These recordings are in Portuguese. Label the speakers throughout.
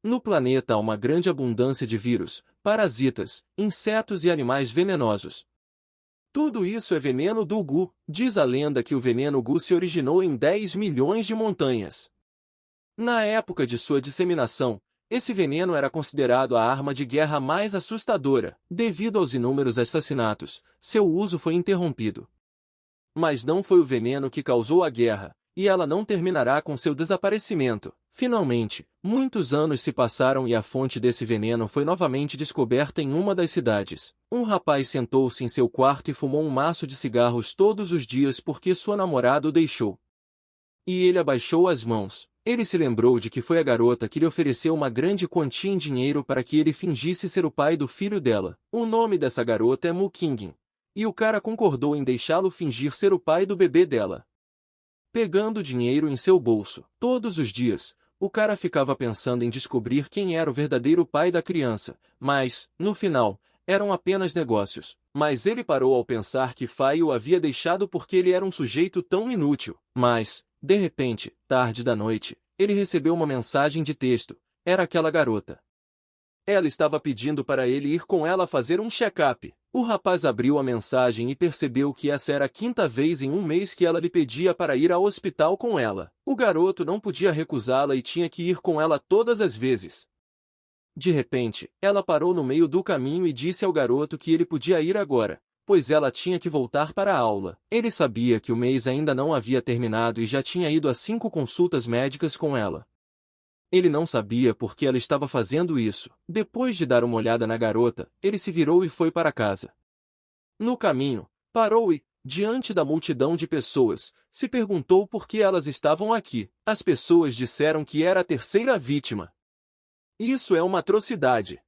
Speaker 1: No planeta há uma grande abundância de vírus, parasitas, insetos e animais venenosos. Tudo isso é veneno do Gu. Diz a lenda que o veneno Gu se originou em 10 milhões de montanhas. Na época de sua disseminação, esse veneno era considerado a arma de guerra mais assustadora. Devido aos inúmeros assassinatos, seu uso foi interrompido. Mas não foi o veneno que causou a guerra, e ela não terminará com seu desaparecimento. Finalmente, muitos anos se passaram e a fonte desse veneno foi novamente descoberta em uma das cidades. Um rapaz sentou-se em seu quarto e fumou um maço de cigarros todos os dias porque sua namorada o deixou. E ele abaixou as mãos. Ele se lembrou de que foi a garota que lhe ofereceu uma grande quantia em dinheiro para que ele fingisse ser o pai do filho dela. O nome dessa garota é Mukingin. E o cara concordou em deixá-lo fingir ser o pai do bebê dela. Pegando dinheiro em seu bolso, todos os dias, o cara ficava pensando em descobrir quem era o verdadeiro pai da criança, mas, no final, eram apenas negócios. Mas ele parou ao pensar que Fai o havia deixado porque ele era um sujeito tão inútil. Mas, de repente, tarde da noite, ele recebeu uma mensagem de texto. Era aquela garota. Ela estava pedindo para ele ir com ela fazer um check-up. O rapaz abriu a mensagem e percebeu que essa era a quinta vez em um mês que ela lhe pedia para ir ao hospital com ela. O garoto não podia recusá-la e tinha que ir com ela todas as vezes. De repente, ela parou no meio do caminho e disse ao garoto que ele podia ir agora, pois ela tinha que voltar para a aula. Ele sabia que o mês ainda não havia terminado e já tinha ido a 5 consultas médicas com ela. Ele não sabia por que ela estava fazendo isso. Depois de dar uma olhada na garota, ele se virou e foi para casa. No caminho, parou e, diante da multidão de pessoas, se perguntou por que elas estavam aqui. As pessoas disseram que era a terceira vítima. Isso é uma atrocidade.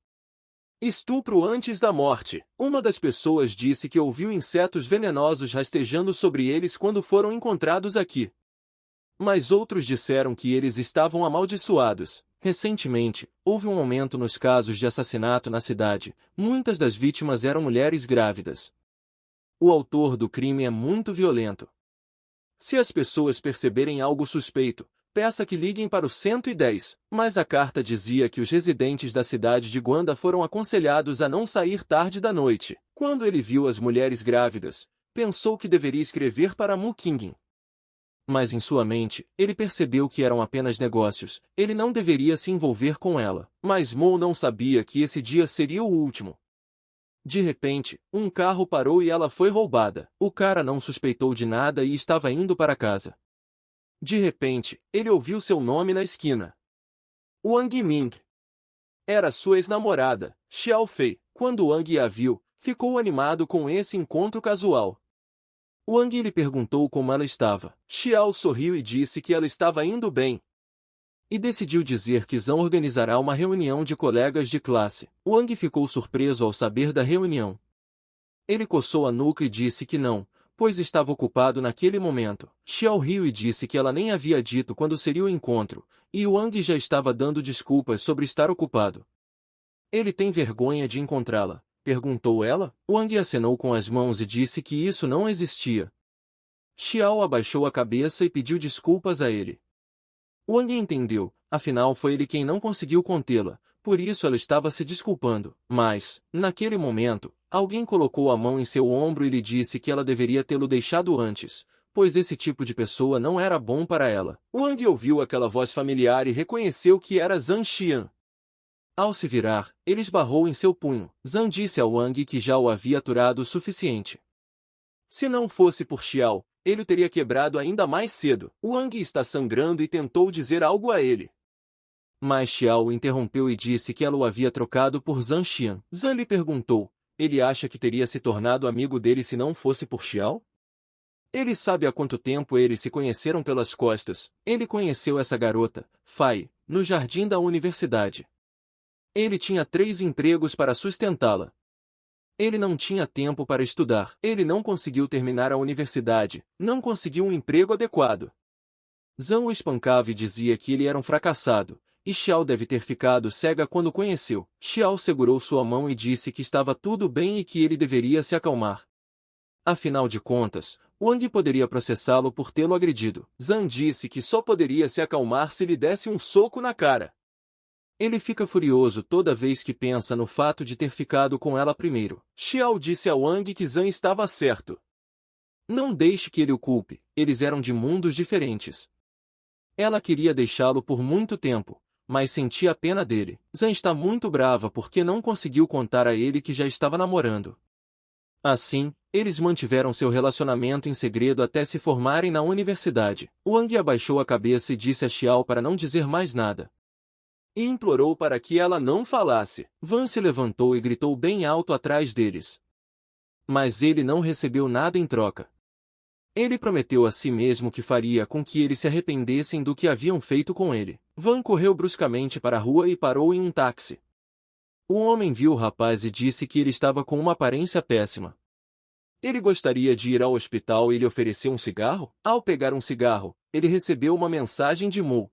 Speaker 1: Estupro antes da morte. Uma das pessoas disse que ouviu insetos venenosos rastejando sobre eles quando foram encontrados aqui. Mas outros disseram que eles estavam amaldiçoados. Recentemente, houve um aumento nos casos de assassinato na cidade. Muitas das vítimas eram mulheres grávidas. O autor do crime é muito violento. Se as pessoas perceberem algo suspeito, peça que liguem para o 110. Mas a carta dizia que os residentes da cidade de Guanda foram aconselhados a não sair tarde da noite. Quando ele viu as mulheres grávidas, pensou que deveria escrever para Mukingin. Mas em sua mente, ele percebeu que eram apenas negócios. Ele não deveria se envolver com ela. Mas Mo não sabia que esse dia seria o último. De repente, um carro parou e ela foi roubada. O cara não suspeitou de nada e estava indo para casa. De repente, ele ouviu seu nome na esquina. Wang Ming. Era sua ex-namorada, Xiao Fei. Quando Wang a viu, ficou animado com esse encontro casual. Wang lhe perguntou como ela estava. Xiao sorriu e disse que ela estava indo bem. E decidiu dizer que Zhang organizará uma reunião de colegas de classe. Wang ficou surpreso ao saber da reunião. Ele coçou a nuca e disse que não, pois estava ocupado naquele momento. Xiao riu e disse que ela nem havia dito quando seria o encontro, e Wang já estava dando desculpas sobre estar ocupado. Ele tem vergonha de encontrá-la? Perguntou ela. Wang acenou com as mãos e disse que isso não existia. Xiao abaixou a cabeça e pediu desculpas a ele. Wang entendeu, afinal foi ele quem não conseguiu contê-la, por isso ela estava se desculpando. Mas, naquele momento, alguém colocou a mão em seu ombro e lhe disse que ela deveria tê-lo deixado antes, pois esse tipo de pessoa não era bom para ela. Wang ouviu aquela voz familiar e reconheceu que era Zhang Xian. Ao se virar, ele esbarrou em seu punho. Zhang disse a Wang que já o havia aturado o suficiente. Se não fosse por Xiao, ele o teria quebrado ainda mais cedo. Wang está sangrando e tentou dizer algo a ele. Mas Xiao o interrompeu e disse que ela o havia trocado por Zhang Xian. Zhang lhe perguntou, ele acha que teria se tornado amigo dele se não fosse por Xiao? Ele sabe há quanto tempo eles se conheceram pelas costas. Ele conheceu essa garota, Fai, no jardim da universidade. Ele tinha 3 empregos para sustentá-la. Ele não tinha tempo para estudar. Ele não conseguiu terminar a universidade, não conseguiu um emprego adequado. Zhang o espancava e dizia que ele era um fracassado, e Xiao deve ter ficado cega quando o conheceu. Xiao segurou sua mão e disse que estava tudo bem e que ele deveria se acalmar. Afinal de contas, Wang poderia processá-lo por tê-lo agredido. Zhang disse que só poderia se acalmar se lhe desse um soco na cara. Ele fica furioso toda vez que pensa no fato de ter ficado com ela primeiro. Xiao disse a Wang que Zhang estava certo. Não deixe que ele o culpe, eles eram de mundos diferentes. Ela queria deixá-lo por muito tempo, mas sentia pena dele. Zhang está muito brava porque não conseguiu contar a ele que já estava namorando. Assim, eles mantiveram seu relacionamento em segredo até se formarem na universidade. Wang abaixou a cabeça e disse a Xiao para não dizer mais nada. E implorou para que ela não falasse. Van se levantou e gritou bem alto atrás deles. Mas ele não recebeu nada em troca. Ele prometeu a si mesmo que faria com que eles se arrependessem do que haviam feito com ele. Van correu bruscamente para a rua e parou em um táxi. O homem viu o rapaz e disse que ele estava com uma aparência péssima. Ele gostaria de ir ao hospital e lhe ofereceu um cigarro? Ao pegar um cigarro, ele recebeu uma mensagem de Mu.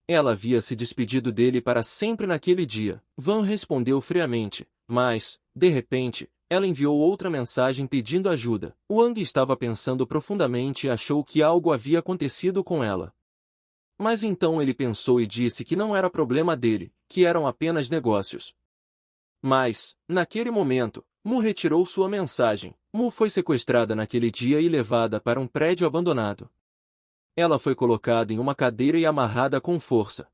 Speaker 1: Ela havia se despedido dele para sempre naquele dia. Van respondeu friamente, mas, de repente, ela enviou outra mensagem pedindo ajuda. Wang estava pensando profundamente e achou que algo havia acontecido com ela. Mas então ele pensou e disse que não era problema dele, que eram apenas negócios. Mas, naquele momento, Mu retirou sua mensagem. Mu foi sequestrada naquele dia e levada para um prédio abandonado. Ela foi colocada em uma cadeira e amarrada com força.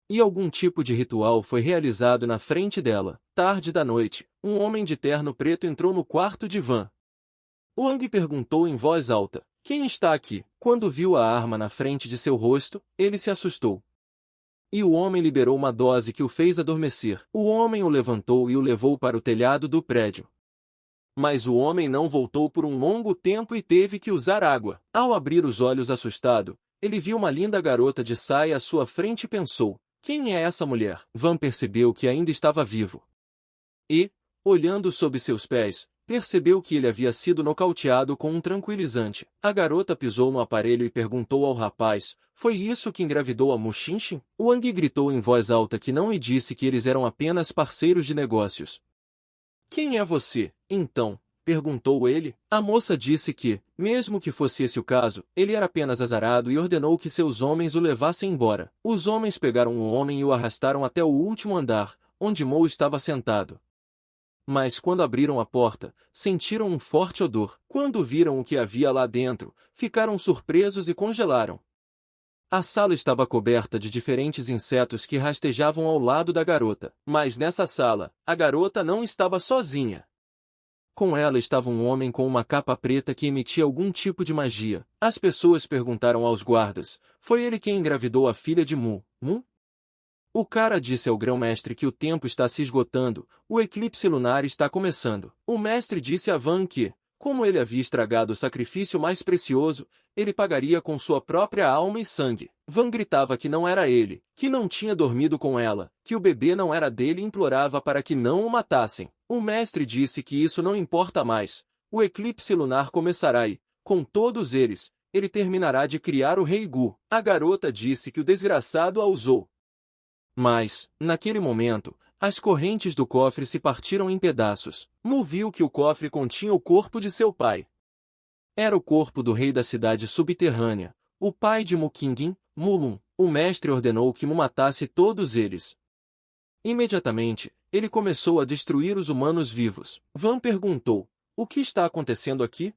Speaker 1: E algum tipo de ritual foi realizado na frente dela. Tarde da noite, um homem de terno preto entrou no quarto de Van. Wang perguntou em voz alta, quem está aqui? Quando viu a arma na frente de seu rosto, ele se assustou. E o homem liberou uma dose que o fez adormecer. O homem o levantou e o levou para o telhado do prédio. Mas o homem não voltou por um longo tempo e teve que usar água. Ao abrir os olhos assustado, ele viu uma linda garota de saia à sua frente e pensou, quem é essa mulher? Van percebeu que ainda estava vivo. E, olhando sob seus pés, percebeu que ele havia sido nocauteado com um tranquilizante. A garota pisou no aparelho e perguntou ao rapaz, foi isso que engravidou a Mu Xinxin? Wang gritou em voz alta que não e disse que eles eram apenas parceiros de negócios. Quem é você, então? Perguntou ele. A moça disse que, mesmo que fosse esse o caso, ele era apenas azarado e ordenou que seus homens o levassem embora. Os homens pegaram o homem e o arrastaram até o último andar, onde Mo estava sentado. Mas quando abriram a porta, sentiram um forte odor. Quando viram o que havia lá dentro, ficaram surpresos e congelaram. A sala estava coberta de diferentes insetos que rastejavam ao lado da garota. Mas nessa sala, a garota não estava sozinha. Com ela estava um homem com uma capa preta que emitia algum tipo de magia. As pessoas perguntaram aos guardas, foi ele quem engravidou a filha de Mu? Mu? O cara disse ao grão-mestre que o tempo está se esgotando, o eclipse lunar está começando. O mestre disse a Van que, como ele havia estragado o sacrifício mais precioso, ele pagaria com sua própria alma e sangue. Van gritava que não era ele, que não tinha dormido com ela, que o bebê não era dele e implorava para que não o matassem. O mestre disse que isso não importa mais. O eclipse lunar começará e, com todos eles, ele terminará de criar o Rei Gu. A garota disse que o desgraçado a usou. Mas, naquele momento, as correntes do cofre se partiram em pedaços. Mu viu que o cofre continha o corpo de seu pai. Era o corpo do rei da cidade subterrânea, o pai de Mu Qingyin, Mulun. O mestre ordenou que Mu matasse todos eles. Imediatamente, ele começou a destruir os humanos vivos. Van perguntou, o que está acontecendo aqui?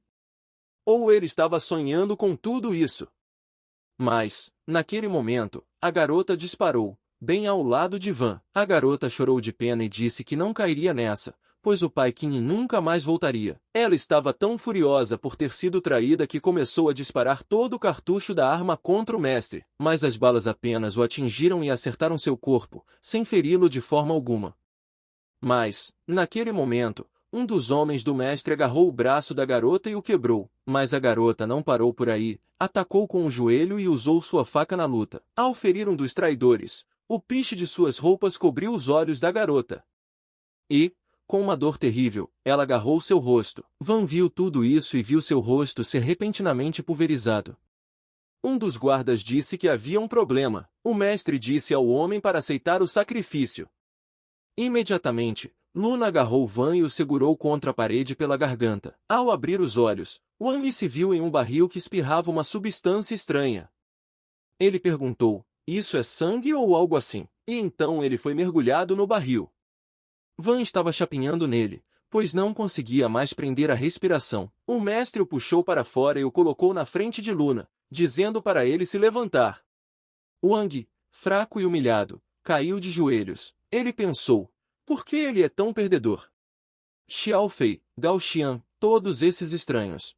Speaker 1: Ou ele estava sonhando com tudo isso? Mas, naquele momento, a garota disparou, bem ao lado de Van. A garota chorou de pena e disse que não cairia nessa, pois o pai Qin nunca mais voltaria. Ela estava tão furiosa por ter sido traída que começou a disparar todo o cartucho da arma contra o mestre, mas as balas apenas o atingiram e acertaram seu corpo, sem feri-lo de forma alguma. Mas, naquele momento, um dos homens do mestre agarrou o braço da garota e o quebrou, mas a garota não parou por aí, atacou com o joelho e usou sua faca na luta. Ao ferir um dos traidores, o piche de suas roupas cobriu os olhos da garota. E, com uma dor terrível, ela agarrou seu rosto. Van viu tudo isso e viu seu rosto ser repentinamente pulverizado. Um dos guardas disse que havia um problema. O mestre disse ao homem para aceitar o sacrifício. Imediatamente, Luna agarrou Van e o segurou contra a parede pela garganta. Ao abrir os olhos, Wang se viu em um barril que espirrava uma substância estranha. Ele perguntou, isso é sangue ou algo assim? e então ele foi mergulhado no barril. Van estava chapinhando nele, pois não conseguia mais prender a respiração. O mestre o puxou para fora e o colocou na frente de Luna, dizendo para ele se levantar. Wang, fraco e humilhado, caiu de joelhos. Ele pensou, por que ele é tão perdedor? Xiao Fei, Gao Xian, todos esses estranhos.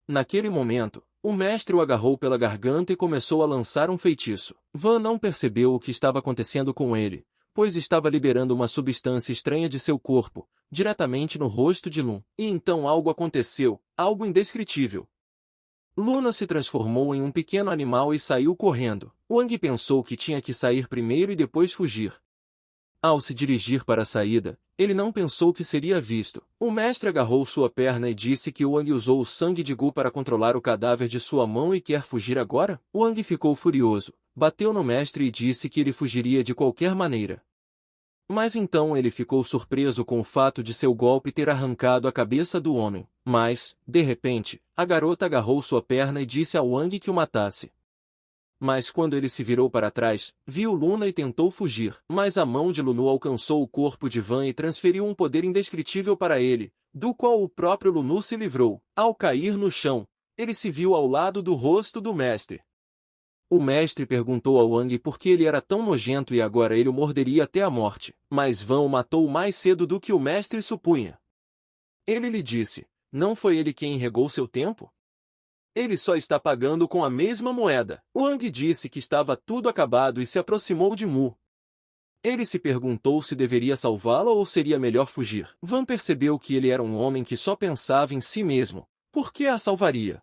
Speaker 1: Naquele momento, o mestre o agarrou pela garganta e começou a lançar um feitiço. Van não percebeu o que estava acontecendo com ele, pois estava liberando uma substância estranha de seu corpo, diretamente no rosto de Lun. E então algo aconteceu, algo indescritível. Luna se transformou em um pequeno animal e saiu correndo. Wang pensou que tinha que sair primeiro e depois fugir. Ao se dirigir para a saída, ele não pensou que seria visto. O mestre agarrou sua perna e disse que Wang usou o sangue de Gu para controlar o cadáver de sua mão e quer fugir agora? Wang ficou furioso, bateu no mestre e disse que ele fugiria de qualquer maneira. Mas então ele ficou surpreso com o fato de seu golpe ter arrancado a cabeça do homem. Mas, de repente, a garota agarrou sua perna e disse a Wang que o matasse. Mas quando ele se virou para trás, viu Luna e tentou fugir. Mas a mão de Lunu alcançou o corpo de Van e transferiu um poder indescritível para ele, do qual o próprio Lunu se livrou. Ao cair no chão, ele se viu ao lado do rosto do mestre. O mestre perguntou a Wang por que ele era tão nojento e agora ele o morderia até a morte. Mas Van o matou mais cedo do que o mestre supunha. Ele lhe disse, não foi ele quem regou seu tempo? Ele só está pagando com a mesma moeda. Wang disse que estava tudo acabado e se aproximou de Mu. Ele se perguntou se deveria salvá-la ou seria melhor fugir. Van percebeu que ele era um homem que só pensava em si mesmo. Por que a salvaria?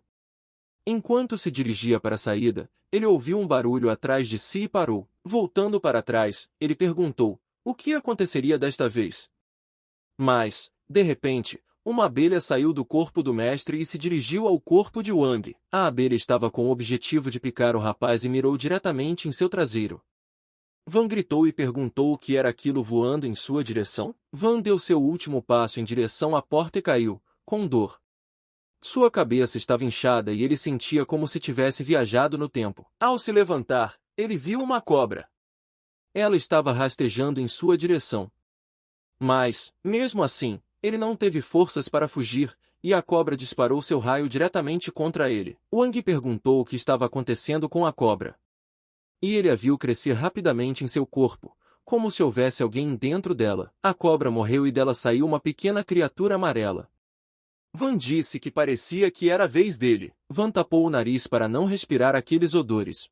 Speaker 1: Enquanto se dirigia para a saída, ele ouviu um barulho atrás de si e parou. Voltando para trás, ele perguntou, o que aconteceria desta vez? Mas, de repente, uma abelha saiu do corpo do mestre e se dirigiu ao corpo de Wang. A abelha estava com o objetivo de picar o rapaz e mirou diretamente em seu traseiro. Van gritou e perguntou o que era aquilo voando em sua direção. Van deu seu último passo em direção à porta e caiu, com dor. Sua cabeça estava inchada e ele sentia como se tivesse viajado no tempo. Ao se levantar, ele viu uma cobra. Ela estava rastejando em sua direção. Mas, mesmo assim, ele não teve forças para fugir, e a cobra disparou seu raio diretamente contra ele. Wang perguntou o que estava acontecendo com a cobra. E ele a viu crescer rapidamente em seu corpo, como se houvesse alguém dentro dela. A cobra morreu e dela saiu uma pequena criatura amarela. Van disse que parecia que era a vez dele. Van tapou o nariz para não respirar aqueles odores.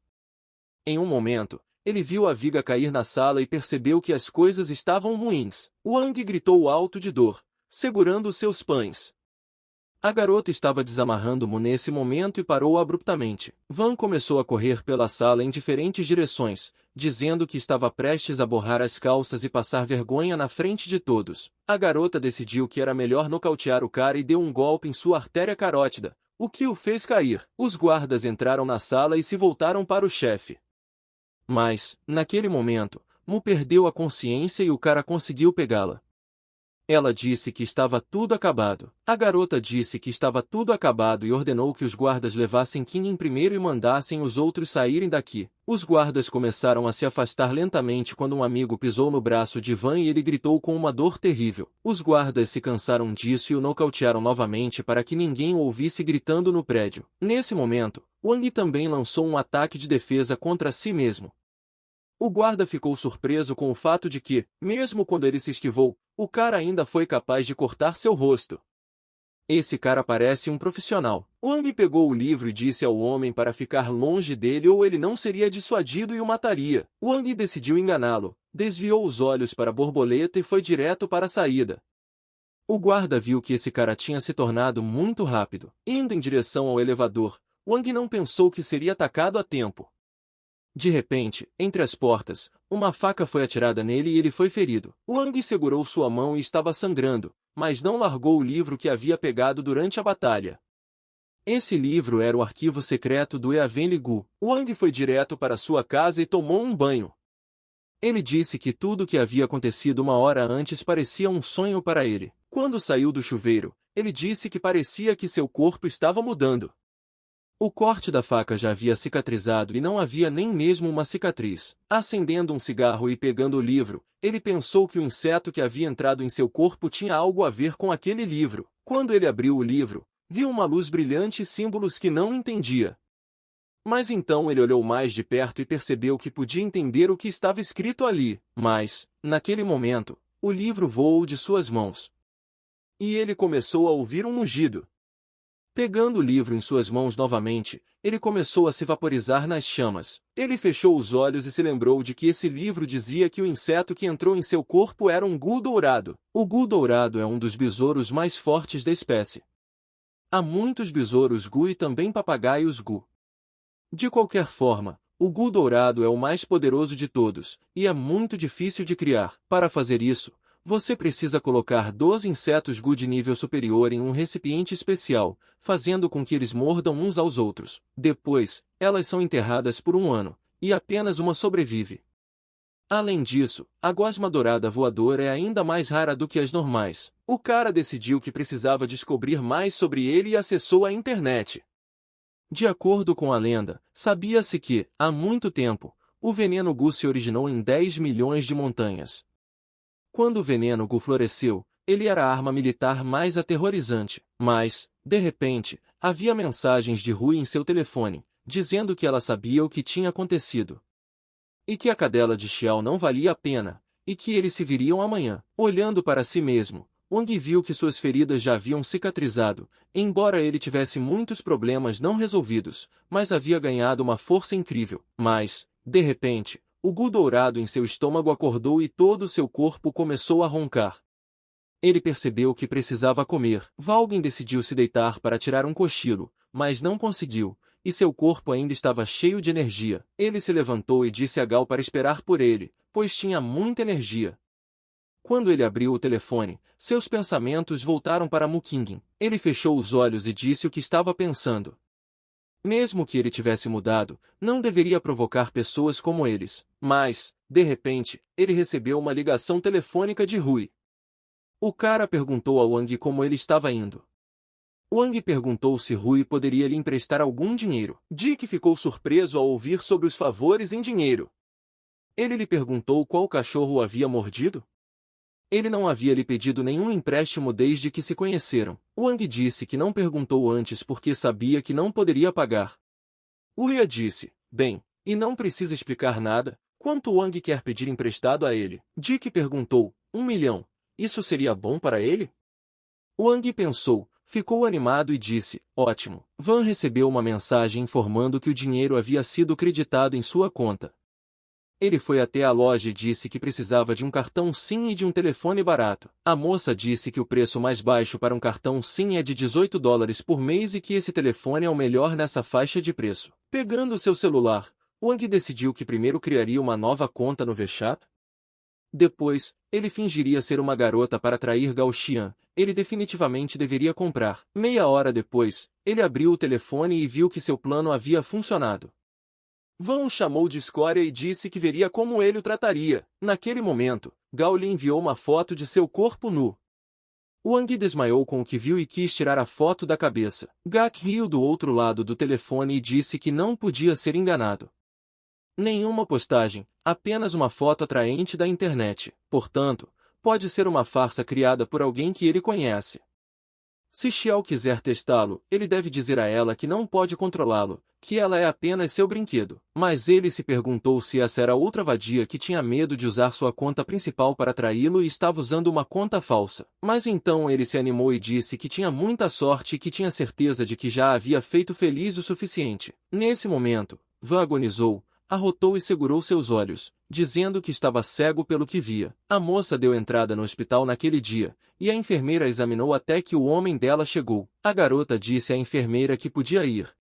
Speaker 1: Em um momento, ele viu a viga cair na sala e percebeu que as coisas estavam ruins. Wang gritou alto de dor, segurando seus pães. A garota estava desamarrando Mu nesse momento e parou abruptamente. Van começou a correr pela sala em diferentes direções, dizendo que estava prestes a borrar as calças e passar vergonha na frente de todos. A garota decidiu que era melhor nocautear o cara e deu um golpe em sua artéria carótida, o que o fez cair. Os guardas entraram na sala e se voltaram para o chefe. Mas, naquele momento, Mu perdeu a consciência e o cara conseguiu pegá-la. Ela disse que estava tudo acabado. A garota disse que estava tudo acabado e ordenou que os guardas levassem Qin em primeiro e mandassem os outros saírem daqui. Os guardas começaram a se afastar lentamente quando um amigo pisou no braço de Van e ele gritou com uma dor terrível. Os guardas se cansaram disso e o nocautearam novamente para que ninguém o ouvisse gritando no prédio. Nesse momento, Wang também lançou um ataque de defesa contra si mesmo. O guarda ficou surpreso com o fato de que, mesmo quando ele se esquivou, o cara ainda foi capaz de cortar seu rosto. Esse cara parece um profissional. Wang pegou o livro e disse ao homem para ficar longe dele ou ele não seria dissuadido e o mataria. Wang decidiu enganá-lo, desviou os olhos para a borboleta e foi direto para a saída. O guarda viu que esse cara tinha se tornado muito rápido. Indo em direção ao elevador, Wang não pensou que seria atacado a tempo. De repente, entre as portas, uma faca foi atirada nele e ele foi ferido. Wang segurou sua mão e estava sangrando, mas não largou o livro que havia pegado durante a batalha. Esse livro era o arquivo secreto do Eaven Ligu. Wang foi direto para sua casa e tomou um banho. Ele disse que tudo o que havia acontecido uma hora antes parecia um sonho para ele. Quando saiu do chuveiro, ele disse que parecia que seu corpo estava mudando. O corte da faca já havia cicatrizado e não havia nem mesmo uma cicatriz. Acendendo um cigarro e pegando o livro, ele pensou que o inseto que havia entrado em seu corpo tinha algo a ver com aquele livro. Quando ele abriu o livro, viu uma luz brilhante e símbolos que não entendia. Mas então ele olhou mais de perto e percebeu que podia entender o que estava escrito ali. Mas, naquele momento, o livro voou de suas mãos. E ele começou a ouvir um mugido. Pegando o livro em suas mãos novamente, ele começou a se vaporizar nas chamas. Ele fechou os olhos e se lembrou de que esse livro dizia que o inseto que entrou em seu corpo era um gu dourado. O gu dourado é um dos besouros mais fortes da espécie. Há muitos besouros gu e também papagaios gu. De qualquer forma, o gu dourado é o mais poderoso de todos, e é muito difícil de criar. Para fazer isso, você precisa colocar 12 insetos gu de nível superior em um recipiente especial, fazendo com que eles mordam uns aos outros. Depois, elas são enterradas por um ano, e apenas uma sobrevive. Além disso, a gosma dourada voadora é ainda mais rara do que as normais. O cara decidiu que precisava descobrir mais sobre ele e acessou a internet. De acordo com a lenda, sabia-se que, há muito tempo, o veneno gu se originou em 10 milhões de montanhas. Quando o veneno gu floresceu, ele era a arma militar mais aterrorizante. Mas, de repente, havia mensagens de Rui em seu telefone, dizendo que ela sabia o que tinha acontecido. E que a cadela de Xiao não valia a pena, e que eles se viriam amanhã. Olhando para si mesmo, Wang viu que suas feridas já haviam cicatrizado, embora ele tivesse muitos problemas não resolvidos, mas havia ganhado uma força incrível. Mas, de repente, o gu dourado em seu estômago acordou e todo o seu corpo começou a roncar. Ele percebeu que precisava comer. Valgin decidiu se deitar para tirar um cochilo, mas não conseguiu, e seu corpo ainda estava cheio de energia. Ele se levantou e disse a Gal para esperar por ele, pois tinha muita energia. Quando ele abriu o telefone, seus pensamentos voltaram para Muqingin. Ele fechou os olhos e disse o que estava pensando. Mesmo que ele tivesse mudado, não deveria provocar pessoas como eles. Mas, de repente, ele recebeu uma ligação telefônica de Rui. O cara perguntou a Wang como ele estava indo. Wang perguntou se Rui poderia lhe emprestar algum dinheiro. Dick ficou surpreso ao ouvir sobre os favores em dinheiro. Ele lhe perguntou qual cachorro o havia mordido. Ele não havia lhe pedido nenhum empréstimo desde que se conheceram. Wang disse que não perguntou antes porque sabia que não poderia pagar. Uia disse, bem, e não precisa explicar nada, quanto Wang quer pedir emprestado a ele. Dick perguntou, 1 milhão, isso seria bom para ele? Wang pensou, ficou animado e disse, ótimo. Van recebeu uma mensagem informando que o dinheiro havia sido creditado em sua conta. Ele foi até a loja e disse que precisava de um cartão SIM e de um telefone barato. A moça disse que o preço mais baixo para um cartão SIM é de $18 por mês e que esse telefone é o melhor nessa faixa de preço. Pegando seu celular, Wang decidiu que primeiro criaria uma nova conta no WeChat. Depois, ele fingiria ser uma garota para atrair Gao Xian. Ele definitivamente deveria comprar. Meia hora depois, ele abriu o telefone e viu que seu plano havia funcionado. Van o chamou de escória e disse que veria como ele o trataria. Naquele momento, Gao lhe enviou uma foto de seu corpo nu. Wang desmaiou com o que viu e quis tirar a foto da cabeça. Gak riu do outro lado do telefone e disse que não podia ser enganado. Nenhuma postagem, apenas uma foto atraente da internet. Portanto, pode ser uma farsa criada por alguém que ele conhece. Se Xiao quiser testá-lo, ele deve dizer a ela que não pode controlá-lo, que ela é apenas seu brinquedo. Mas ele se perguntou se essa era outra vadia que tinha medo de usar sua conta principal para traí-lo e estava usando uma conta falsa. Mas então ele se animou e disse que tinha muita sorte e que tinha certeza de que já a havia feito feliz o suficiente. Nesse momento, Van agonizou, arrotou e segurou seus olhos, dizendo que estava cego pelo que via. A moça deu entrada no hospital naquele dia, e a enfermeira a examinou até que o homem dela chegou. A garota disse à enfermeira que podia ir.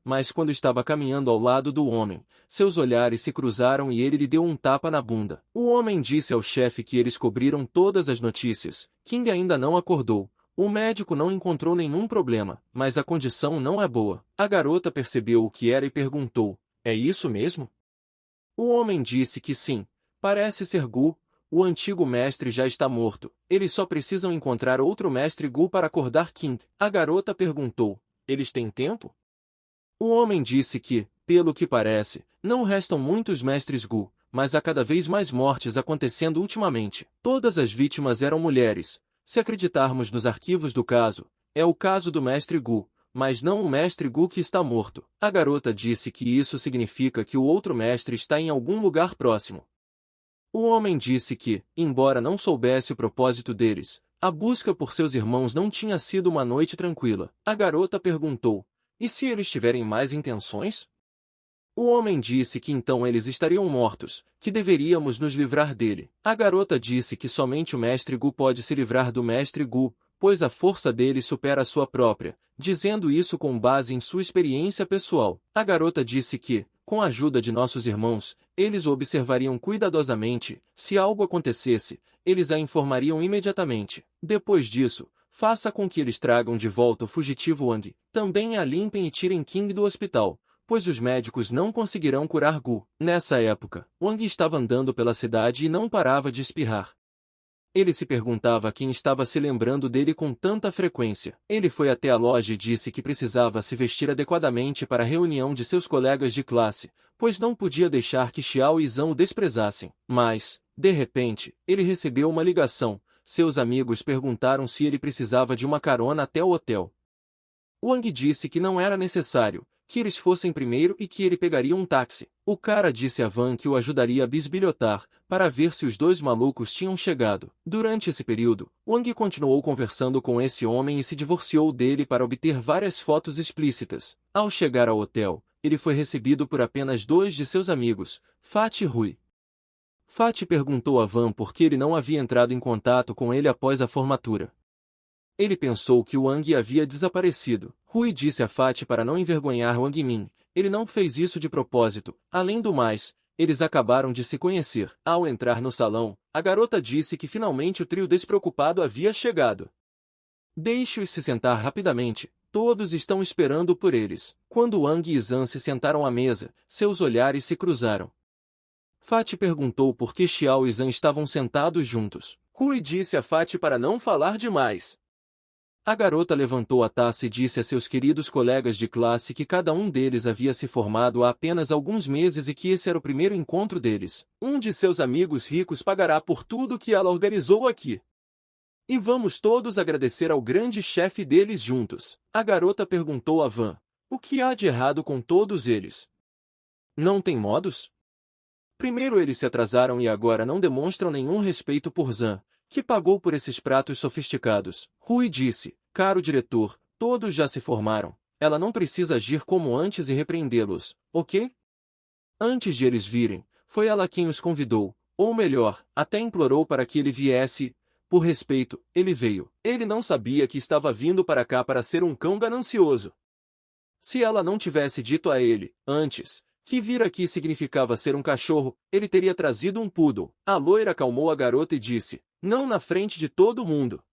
Speaker 1: Mas quando estava caminhando ao lado do homem, seus olhares se cruzaram e ele lhe deu um tapa na bunda. O homem disse ao chefe que eles cobriram todas as notícias. King ainda não acordou. O médico não encontrou nenhum problema, mas a condição não é boa. A garota percebeu o que era e perguntou, é isso mesmo? O homem disse que sim, parece ser Gu. o antigo mestre já está morto. Eles só precisam encontrar outro mestre Gu para acordar King. A garota perguntou, eles têm tempo? O homem disse que, pelo que parece, não restam muitos mestres Gu, mas há cada vez mais mortes acontecendo ultimamente. Todas as vítimas eram mulheres. Se acreditarmos nos arquivos do caso, é o caso do mestre Gu, mas não o mestre Gu que está morto. A garota disse que isso significa que o outro mestre está em algum lugar próximo. O homem disse que, embora não soubesse o propósito deles, a busca por seus irmãos não tinha sido uma noite tranquila. A garota perguntou, e se eles tiverem mais intenções? O homem disse que então eles estariam mortos, que deveríamos nos livrar dele. A garota disse que somente o mestre Gu pode se livrar do mestre Gu, pois a força dele supera a sua própria, dizendo isso com base em sua experiência pessoal. A garota disse que, com a ajuda de nossos irmãos, eles o observariam cuidadosamente. Se algo acontecesse, eles a informariam imediatamente. Depois disso, faça com que eles tragam de volta o fugitivo Wang. Também a limpem e tirem King do hospital, pois os médicos não conseguirão curar Gu. Nessa época, Wang estava andando pela cidade e não parava de espirrar. Ele se perguntava quem estava se lembrando dele com tanta frequência. Ele foi até a loja e disse que precisava se vestir adequadamente para a reunião de seus colegas de classe, pois não podia deixar que Xiao e Zhang o desprezassem. Mas, de repente, ele recebeu uma ligação. Seus amigos perguntaram se ele precisava de uma carona até o hotel. Wang disse que não era necessário, que eles fossem primeiro e que ele pegaria um táxi. O cara disse a Van que o ajudaria a bisbilhotar, para ver se os dois malucos tinham chegado. Durante esse período, Wang continuou conversando com esse homem e se divorciou dele para obter várias fotos explícitas. Ao chegar ao hotel, ele foi recebido por apenas dois de seus amigos, Fat e Rui. Fat perguntou a Van por que ele não havia entrado em contato com ele após a formatura. Ele pensou que Wang havia desaparecido. Rui disse a Fat para não envergonhar Wang Min. Ele não fez isso de propósito. Além do mais, eles acabaram de se conhecer. Ao entrar no salão, a garota disse que finalmente o trio despreocupado havia chegado. Deixe-os se sentar rapidamente. Todos estão esperando por eles. Quando Wang e Zhang se sentaram à mesa, seus olhares se cruzaram. Fat perguntou por que Xiao e Zhang estavam sentados juntos. Rui disse a Fat para não falar demais. A garota levantou a taça e disse a seus queridos colegas de classe que cada um deles havia se formado há apenas alguns meses e que esse era o primeiro encontro deles. Um de seus amigos ricos pagará por tudo que ela organizou aqui. E vamos todos agradecer ao grande chefe deles juntos. A garota perguntou a Van, o que há de errado com todos eles? Não tem modos? Primeiro eles se atrasaram e agora não demonstram nenhum respeito por Zhang, que pagou por esses pratos sofisticados. Rui disse, caro diretor, todos já se formaram. Ela não precisa agir como antes e repreendê-los, ok? Antes de eles virem, foi ela quem os convidou, ou melhor, até implorou para que ele viesse. Por respeito, ele veio. Ele não sabia que estava vindo para cá para ser um cão ganancioso. Se ela não tivesse dito a ele, antes, que vir aqui significava ser um cachorro, ele teria trazido um poodle. A loira acalmou a garota e disse, não na frente de todo mundo.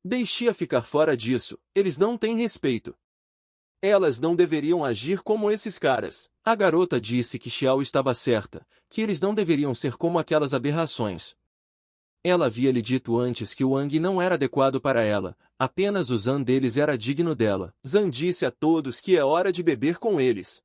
Speaker 1: Deixe-a ficar fora disso, eles não têm respeito. Elas não deveriam agir como esses caras. A garota disse que Xiao estava certa, que eles não deveriam ser como aquelas aberrações. Ela havia lhe dito antes que o Wang não era adequado para ela, apenas o Zhang deles era digno dela. Zhang disse a todos que é hora de beber com eles.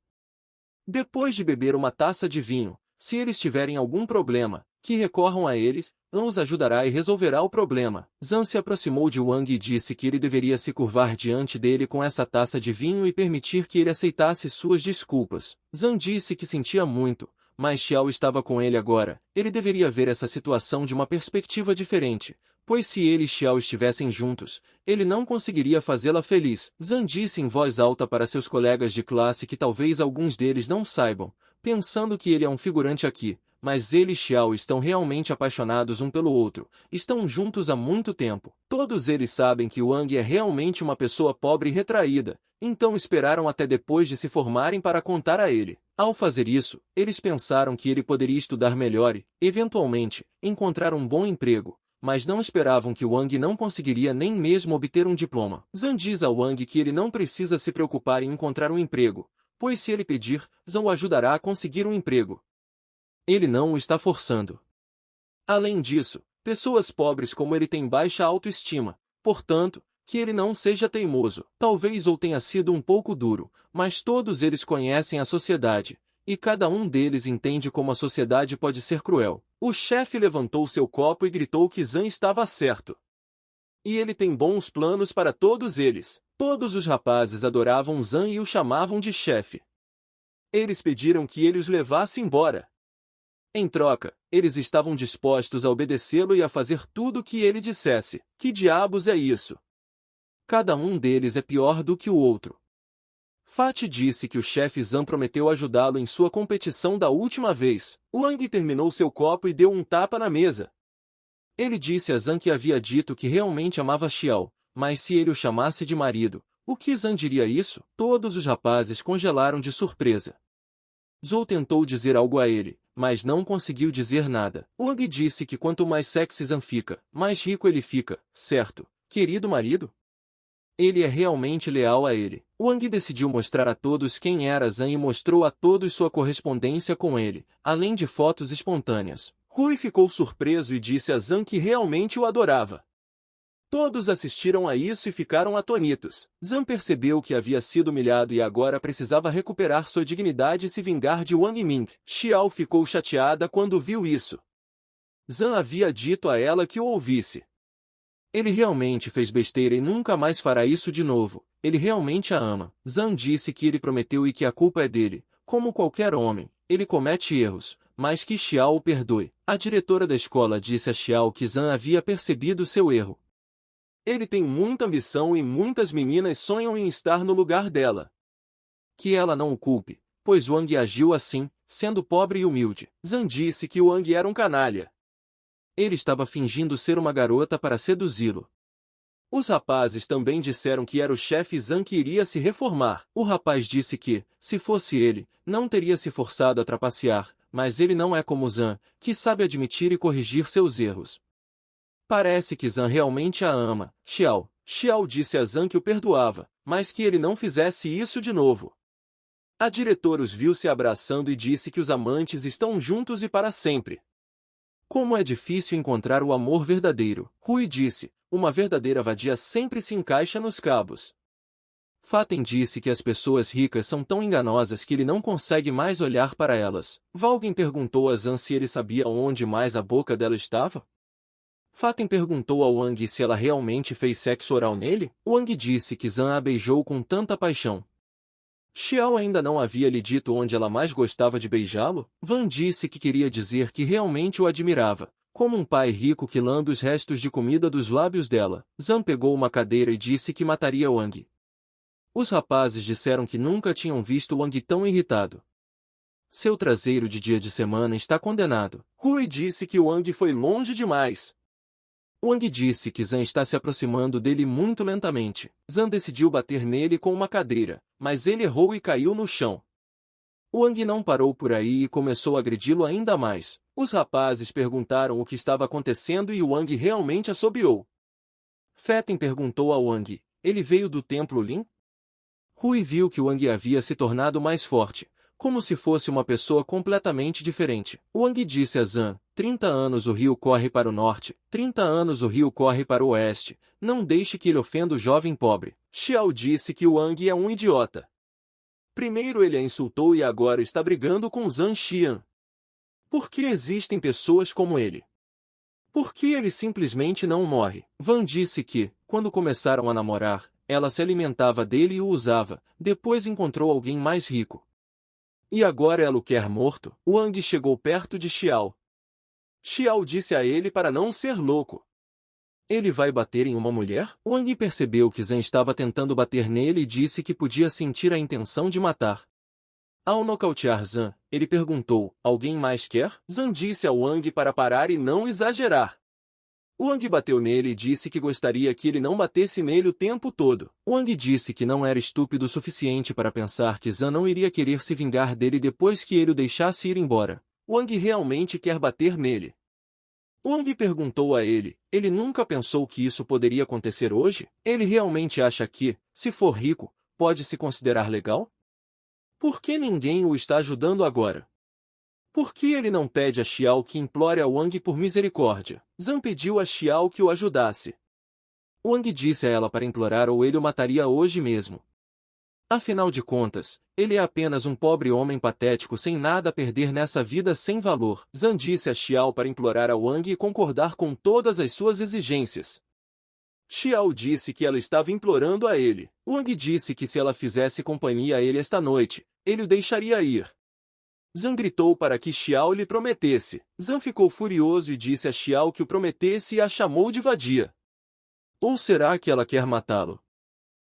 Speaker 1: Depois de beber uma taça de vinho, se eles tiverem algum problema, que recorram a eles, Zhang os ajudará e resolverá o problema. Zhang se aproximou de Wang e disse que ele deveria se curvar diante dele com essa taça de vinho e permitir que ele aceitasse suas desculpas. Zhang disse que sentia muito, mas Xiao estava com ele agora. Ele deveria ver essa situação de uma perspectiva diferente, pois se ele e Xiao estivessem juntos, ele não conseguiria fazê-la feliz. Zhang disse em voz alta para seus colegas de classe que talvez alguns deles não saibam, pensando que ele é um figurante aqui. Mas ele e Xiao estão realmente apaixonados um pelo outro, estão juntos há muito tempo. Todos eles sabem que Wang é realmente uma pessoa pobre e retraída, então esperaram até depois de se formarem para contar a ele. Ao fazer isso, eles pensaram que ele poderia estudar melhor e, eventualmente, encontrar um bom emprego, mas não esperavam que Wang não conseguiria nem mesmo obter um diploma. Zhang diz a Wang que ele não precisa se preocupar em encontrar um emprego, pois se ele pedir, Zhang o ajudará a conseguir um emprego. Ele não o está forçando. Além disso, pessoas pobres como ele têm baixa autoestima, portanto, que ele não seja teimoso, talvez ou tenha sido um pouco duro, mas todos eles conhecem a sociedade, e cada um deles entende como a sociedade pode ser cruel. O chefe levantou seu copo e gritou que Zan estava certo. E ele tem bons planos para todos eles. Todos os rapazes adoravam Zan e o chamavam de chefe. Eles pediram que ele os levasse embora. Em troca, eles estavam dispostos a obedecê-lo e a fazer tudo o que ele dissesse. Que diabos é isso? Cada um deles é pior do que o outro. Fati disse que o chefe Zan prometeu ajudá-lo em sua competição da última vez. Wang terminou seu copo e deu um tapa na mesa. Ele disse a Zan que havia dito que realmente amava Xiao, mas se ele o chamasse de marido, o que Zan diria isso? Todos os rapazes congelaram de surpresa. Zhou tentou dizer algo a ele, mas não conseguiu dizer nada. Wang disse que quanto mais sexy Zan fica, mais rico ele fica, certo, querido marido? Ele é realmente leal a ele. Wang decidiu mostrar a todos quem era Zan e mostrou a todos sua correspondência com ele, além de fotos espontâneas. Hui ficou surpreso e disse a Zan que realmente o adorava. Todos assistiram a isso e ficaram atônitos. Zan percebeu que havia sido humilhado e agora precisava recuperar sua dignidade e se vingar de Wang Ming. Xiao ficou chateada quando viu isso. Zan havia dito a ela que o ouvisse. Ele realmente fez besteira e nunca mais fará isso de novo. Ele realmente a ama. Zan disse que ele prometeu e que a culpa é dele. Como qualquer homem, ele comete erros, mas que Xiao o perdoe. A diretora da escola disse a Xiao que Zan havia percebido seu erro. Ele tem muita ambição e muitas meninas sonham em estar no lugar dela. Que ela não o culpe, pois Wang agiu assim, sendo pobre e humilde. Zan disse que Wang era um canalha. Ele estava fingindo ser uma garota para seduzi-lo. Os rapazes também disseram que era o chefe Zan que iria se reformar. O rapaz disse que, se fosse ele, não teria se forçado a trapacear, mas ele não é como Zan, que sabe admitir e corrigir seus erros. Parece que Zan realmente a ama. Xiao disse a Zan que o perdoava, mas que ele não fizesse isso de novo. A diretora os viu se abraçando e disse que os amantes estão juntos e para sempre. Como é difícil encontrar o amor verdadeiro, Hui disse, uma verdadeira vadia sempre se encaixa nos cabos. Faten disse que as pessoas ricas são tão enganosas que ele não consegue mais olhar para elas. Valgin perguntou a Zan se ele sabia onde mais a boca dela estava. Faten perguntou a Wang se ela realmente fez sexo oral nele. Wang disse que Zan a beijou com tanta paixão. Xiao ainda não havia lhe dito onde ela mais gostava de beijá-lo? Van disse que queria dizer que realmente o admirava, como um pai rico que lambe os restos de comida dos lábios dela. Zan pegou uma cadeira e disse que mataria Wang. Os rapazes disseram que nunca tinham visto Wang tão irritado. Seu traseiro de dia de semana está condenado. Hui disse que Wang foi longe demais. Wang disse que Zan está se aproximando dele muito lentamente. Zan decidiu bater nele com uma cadeira, mas ele errou e caiu no chão. Wang não parou por aí e começou a agredi-lo ainda mais. Os rapazes perguntaram o que estava acontecendo e Wang realmente assobiou. Faten perguntou a Wang, ele veio do templo Lin? Hui viu que Wang havia se tornado mais forte, como se fosse uma pessoa completamente diferente. Wang disse a Zan, 30 anos o rio corre para o norte, 30 anos o rio corre para o oeste, não deixe que ele ofenda o jovem pobre. Xiao disse que Wang é um idiota. Primeiro ele a insultou e agora está brigando com Zan Xian. Por que existem pessoas como ele? Por que ele simplesmente não morre? Van disse que, quando começaram a namorar, ela se alimentava dele e o usava, depois encontrou alguém mais rico. E agora ela o quer morto? Wang chegou perto de Xiao. Xiao disse a ele para não ser louco. Ele vai bater em uma mulher? Wang percebeu que Zan estava tentando bater nele e disse que podia sentir a intenção de matar. Ao nocautear Zan, ele perguntou, alguém mais quer? Zan disse a Wang para parar e não exagerar. Wang bateu nele e disse que gostaria que ele não batesse nele o tempo todo. Wang disse que não era estúpido o suficiente para pensar que Zan não iria querer se vingar dele depois que ele o deixasse ir embora. Wang realmente quer bater nele. Wang perguntou a ele, ele nunca pensou que isso poderia acontecer hoje? Ele realmente acha que, se for rico, pode se considerar legal? Por que ninguém o está ajudando agora? Por que ele não pede a Xiao que implore a Wang por misericórdia? Zhang pediu a Xiao que o ajudasse. Wang disse a ela para implorar ou ele o mataria hoje mesmo. Afinal de contas, ele é apenas um pobre homem patético sem nada a perder nessa vida sem valor. Zhang disse a Xiao para implorar a Wang e concordar com todas as suas exigências. Xiao disse que ela estava implorando a ele. Wang disse que se ela fizesse companhia a ele esta noite, ele o deixaria ir. Zhang gritou para que Xiao lhe prometesse. Zhang ficou furioso e disse a Xiao que o prometesse e a chamou de vadia. Ou será que ela quer matá-lo?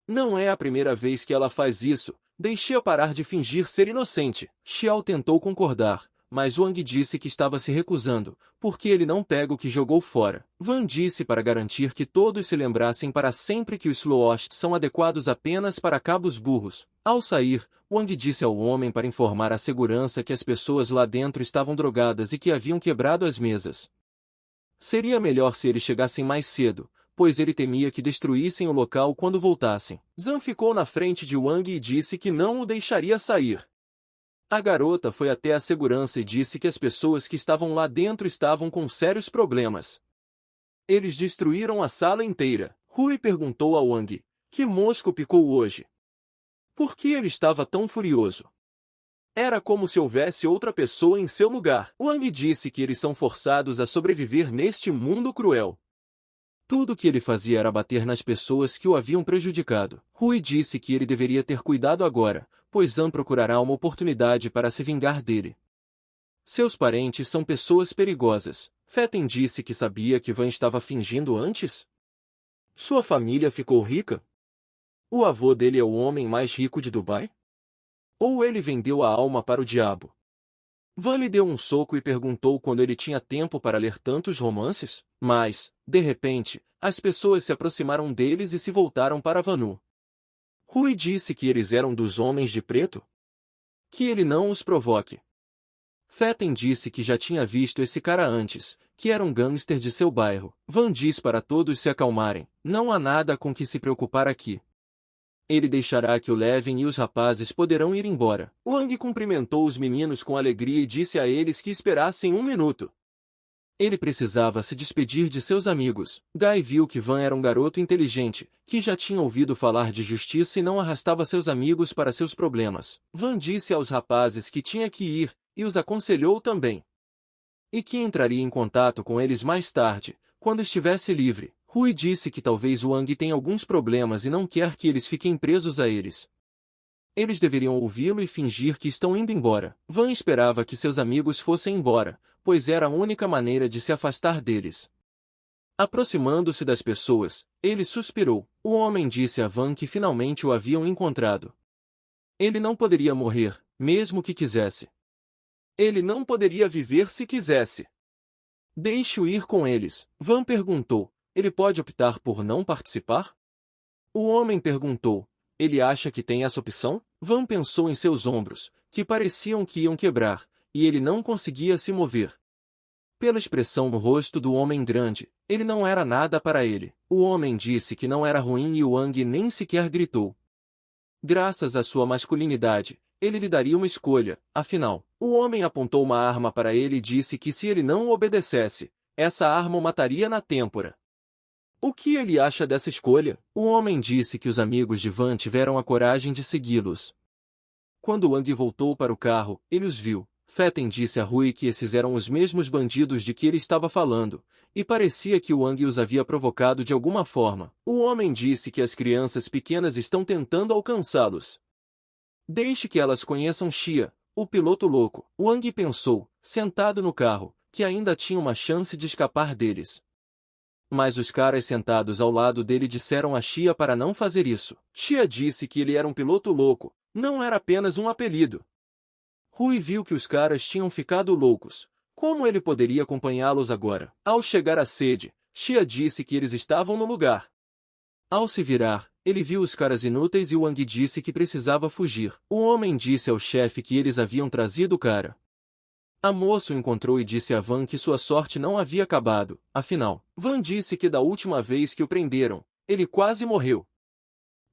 Speaker 1: Não é a primeira vez que ela faz isso, deixe-a parar de fingir ser inocente. Xiao tentou concordar, mas Wang disse que estava se recusando, porque ele não pega o que jogou fora. Wang disse para garantir que todos se lembrassem para sempre que os Sloth são adequados apenas para cabos burros. Ao sair, Wang disse ao homem para informar a segurança que as pessoas lá dentro estavam drogadas e que haviam quebrado as mesas. Seria melhor se eles chegassem mais cedo, pois ele temia que destruíssem o local quando voltassem. Zhang ficou na frente de Wang e disse que não o deixaria sair. A garota foi até a segurança e disse que as pessoas que estavam lá dentro estavam com sérios problemas. Eles destruíram a sala inteira. Rui perguntou a Wang, que mosca o picou hoje? Por que ele estava tão furioso? Era como se houvesse outra pessoa em seu lugar. Wang disse que eles são forçados a sobreviver neste mundo cruel. Tudo o que ele fazia era bater nas pessoas que o haviam prejudicado. Rui disse que ele deveria ter cuidado agora, pois Zhang procurará uma oportunidade para se vingar dele. Seus parentes são pessoas perigosas. Feten disse que sabia que Van estava fingindo antes? Sua família ficou rica? O avô dele é o homem mais rico de Dubai? Ou ele vendeu a alma para o diabo? Van lhe deu um soco e perguntou quando ele tinha tempo para ler tantos romances, mas, de repente, as pessoas se aproximaram deles e se voltaram para Vanu. Rui disse que eles eram dos homens de preto? Que ele não os provoque. Feten disse que já tinha visto esse cara antes, que era um gangster de seu bairro. Van disse para todos se acalmarem, não há nada com que se preocupar aqui. Ele deixará que o levem e os rapazes poderão ir embora. Wang cumprimentou os meninos com alegria e disse a eles que esperassem um minuto. Ele precisava se despedir de seus amigos. Gai viu que Van era um garoto inteligente, que já tinha ouvido falar de justiça e não arrastava seus amigos para seus problemas. Van disse aos rapazes que tinha que ir, e os aconselhou também. E que entraria em contato com eles mais tarde, quando estivesse livre. Rui disse que talvez Wang tenha alguns problemas e não quer que eles fiquem presos a eles. Eles deveriam ouvi-lo e fingir que estão indo embora. Van esperava que seus amigos fossem embora, pois era a única maneira de se afastar deles. Aproximando-se das pessoas, ele suspirou. O homem disse a Van que finalmente o haviam encontrado. Ele não poderia morrer, mesmo que quisesse. Ele não poderia viver se quisesse. Deixe-o ir com eles. Van perguntou. Ele pode optar por não participar? O homem perguntou. Ele acha que tem essa opção? Van pensou em seus ombros, que pareciam que iam quebrar, e ele não conseguia se mover. Pela expressão no rosto do homem grande, ele não era nada para ele. O homem disse que não era ruim e Wang nem sequer gritou. Graças à sua masculinidade, ele lhe daria uma escolha. Afinal, o homem apontou uma arma para ele e disse que se ele não obedecesse, essa arma o mataria na têmpora. O que ele acha dessa escolha? O homem disse que os amigos de Van tiveram a coragem de segui-los. Quando Wang voltou para o carro, ele os viu. Feten disse a Rui que esses eram os mesmos bandidos de que ele estava falando, e parecia que Wang os havia provocado de alguma forma. O homem disse que as crianças pequenas estão tentando alcançá-los. Deixe que elas conheçam Xia, o piloto louco. Wang pensou, sentado no carro, que ainda tinha uma chance de escapar deles. Mas os caras sentados ao lado dele disseram a Xia para não fazer isso. Xia disse que ele era um piloto louco, não era apenas um apelido. Rui viu que os caras tinham ficado loucos. Como ele poderia acompanhá-los agora? Ao chegar à sede, Xia disse que eles estavam no lugar. Ao se virar, ele viu os caras inúteis e Wang disse que precisava fugir. O homem disse ao chefe que eles haviam trazido o cara. A moça o encontrou e disse a Van que sua sorte não havia acabado. Afinal, Van disse que da última vez que o prenderam, ele quase morreu.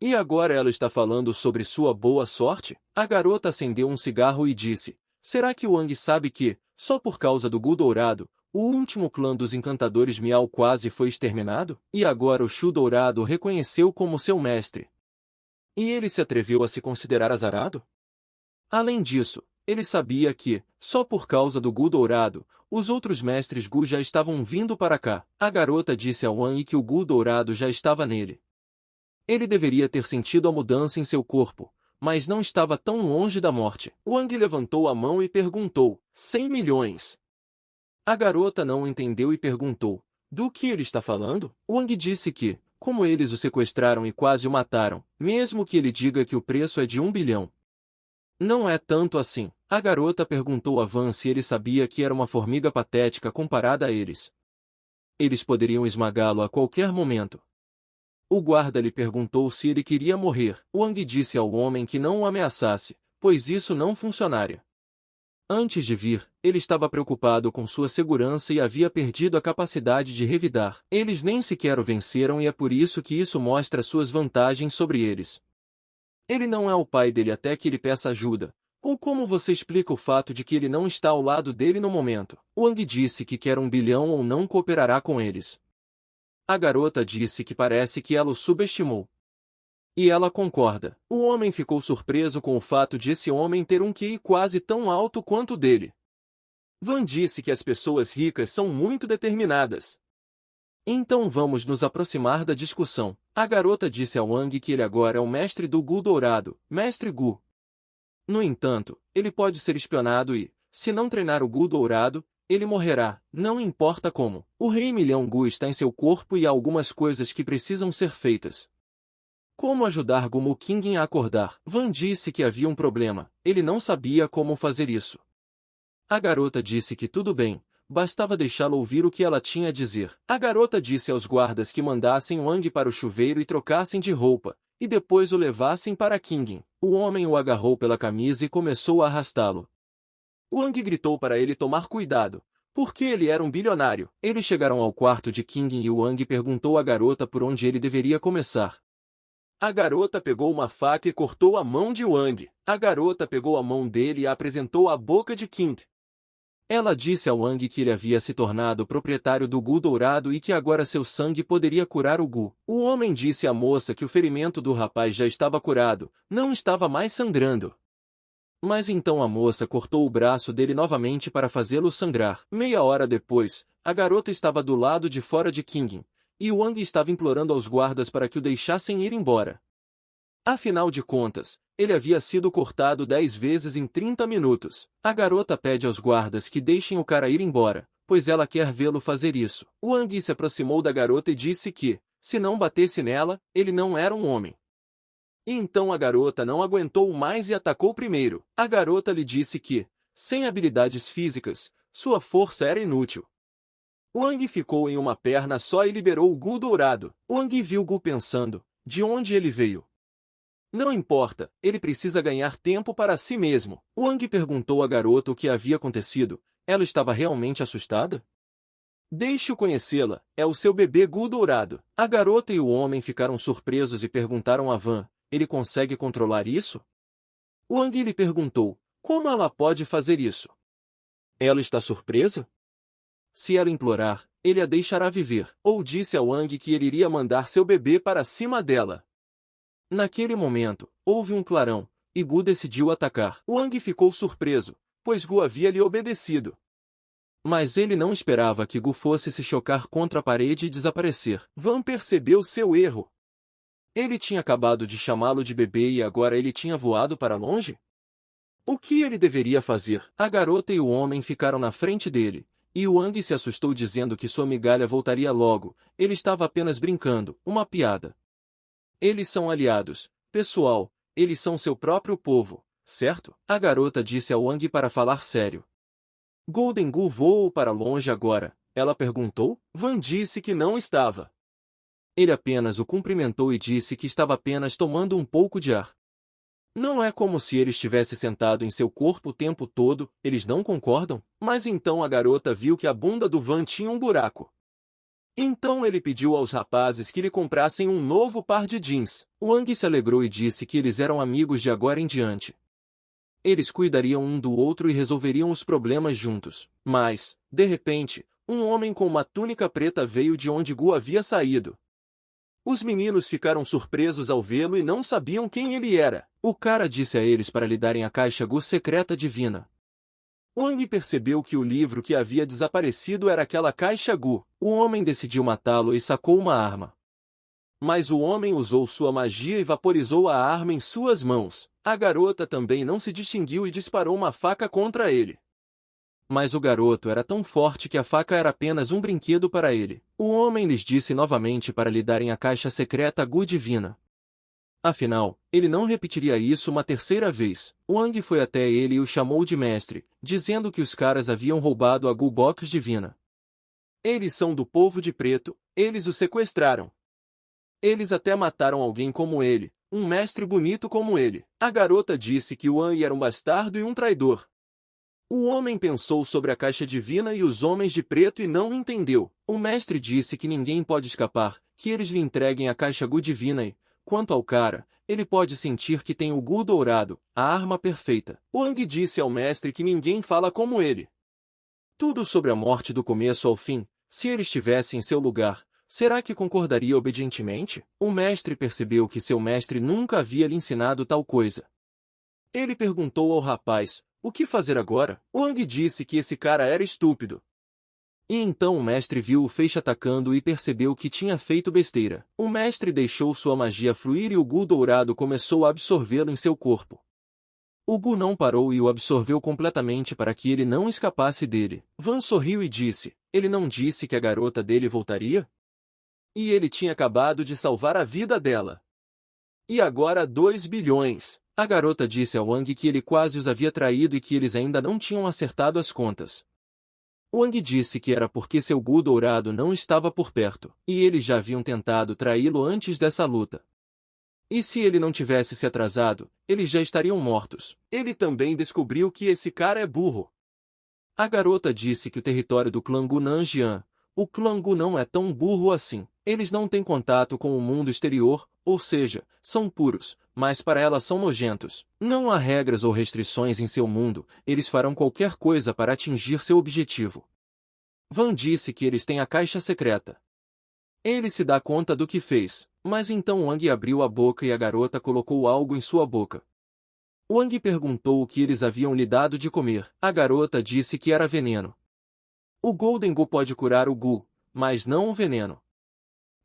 Speaker 1: E agora ela está falando sobre sua boa sorte? A garota acendeu um cigarro e disse, Será que Wang sabe que, só por causa do Gu Dourado, o último clã dos encantadores Miao quase foi exterminado? E agora o Shu Dourado o reconheceu como seu mestre. E ele se atreveu a se considerar azarado? Além disso, ele sabia que, só por causa do Gu Dourado, os outros mestres Gu já estavam vindo para cá. A garota disse a Wang que o Gu Dourado já estava nele. Ele deveria ter sentido a mudança em seu corpo, mas não estava tão longe da morte. Wang levantou a mão e perguntou, 100 milhões. A garota não entendeu e perguntou, do que ele está falando? Wang disse que, como eles o sequestraram e quase o mataram, mesmo que ele diga que o preço é de 1 bilhão. Não é tanto assim. A garota perguntou a Van se ele sabia que era uma formiga patética comparada a eles. Eles poderiam esmagá-lo a qualquer momento. O guarda lhe perguntou se ele queria morrer. Wang disse ao homem que não o ameaçasse, pois isso não funcionaria. Antes de vir, ele estava preocupado com sua segurança e havia perdido a capacidade de revidar. Eles nem sequer o venceram e é por isso que isso mostra suas vantagens sobre eles. Ele não é o pai dele até que ele peça ajuda. Ou como você explica o fato de que ele não está ao lado dele no momento? Wang disse que quer 1 bilhão ou não cooperará com eles. A garota disse que parece que ela o subestimou. E ela concorda. O homem ficou surpreso com o fato de esse homem ter um QI quase tão alto quanto o dele. Van disse que as pessoas ricas são muito determinadas. Então vamos nos aproximar da discussão. A garota disse a Wang que ele agora é o mestre do Gu Dourado, mestre Gu. No entanto, ele pode ser espionado e, se não treinar o Gu Dourado, ele morrerá, não importa como. O Rei Milhão Gu está em seu corpo e há algumas coisas que precisam ser feitas. Como ajudar Gumu King a acordar? Van disse que havia um problema, ele não sabia como fazer isso. A garota disse que tudo bem, bastava deixá-lo ouvir o que ela tinha a dizer. A garota disse aos guardas que mandassem Wang para o chuveiro e trocassem de roupa, e depois o levassem para King. O homem o agarrou pela camisa e começou a arrastá-lo. Wang gritou para ele tomar cuidado, porque ele era um bilionário. Eles chegaram ao quarto de King e Wang perguntou à garota por onde ele deveria começar. A garota pegou uma faca e cortou a mão de Wang. A garota pegou a mão dele e a apresentou à boca de King. Ela disse a Wang que ele havia se tornado proprietário do Gu Dourado e que agora seu sangue poderia curar o Gu. O homem disse à moça que o ferimento do rapaz já estava curado, não estava mais sangrando. Mas então a moça cortou o braço dele novamente para fazê-lo sangrar. Meia hora depois, a garota estava do lado de fora de King, e Wang estava implorando aos guardas para que o deixassem ir embora. Afinal de contas, ele havia sido cortado 10 vezes em 30 minutos. A garota pede aos guardas que deixem o cara ir embora, pois ela quer vê-lo fazer isso. Wang se aproximou da garota e disse que, se não batesse nela, ele não era um homem. E então a garota não aguentou mais e atacou primeiro. A garota lhe disse que, sem habilidades físicas, sua força era inútil. Wang ficou em uma perna só e liberou o Gu Dourado. Wang viu Gu pensando, de onde ele veio? Não importa, ele precisa ganhar tempo para si mesmo. Wang perguntou à garota o que havia acontecido. Ela estava realmente assustada? Deixe-o conhecê-la, é o seu bebê Gu Dourado. A garota e o homem ficaram surpresos e perguntaram a Van, ele consegue controlar isso? Wang lhe perguntou, como ela pode fazer isso? Ela está surpresa? Se ela implorar, ele a deixará viver. Ou disse a Wang que ele iria mandar seu bebê para cima dela. Naquele momento, houve um clarão, e Gu decidiu atacar. Wang ficou surpreso, pois Gu havia lhe obedecido. Mas ele não esperava que Gu fosse se chocar contra a parede e desaparecer. Van percebeu seu erro. Ele tinha acabado de chamá-lo de bebê e agora ele tinha voado para longe? O que ele deveria fazer? A garota e o homem ficaram na frente dele, e Wang se assustou dizendo que sua migalha voltaria logo. Ele estava apenas brincando, uma piada. Eles são aliados, pessoal, eles são seu próprio povo, certo? A garota disse a Wang para falar sério. Golden Gu voou para longe agora, ela perguntou. Van disse que não estava. Ele apenas o cumprimentou e disse que estava apenas tomando um pouco de ar. Não é como se ele estivesse sentado em seu corpo o tempo todo, eles não concordam? Mas então a garota viu que a bunda do Van tinha um buraco. Então ele pediu aos rapazes que lhe comprassem um novo par de jeans. Wang se alegrou e disse que eles eram amigos de agora em diante. Eles cuidariam um do outro e resolveriam os problemas juntos. Mas, de repente, um homem com uma túnica preta veio de onde Gu havia saído. Os meninos ficaram surpresos ao vê-lo e não sabiam quem ele era. O cara disse a eles para lhe darem a caixa Gu secreta divina. Wang percebeu que o livro que havia desaparecido era aquela caixa Gu. O homem decidiu matá-lo e sacou uma arma. Mas o homem usou sua magia e vaporizou a arma em suas mãos. A garota também não se distinguiu e disparou uma faca contra ele. Mas o garoto era tão forte que a faca era apenas um brinquedo para ele. O homem lhes disse novamente para lhe darem a caixa secreta Gu divina. Afinal, ele não repetiria isso uma terceira vez. Wang foi até ele e o chamou de mestre, dizendo que os caras haviam roubado a Gu Box divina. Eles são do povo de preto, eles o sequestraram. Eles até mataram alguém como ele, um mestre bonito como ele. A garota disse que Wang era um bastardo e um traidor. O homem pensou sobre a caixa divina e os homens de preto e não entendeu. O mestre disse que ninguém pode escapar, que eles lhe entreguem a caixa Gu divina e, quanto ao cara, ele pode sentir que tem o Gu dourado, a arma perfeita. Wang disse ao mestre que ninguém fala como ele. Tudo sobre a morte do começo ao fim, se ele estivesse em seu lugar, será que concordaria obedientemente? O mestre percebeu que seu mestre nunca havia lhe ensinado tal coisa. Ele perguntou ao rapaz, o que fazer agora? Wang disse que esse cara era estúpido. E então o mestre viu o feixe atacando e percebeu que tinha feito besteira. O mestre deixou sua magia fluir e o Gu dourado começou a absorvê-lo em seu corpo. O Gu não parou e o absorveu completamente para que ele não escapasse dele. Van sorriu e disse, ele não disse que a garota dele voltaria? E ele tinha acabado de salvar a vida dela. E agora 2 bilhões. A garota disse a Wang que ele quase os havia traído e que eles ainda não tinham acertado as contas. Wang disse que era porque seu Gu dourado não estava por perto, e eles já haviam tentado traí-lo antes dessa luta. E se ele não tivesse se atrasado, eles já estariam mortos. Ele também descobriu que esse cara é burro. A garota disse que o território do clã Gu Nanjian, o clã Gu não é tão burro assim. Eles não têm contato com o mundo exterior, ou seja, são puros, mas para ela são nojentos. Não há regras ou restrições em seu mundo, eles farão qualquer coisa para atingir seu objetivo. Van disse que eles têm a caixa secreta. Ele se dá conta do que fez, mas então Wang abriu a boca e a garota colocou algo em sua boca. Wang perguntou o que eles haviam lhe dado de comer. A garota disse que era veneno. O Golden Gu pode curar o Gu, mas não o veneno.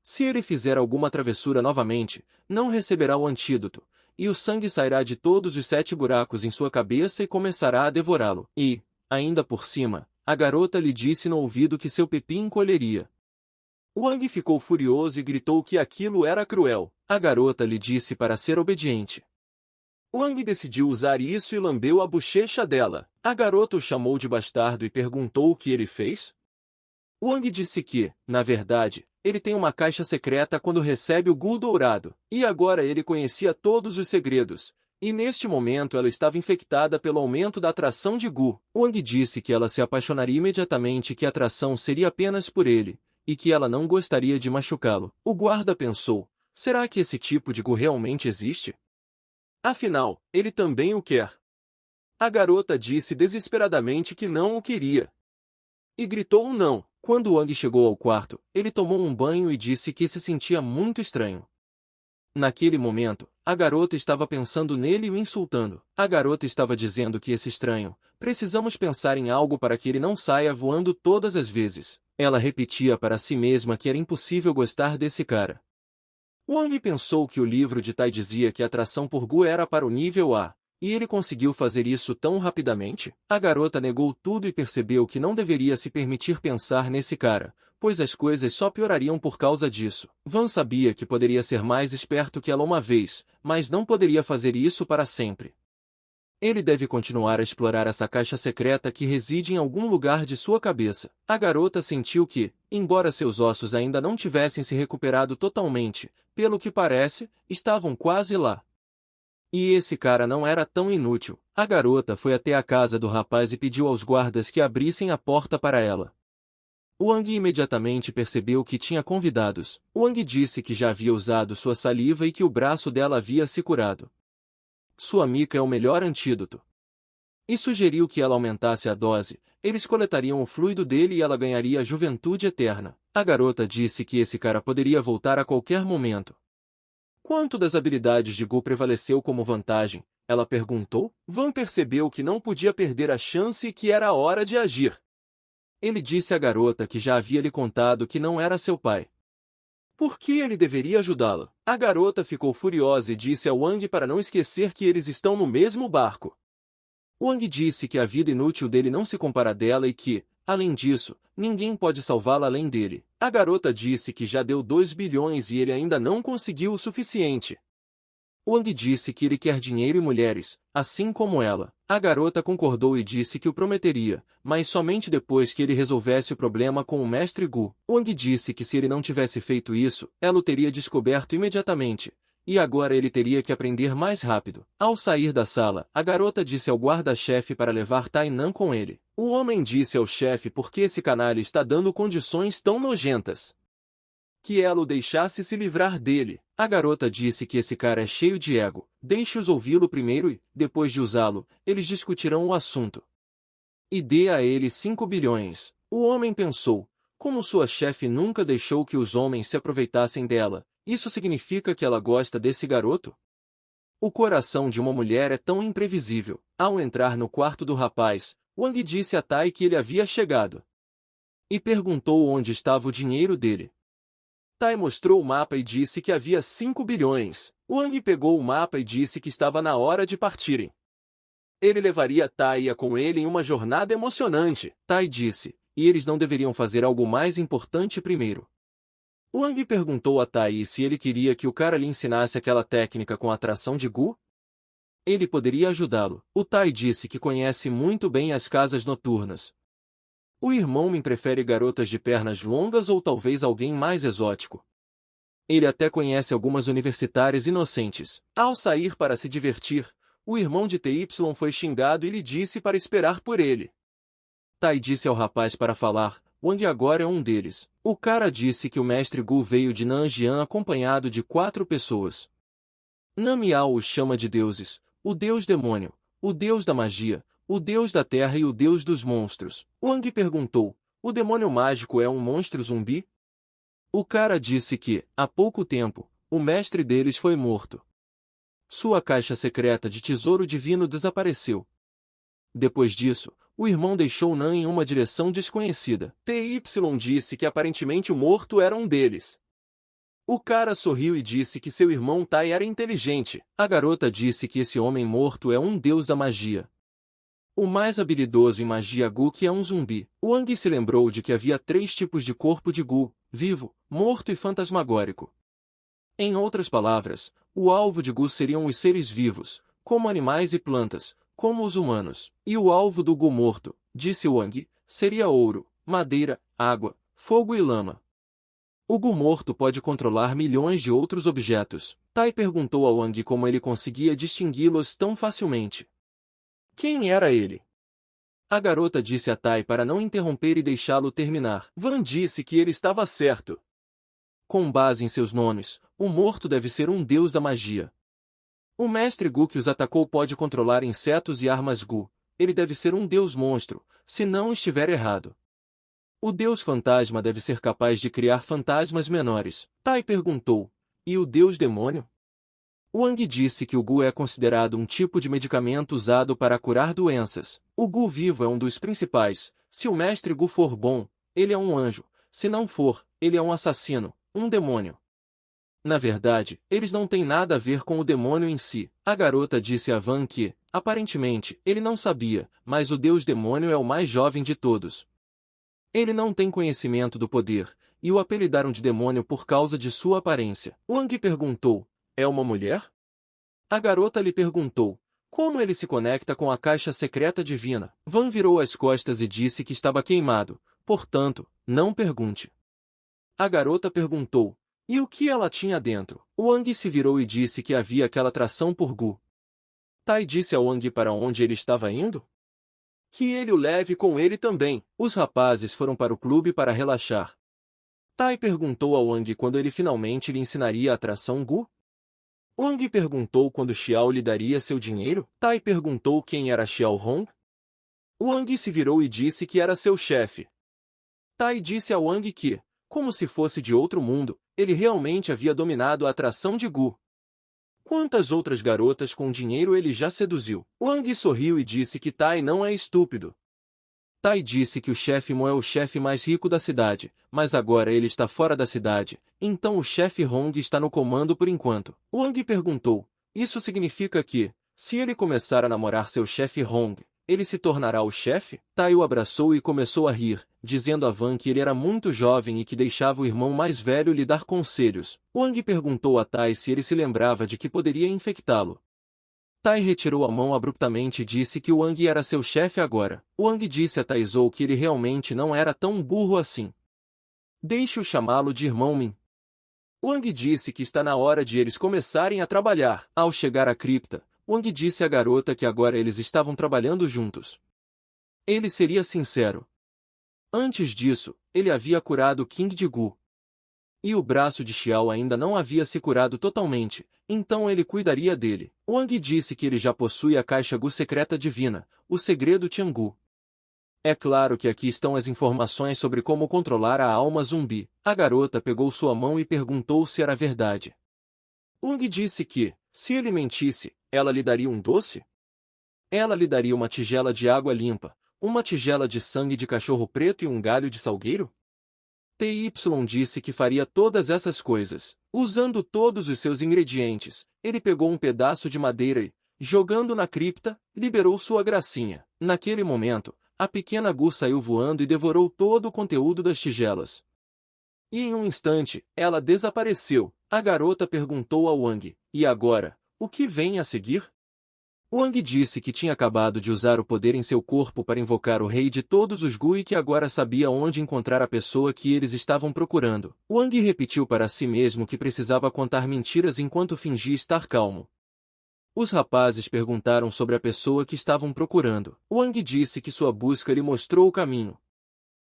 Speaker 1: Se ele fizer alguma travessura novamente, não receberá o antídoto, e o sangue sairá de todos os 7 buracos em sua cabeça e começará a devorá-lo. E, ainda por cima, a garota lhe disse no ouvido que seu pepim encolheria. Wang ficou furioso e gritou que aquilo era cruel. A garota lhe disse para ser obediente. Wang decidiu usar isso e lambeu a bochecha dela. A garota o chamou de bastardo e perguntou o que ele fez. Wang disse que, na verdade, ele tem uma caixa secreta quando recebe o Gu dourado, e agora ele conhecia todos os segredos, e neste momento ela estava infectada pelo aumento da atração de Gu. Wang disse que ela se apaixonaria imediatamente e que a atração seria apenas por ele, e que ela não gostaria de machucá-lo. O guarda pensou, será que esse tipo de Gu realmente existe? Afinal, ele também o quer. A garota disse desesperadamente que não o queria. E gritou um não. Quando Wang chegou ao quarto, ele tomou um banho e disse que se sentia muito estranho. Naquele momento, a garota estava pensando nele e o insultando. A garota estava dizendo que esse estranho, precisamos pensar em algo para que ele não saia voando todas as vezes. Ela repetia para si mesma que era impossível gostar desse cara. Wang pensou que o livro de Tai dizia que a atração por Gu era para o nível A. E ele conseguiu fazer isso tão rapidamente? A garota negou tudo e percebeu que não deveria se permitir pensar nesse cara, pois as coisas só piorariam por causa disso. Van sabia que poderia ser mais esperto que ela uma vez, mas não poderia fazer isso para sempre. Ele deve continuar a explorar essa caixa secreta que reside em algum lugar de sua cabeça. A garota sentiu que, embora seus ossos ainda não tivessem se recuperado totalmente, pelo que parece, estavam quase lá. E esse cara não era tão inútil. A garota foi até a casa do rapaz e pediu aos guardas que abrissem a porta para ela. Wang imediatamente percebeu que tinha convidados. Wang disse que já havia usado sua saliva e que o braço dela havia se curado. Sua mica é o melhor antídoto. e sugeriu que ela aumentasse a dose. Eles coletariam o fluido dele e ela ganharia a juventude eterna. A garota disse que esse cara poderia voltar a qualquer momento. Quanto das habilidades de Gu prevaleceu como vantagem? Ela perguntou. Van percebeu que não podia perder a chance e que era a hora de agir. Ele disse à garota que já havia lhe contado que não era seu pai. Por que ele deveria ajudá-la? A garota ficou furiosa e disse a Wang para não esquecer que eles estão no mesmo barco. Wang disse que a vida inútil dele não se compara dela e que, além disso, ninguém pode salvá-la além dele. A garota disse que já deu 2 bilhões e ele ainda não conseguiu o suficiente. Wang disse que ele quer dinheiro e mulheres, assim como ela. A garota concordou e disse que o prometeria, mas somente depois que ele resolvesse o problema com o mestre Gu. Wang disse que se ele não tivesse feito isso, ela o teria descoberto imediatamente. E agora ele teria que aprender mais rápido. Ao sair da sala, a garota disse ao guarda-chefe para levar Tainan com ele. O homem disse ao chefe por que esse canalha está dando condições tão nojentas. Que ela o deixasse se livrar dele. A garota disse que esse cara é cheio de ego. Deixe-os ouvi-lo primeiro e, depois de usá-lo, eles discutirão o assunto. E dê a ele 5 bilhões. O homem pensou, como sua chefe nunca deixou que os homens se aproveitassem dela, isso significa que ela gosta desse garoto? O coração de uma mulher é tão imprevisível. Ao entrar no quarto do rapaz, Wang disse a Tai que ele havia chegado. E perguntou onde estava o dinheiro dele. Tai mostrou o mapa e disse que havia 5 bilhões. Wang pegou o mapa e disse que estava na hora de partirem. Ele levaria Tai com ele em uma jornada emocionante. Tai disse, e eles não deveriam fazer algo mais importante primeiro. Wang perguntou a Tai se ele queria que o cara lhe ensinasse aquela técnica com a atração de Gu. Ele poderia ajudá-lo. O Tai disse que conhece muito bem as casas noturnas. O irmão me prefere garotas de pernas longas ou talvez alguém mais exótico. Ele até conhece algumas universitárias inocentes. Ao sair para se divertir, o irmão de TY foi xingado e lhe disse para esperar por ele. Tai disse ao rapaz para falar, Wang agora é um deles. O cara disse que o mestre Gu veio de Nanjian acompanhado de 4 pessoas. Namiao os chama de deuses, o deus demônio, o deus da magia, o deus da terra e o deus dos monstros. Wang perguntou, o demônio mágico é um monstro zumbi? O cara disse que, há pouco tempo, o mestre deles foi morto. Sua caixa secreta de tesouro divino desapareceu. Depois disso, o irmão deixou Nan em uma direção desconhecida. TY disse que aparentemente o morto era um deles. O cara sorriu e disse que seu irmão Tai era inteligente. A garota disse que esse homem morto é um deus da magia. O mais habilidoso em magia Gu que é um zumbi. Wang se lembrou de que havia 3 tipos de corpo de Gu, vivo, morto e fantasmagórico. Em outras palavras, o alvo de Gu seriam os seres vivos, como animais e plantas, como os humanos. E o alvo do Gu morto, disse Wang, seria ouro, madeira, água, fogo e lama. O Gu morto pode controlar milhões de outros objetos. Tai perguntou a Wang como ele conseguia distingui-los tão facilmente. Quem era ele? A garota disse a Tai para não interromper e deixá-lo terminar. Van disse que ele estava certo. Com base em seus nomes, o morto deve ser um deus da magia. O mestre Gu que os atacou pode controlar insetos e armas Gu. Ele deve ser um deus monstro, se não estiver errado. O deus fantasma deve ser capaz de criar fantasmas menores. Tai perguntou, e o deus demônio? Wang disse que o Gu é considerado um tipo de medicamento usado para curar doenças. O Gu vivo é um dos principais. Se o mestre Gu for bom, ele é um anjo. Se não for, ele é um assassino, um demônio. Na verdade, eles não têm nada a ver com o demônio em si. A garota disse a Van que, aparentemente, ele não sabia, mas o deus demônio é o mais jovem de todos. Ele não tem conhecimento do poder, e o apelidaram de demônio por causa de sua aparência. Wang perguntou, é uma mulher? A garota lhe perguntou, como ele se conecta com a caixa secreta divina? Van virou as costas e disse que estava queimado, portanto, não pergunte. A garota perguntou, e o que ela tinha dentro? Wang se virou e disse que havia aquela atração por Gu. Tai disse a Wang para onde ele estava indo? Que ele o leve com ele também. Os rapazes foram para o clube para relaxar. Tai perguntou a Wang quando ele finalmente lhe ensinaria a atração Gu. Wang perguntou quando Xiao lhe daria seu dinheiro. Tai perguntou quem era Xiao Hong. Wang se virou e disse que era seu chefe. Tai disse a Wang que, como se fosse de outro mundo, ele realmente havia dominado a atração de Gu. Quantas outras garotas com dinheiro ele já seduziu? Wang sorriu e disse que Tai não é estúpido. Tai disse que o chefe Mo é o chefe mais rico da cidade, mas agora ele está fora da cidade, então o chefe Hong está no comando por enquanto. Wang perguntou, isso significa que, se ele começar a namorar seu chefe Hong, ele se tornará o chefe? Tai o abraçou e começou a rir, dizendo a Wang que ele era muito jovem e que deixava o irmão mais velho lhe dar conselhos. Wang perguntou a Tai se ele se lembrava de que poderia infectá-lo. Tai retirou a mão abruptamente e disse que Wang era seu chefe agora. Wang disse a Taizou que ele realmente não era tão burro assim. Deixe-o chamá-lo de irmão Min. Wang disse que está na hora de eles começarem a trabalhar. Ao chegar à cripta, Wang disse à garota que agora eles estavam trabalhando juntos. Ele seria sincero. Antes disso, ele havia curado King de Gu. E o braço de Xiao ainda não havia se curado totalmente, então ele cuidaria dele. Wang disse que ele já possui a caixa Gu secreta divina, o segredo Tiangu. É claro que aqui estão as informações sobre como controlar a alma zumbi. A garota pegou sua mão e perguntou se era verdade. Wang disse que, se ele mentisse, ela lhe daria um doce? Ela lhe daria uma tigela de água limpa, uma tigela de sangue de cachorro preto e um galho de salgueiro? TY disse que faria todas essas coisas. Usando todos os seus ingredientes, ele pegou um pedaço de madeira e, jogando na cripta, liberou sua gracinha. Naquele momento, a pequena Gu saiu voando e devorou todo o conteúdo das tigelas. E em um instante, ela desapareceu. A garota perguntou a Wang, e agora, o que vem a seguir? Wang disse que tinha acabado de usar o poder em seu corpo para invocar o rei de todos os Gu e que agora sabia onde encontrar a pessoa que eles estavam procurando. Wang repetiu para si mesmo que precisava contar mentiras enquanto fingia estar calmo. Os rapazes perguntaram sobre a pessoa que estavam procurando. Wang disse que sua busca lhe mostrou o caminho.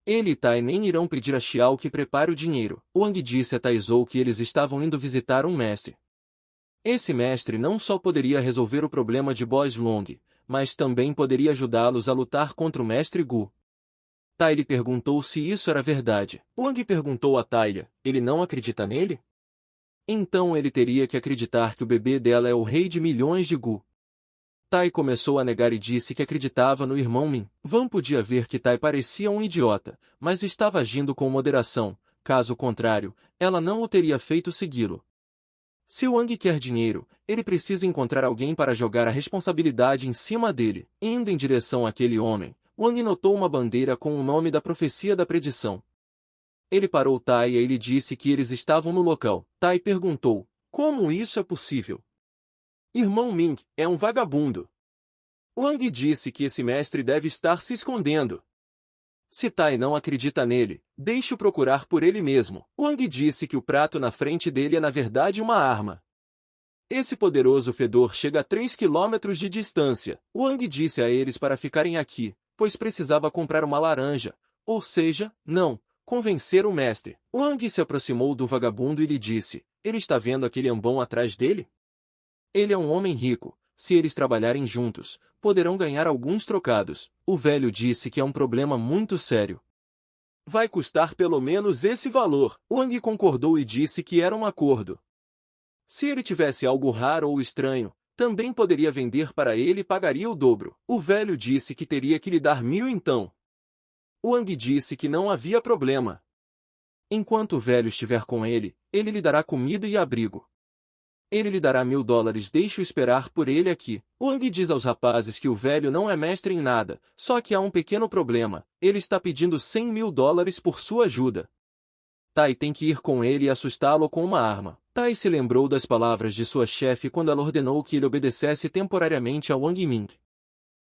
Speaker 1: Ele e Tai nem irão pedir a Xiao que prepare o dinheiro. Wang disse a Taizou que eles estavam indo visitar um mestre. Esse mestre não só poderia resolver o problema de Bois Long, mas também poderia ajudá-los a lutar contra o mestre Gu. Tai lhe perguntou se isso era verdade. Wang perguntou a Tai, ele não acredita nele? Então ele teria que acreditar que o bebê dela é o rei de milhões de Gu. Tai começou a negar e disse que acreditava no irmão Min. Van podia ver que Tai parecia um idiota, mas estava agindo com moderação, caso contrário, ela não o teria feito segui-lo. Se Wang quer dinheiro, ele precisa encontrar alguém para jogar a responsabilidade em cima dele. Indo em direção àquele homem, Wang notou uma bandeira com o nome da profecia da predição. Ele parou Tai e lhe disse que eles estavam no local. Tai perguntou, como isso é possível? Irmão Ming é um vagabundo. Wang disse que esse mestre deve estar se escondendo. Se Tai não acredita nele, deixe-o procurar por ele mesmo. Wang disse que o prato na frente dele é na verdade uma arma. Esse poderoso fedor chega a 3 quilômetros de distância. Wang disse a eles para ficarem aqui, pois precisava comprar uma laranja, ou seja, não, convencer o mestre. Wang se aproximou do vagabundo e lhe disse, ele está vendo aquele ambão atrás dele? Ele é um homem rico. Se eles trabalharem juntos, poderão ganhar alguns trocados. O velho disse que é um problema muito sério. Vai custar pelo menos esse valor. Wang concordou e disse que era um acordo. Se ele tivesse algo raro ou estranho, também poderia vender para ele e pagaria o dobro. O velho disse que teria que lhe dar 1000 então. Wang disse que não havia problema. Enquanto o velho estiver com ele lhe dará comida e abrigo. Ele lhe dará $1000, deixe-o esperar por ele aqui. Wang diz aos rapazes que o velho não é mestre em nada, só que há um pequeno problema, ele está pedindo $100.000 por sua ajuda. Tai tem que ir com ele e assustá-lo com uma arma. Tai se lembrou das palavras de sua chefe quando ela ordenou que ele obedecesse temporariamente a Wang Ming.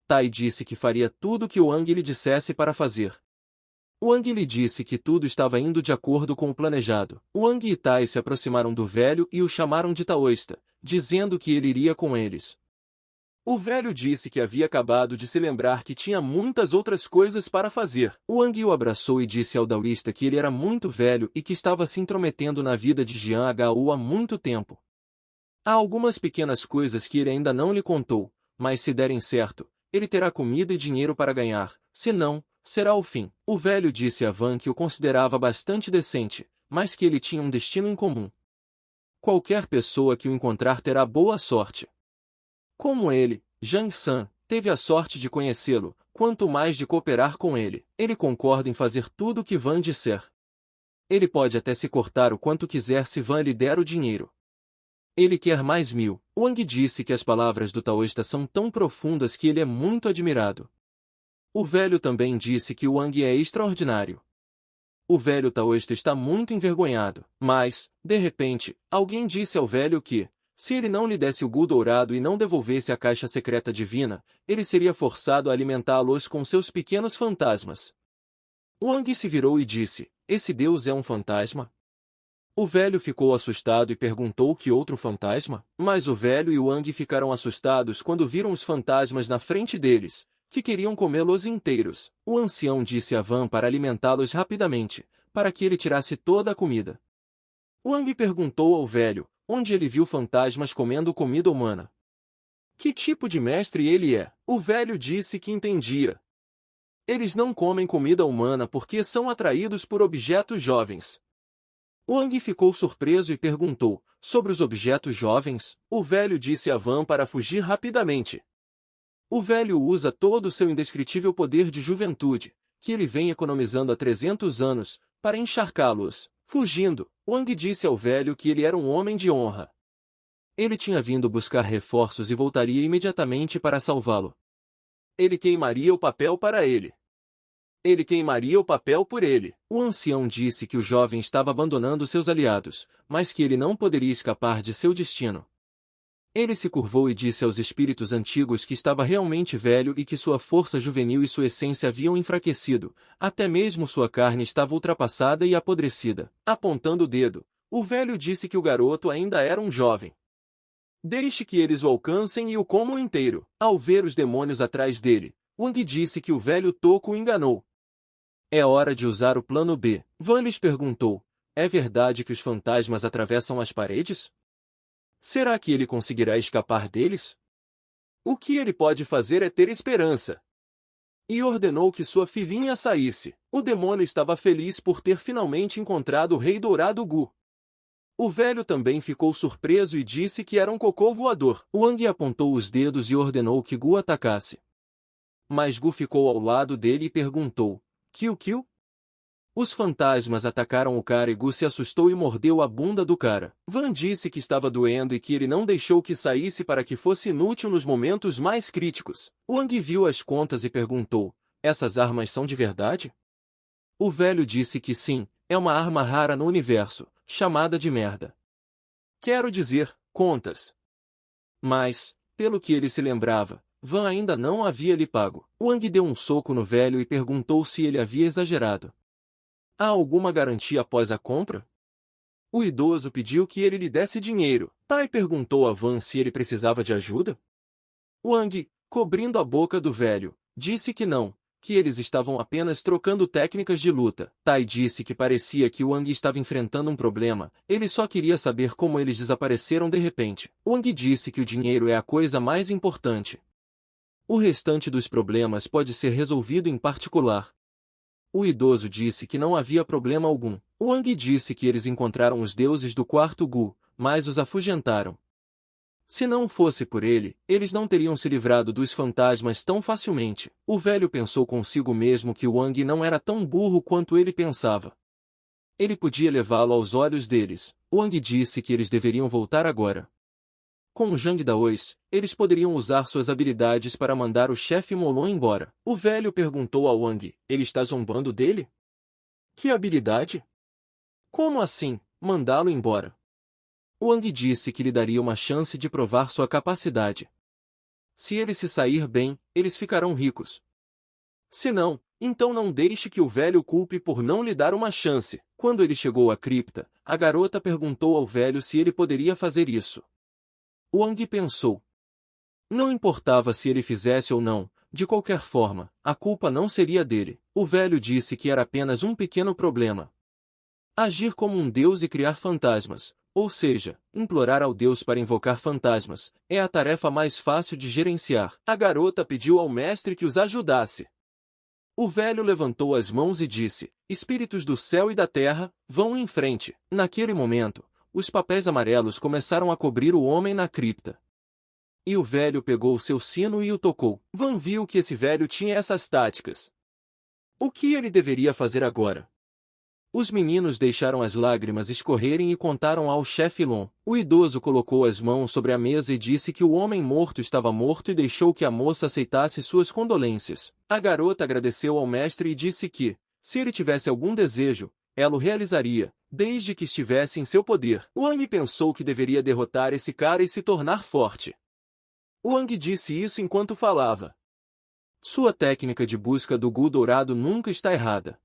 Speaker 1: Tai disse que faria tudo o que Wang lhe dissesse para fazer. Wang lhe disse que tudo estava indo de acordo com o planejado. Wang e Tai se aproximaram do velho e o chamaram de taoísta, dizendo que ele iria com eles. O velho disse que havia acabado de se lembrar que tinha muitas outras coisas para fazer. Wang o abraçou e disse ao taoísta que ele era muito velho e que estava se intrometendo na vida de Jian Hou há muito tempo. Há algumas pequenas coisas que ele ainda não lhe contou, mas se derem certo, ele terá comida e dinheiro para ganhar, se não, será o fim. O velho disse a Van que o considerava bastante decente, mas que ele tinha um destino incomum. Qualquer pessoa que o encontrar terá boa sorte. Como ele, Jang San, teve a sorte de conhecê-lo, quanto mais de cooperar com ele. Ele concorda em fazer tudo o que Van disser. Ele pode até se cortar o quanto quiser se Van lhe der o dinheiro. Ele quer mais 1000. Wang disse que as palavras do taoísta são tão profundas que ele é muito admirado. O velho também disse que Wang é extraordinário. O velho taoísta está muito envergonhado, mas, de repente, alguém disse ao velho que, se ele não lhe desse o gu dourado e não devolvesse a caixa secreta divina, ele seria forçado a alimentá-los com seus pequenos fantasmas. Wang se virou e disse, esse Deus é um fantasma? O velho ficou assustado e perguntou que outro fantasma? Mas o velho e Wang ficaram assustados quando viram os fantasmas na frente deles, que queriam comê-los inteiros. O ancião disse a Van para alimentá-los rapidamente, para que ele tirasse toda a comida. Wang perguntou ao velho, onde ele viu fantasmas comendo comida humana. Que tipo de mestre ele é? O velho disse que entendia. Eles não comem comida humana porque são atraídos por objetos jovens. Wang ficou surpreso e perguntou, sobre os objetos jovens? O velho disse a Van para fugir rapidamente. O velho usa todo o seu indescritível poder de juventude, que ele vem economizando há 300 anos, para encharcá-los. Fugindo, Wang disse ao velho que ele era um homem de honra. Ele tinha vindo buscar reforços e voltaria imediatamente para salvá-lo. Ele queimaria o papel para ele. Ele queimaria o papel por ele. O ancião disse que o jovem estava abandonando seus aliados, mas que ele não poderia escapar de seu destino. Ele se curvou e disse aos espíritos antigos que estava realmente velho e que sua força juvenil e sua essência haviam enfraquecido, até mesmo sua carne estava ultrapassada e apodrecida. Apontando o dedo, o velho disse que o garoto ainda era um jovem. Deixe que eles o alcancem e o comam inteiro. Ao ver os demônios atrás dele, Wang disse que o velho toco o enganou. É hora de usar o plano B. Van lhes perguntou, é verdade que os fantasmas atravessam as paredes? Será que ele conseguirá escapar deles? O que ele pode fazer é ter esperança. E ordenou que sua filhinha saísse. O demônio estava feliz por ter finalmente encontrado o rei dourado Gu. O velho também ficou surpreso e disse que era um cocô voador. Wang apontou os dedos e ordenou que Gu atacasse. Mas Gu ficou ao lado dele e perguntou, Kiu? Os fantasmas atacaram o cara e Gu se assustou e mordeu a bunda do cara. Van disse que estava doendo e que ele não deixou que saísse para que fosse inútil nos momentos mais críticos. Wang viu as contas e perguntou, essas armas são de verdade? O velho disse que sim, é uma arma rara no universo, chamada de merda. Quero dizer, contas. Mas, pelo que ele se lembrava, Van ainda não havia lhe pago. Wang deu um soco no velho e perguntou se ele havia exagerado. Há alguma garantia após a compra? O idoso pediu que ele lhe desse dinheiro. Tai perguntou a Van se ele precisava de ajuda. Wang, cobrindo a boca do velho, disse que não, que eles estavam apenas trocando técnicas de luta. Tai disse que parecia que Wang estava enfrentando um problema, ele só queria saber como eles desapareceram de repente. Wang disse que o dinheiro é a coisa mais importante. O restante dos problemas pode ser resolvido em particular. O idoso disse que não havia problema algum. Wang disse que eles encontraram os deuses do quarto Gu, mas os afugentaram. Se não fosse por ele, eles não teriam se livrado dos fantasmas tão facilmente. O velho pensou consigo mesmo que Wang não era tão burro quanto ele pensava. Ele podia levá-lo aos olhos deles. Wang disse que eles deveriam voltar agora. Com Zhang Daois, eles poderiam usar suas habilidades para mandar o chefe Molon embora. O velho perguntou a Wang, ele está zombando dele? Que habilidade? Como assim, mandá-lo embora? Wang disse que lhe daria uma chance de provar sua capacidade. Se ele se sair bem, eles ficarão ricos. Se não, então não deixe que o velho culpe por não lhe dar uma chance. Quando ele chegou à cripta, a garota perguntou ao velho se ele poderia fazer isso. Wang pensou. Não importava se ele fizesse ou não, de qualquer forma, a culpa não seria dele. O velho disse que era apenas um pequeno problema. Agir como um deus e criar fantasmas, ou seja, implorar ao Deus para invocar fantasmas, é a tarefa mais fácil de gerenciar. A garota pediu ao mestre que os ajudasse. O velho levantou as mãos e disse: Espíritos do céu e da terra, vão em frente. Naquele momento, os papéis amarelos começaram a cobrir o homem na cripta. E o velho pegou seu sino e o tocou. Van viu que esse velho tinha essas táticas. O que ele deveria fazer agora? Os meninos deixaram as lágrimas escorrerem e contaram ao chefe Lon. O idoso colocou as mãos sobre a mesa e disse que o homem morto estava morto e deixou que a moça aceitasse suas condolências. A garota agradeceu ao mestre e disse que, se ele tivesse algum desejo, ela o realizaria, desde que estivesse em seu poder. Wang pensou que deveria derrotar esse cara e se tornar forte. Wang disse isso enquanto falava. Sua técnica de busca do Gu dourado nunca está errada.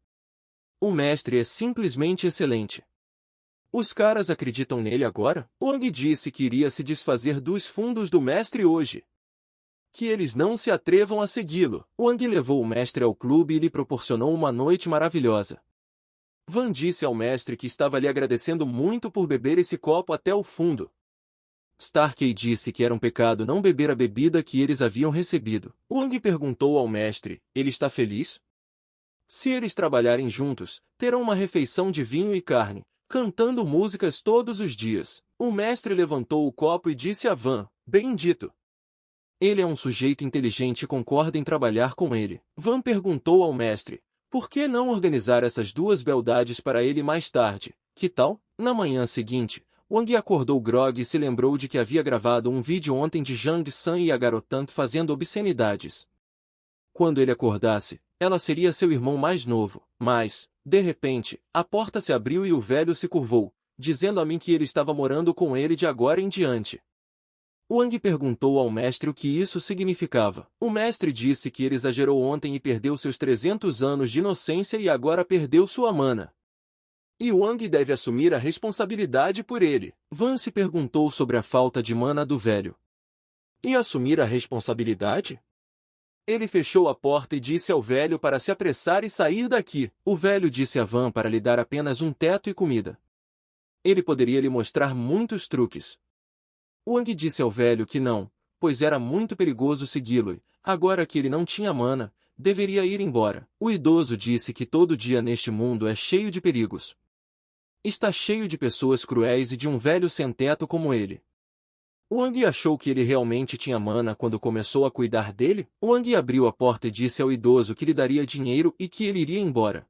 Speaker 1: O mestre é simplesmente excelente. Os caras acreditam nele agora? Wang disse que iria se desfazer dos fundos do mestre hoje. Que eles não se atrevam a segui-lo. Wang levou o mestre ao clube e lhe proporcionou uma noite maravilhosa. Van disse ao mestre que estava lhe agradecendo muito por beber esse copo até o fundo. Starkey disse que era um pecado não beber a bebida que eles haviam recebido. Wang perguntou ao mestre: ele está feliz? Se eles trabalharem juntos, terão uma refeição de vinho e carne, cantando músicas todos os dias. O mestre levantou o copo e disse a Van: bem dito. Ele é um sujeito inteligente e concorda em trabalhar com ele. Van perguntou ao mestre: por que não organizar essas duas beldades para ele mais tarde? Que tal? Na manhã seguinte, Wang acordou grogue e se lembrou de que havia gravado um vídeo ontem de Zhang San e a Garotan fazendo obscenidades. Quando ele acordasse, ela seria seu irmão mais novo. Mas, de repente, a porta se abriu e o velho se curvou, dizendo a mim que ele estava morando com ele de agora em diante. Wang perguntou ao mestre o que isso significava. O mestre disse que ele exagerou ontem e perdeu seus 300 anos de inocência e agora perdeu sua mana. E Wang deve assumir a responsabilidade por ele. Van se perguntou sobre a falta de mana do velho. E assumir a responsabilidade? Ele fechou a porta e disse ao velho para se apressar e sair daqui. O velho disse a Van para lhe dar apenas um teto e comida. Ele poderia lhe mostrar muitos truques. Wang disse ao velho que não, pois era muito perigoso segui-lo e, agora que ele não tinha mana, deveria ir embora. O idoso disse que todo dia neste mundo é cheio de perigos. Está cheio de pessoas cruéis e de um velho sem teto como ele. Wang achou que ele realmente tinha mana quando começou a cuidar dele. Wang abriu a porta e disse ao idoso que lhe daria dinheiro e que ele iria embora.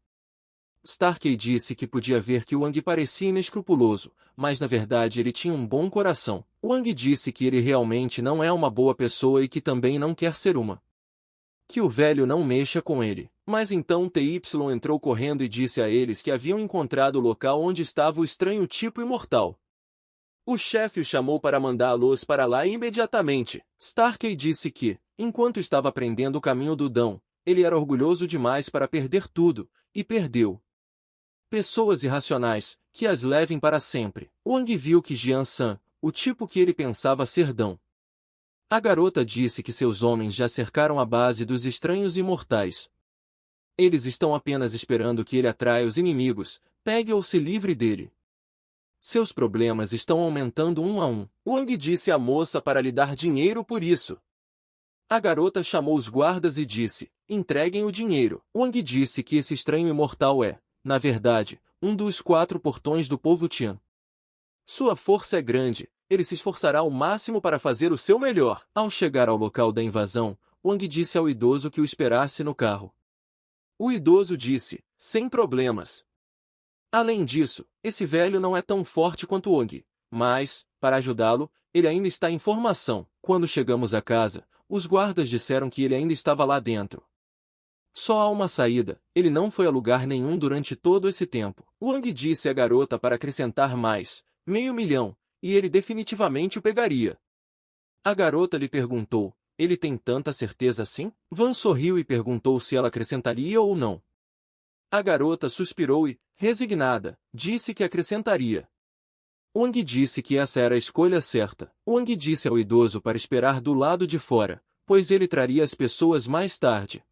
Speaker 1: Starkey disse que podia ver que Wang parecia inescrupuloso, mas na verdade ele tinha um bom coração. Wang disse que ele realmente não é uma boa pessoa e que também não quer ser uma. Que o velho não mexa com ele. Mas então TY entrou correndo e disse a eles que haviam encontrado o local onde estava o estranho tipo imortal. O chefe o chamou para mandá-los para lá imediatamente. Starkey disse que, enquanto estava aprendendo o caminho do Dão, ele era orgulhoso demais para perder tudo, e perdeu. Pessoas irracionais, que as levem para sempre. Wang viu que Jian San, o tipo que ele pensava ser Dão. A garota disse que seus homens já cercaram a base dos estranhos imortais. Eles estão apenas esperando que ele atraia os inimigos, pegue ou se livre dele. Seus problemas estão aumentando um a um. Wang disse à moça para lhe dar dinheiro por isso. A garota chamou os guardas e disse: entreguem o dinheiro. Wang disse que esse estranho imortal é, na verdade, um dos 4 portões do povo Tian. Sua força é grande, ele se esforçará ao máximo para fazer o seu melhor. Ao chegar ao local da invasão, Wang disse ao idoso que o esperasse no carro. O idoso disse: sem problemas. Além disso, esse velho não é tão forte quanto Wang, mas, para ajudá-lo, ele ainda está em formação. Quando chegamos à casa, os guardas disseram que ele ainda estava lá dentro. Só há uma saída, ele não foi a lugar nenhum durante todo esse tempo. Wang disse à garota para acrescentar mais, 500.000, e ele definitivamente o pegaria. A garota lhe perguntou: ele tem tanta certeza assim? Van sorriu e perguntou se ela acrescentaria ou não. A garota suspirou e, resignada, disse que acrescentaria. Wang disse que essa era a escolha certa. Wang disse ao idoso para esperar do lado de fora, pois ele traria as pessoas mais tarde.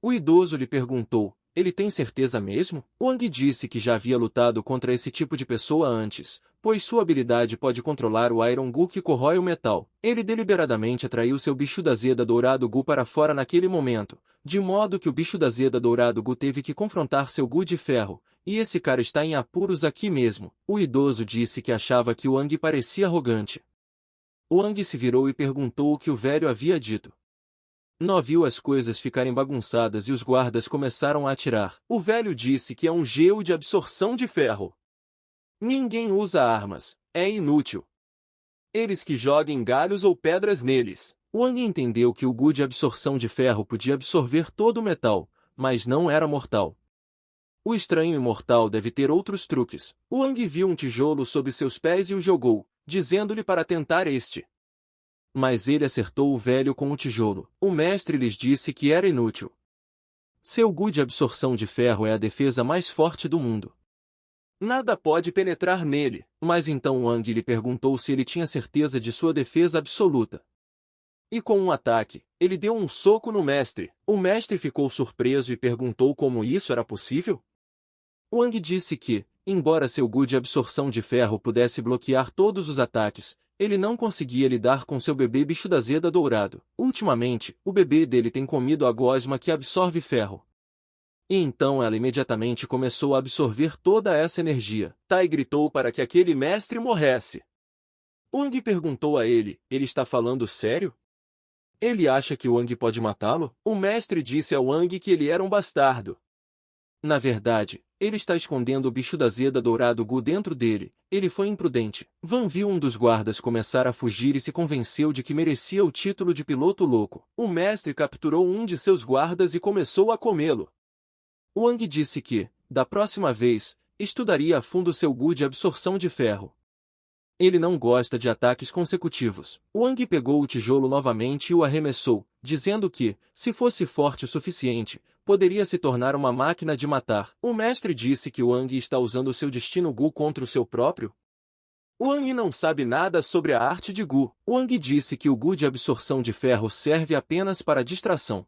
Speaker 1: O idoso lhe perguntou: ele tem certeza mesmo? Wang disse que já havia lutado contra esse tipo de pessoa antes, pois sua habilidade pode controlar o Iron Gu que corrói o metal. Ele deliberadamente atraiu seu bicho da Zeda Dourado Gu para fora naquele momento, de modo que o bicho da Zeda Dourado Gu teve que confrontar seu Gu de ferro, e esse cara está em apuros aqui mesmo. O idoso disse que achava que Wang parecia arrogante. Wang se virou e perguntou o que o velho havia dito. Nó viu as coisas ficarem bagunçadas e os guardas começaram a atirar. O velho disse que é um gelo de absorção de ferro. Ninguém usa armas, é inútil. Eles que joguem galhos ou pedras neles. Wang entendeu que o Gu de absorção de ferro podia absorver todo o metal, mas não era mortal. O estranho imortal deve ter outros truques. Wang viu um tijolo sob seus pés e o jogou, dizendo-lhe para tentar este. Mas ele acertou o velho com o tijolo. O mestre lhes disse que era inútil. Seu Gu de absorção de ferro é a defesa mais forte do mundo. Nada pode penetrar nele. Mas então Wang lhe perguntou se ele tinha certeza de sua defesa absoluta. E com um ataque, ele deu um soco no mestre. O mestre ficou surpreso e perguntou como isso era possível. Wang disse que, embora seu Gu de absorção de ferro pudesse bloquear todos os ataques, ele não conseguia lidar com seu bebê bicho da Zeda Dourado. Ultimamente, o bebê dele tem comido a gosma que absorve ferro. E então ela imediatamente começou a absorver toda essa energia. Tai gritou para que aquele mestre morresse. Wang perguntou a ele, ele está falando sério? Ele acha que Wang pode matá-lo? O mestre disse a Wang que ele era um bastardo. Na verdade, ele está escondendo o bicho da Zeda Dourado Gu dentro dele. Ele foi imprudente. Van viu um dos guardas começar a fugir e se convenceu de que merecia o título de piloto louco. O mestre capturou um de seus guardas e começou a comê-lo. Wang disse que, da próxima vez, estudaria a fundo seu Gu de absorção de ferro. Ele não gosta de ataques consecutivos. Wang pegou o tijolo novamente e o arremessou, dizendo que, se fosse forte o suficiente, poderia se tornar uma máquina de matar. O mestre disse que Wang está usando seu destino Gu contra o seu próprio. Wang não sabe nada sobre a arte de Gu. Wang disse que o Gu de absorção de ferro serve apenas para distração.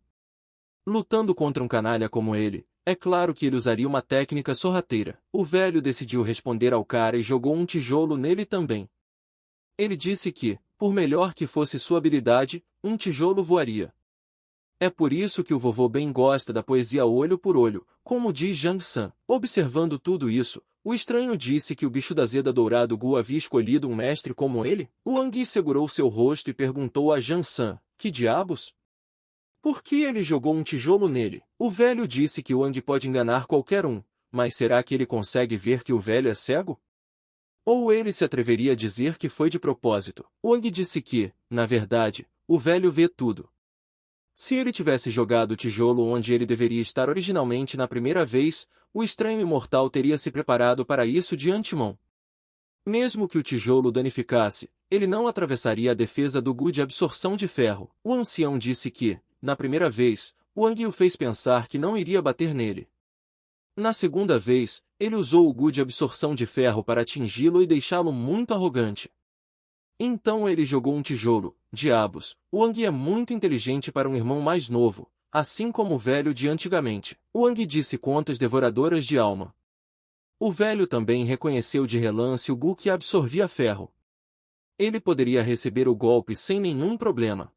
Speaker 1: Lutando contra um canalha como ele, é claro que ele usaria uma técnica sorrateira. O velho decidiu responder ao cara e jogou um tijolo nele também. Ele disse que, por melhor que fosse sua habilidade, um tijolo voaria. É por isso que o vovô bem gosta da poesia olho por olho, como diz Zhang San. Observando tudo isso, o estranho disse que o bicho da Zeda Dourado Gu havia escolhido um mestre como ele. Wang segurou seu rosto e perguntou a Zhang San, que diabos? Por que ele jogou um tijolo nele? O velho disse que Wang pode enganar qualquer um, mas será que ele consegue ver que o velho é cego? Ou ele se atreveria a dizer que foi de propósito? Wang disse que, na verdade, o velho vê tudo. Se ele tivesse jogado o tijolo onde ele deveria estar originalmente na primeira vez, o estranho imortal teria se preparado para isso de antemão. Mesmo que o tijolo danificasse, ele não atravessaria a defesa do Gu de absorção de ferro. O ancião disse que, na primeira vez, Wang o fez pensar que não iria bater nele. Na segunda vez, ele usou o Gu de absorção de ferro para atingi-lo e deixá-lo muito arrogante. Então ele jogou um tijolo. Diabos, Wang é muito inteligente para um irmão mais novo, assim como o velho de antigamente. Wang disse contas devoradoras de alma. O velho também reconheceu de relance o Gu que absorvia ferro. Ele poderia receber o golpe sem nenhum problema.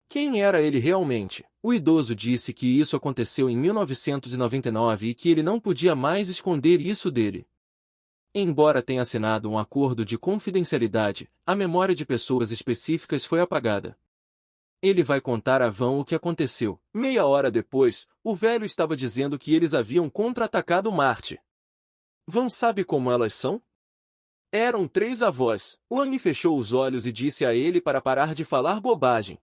Speaker 1: Quem era ele realmente? O idoso disse que isso aconteceu em 1999 e que ele não podia mais esconder isso dele. Embora tenha assinado um acordo de confidencialidade, a memória de pessoas específicas foi apagada. Ele vai contar a Van o que aconteceu. Meia hora depois, o velho estava dizendo que eles haviam contra-atacado Marte. Van sabe como elas são? Eram 3 avós. Wang fechou os olhos e disse a ele para parar de falar bobagem.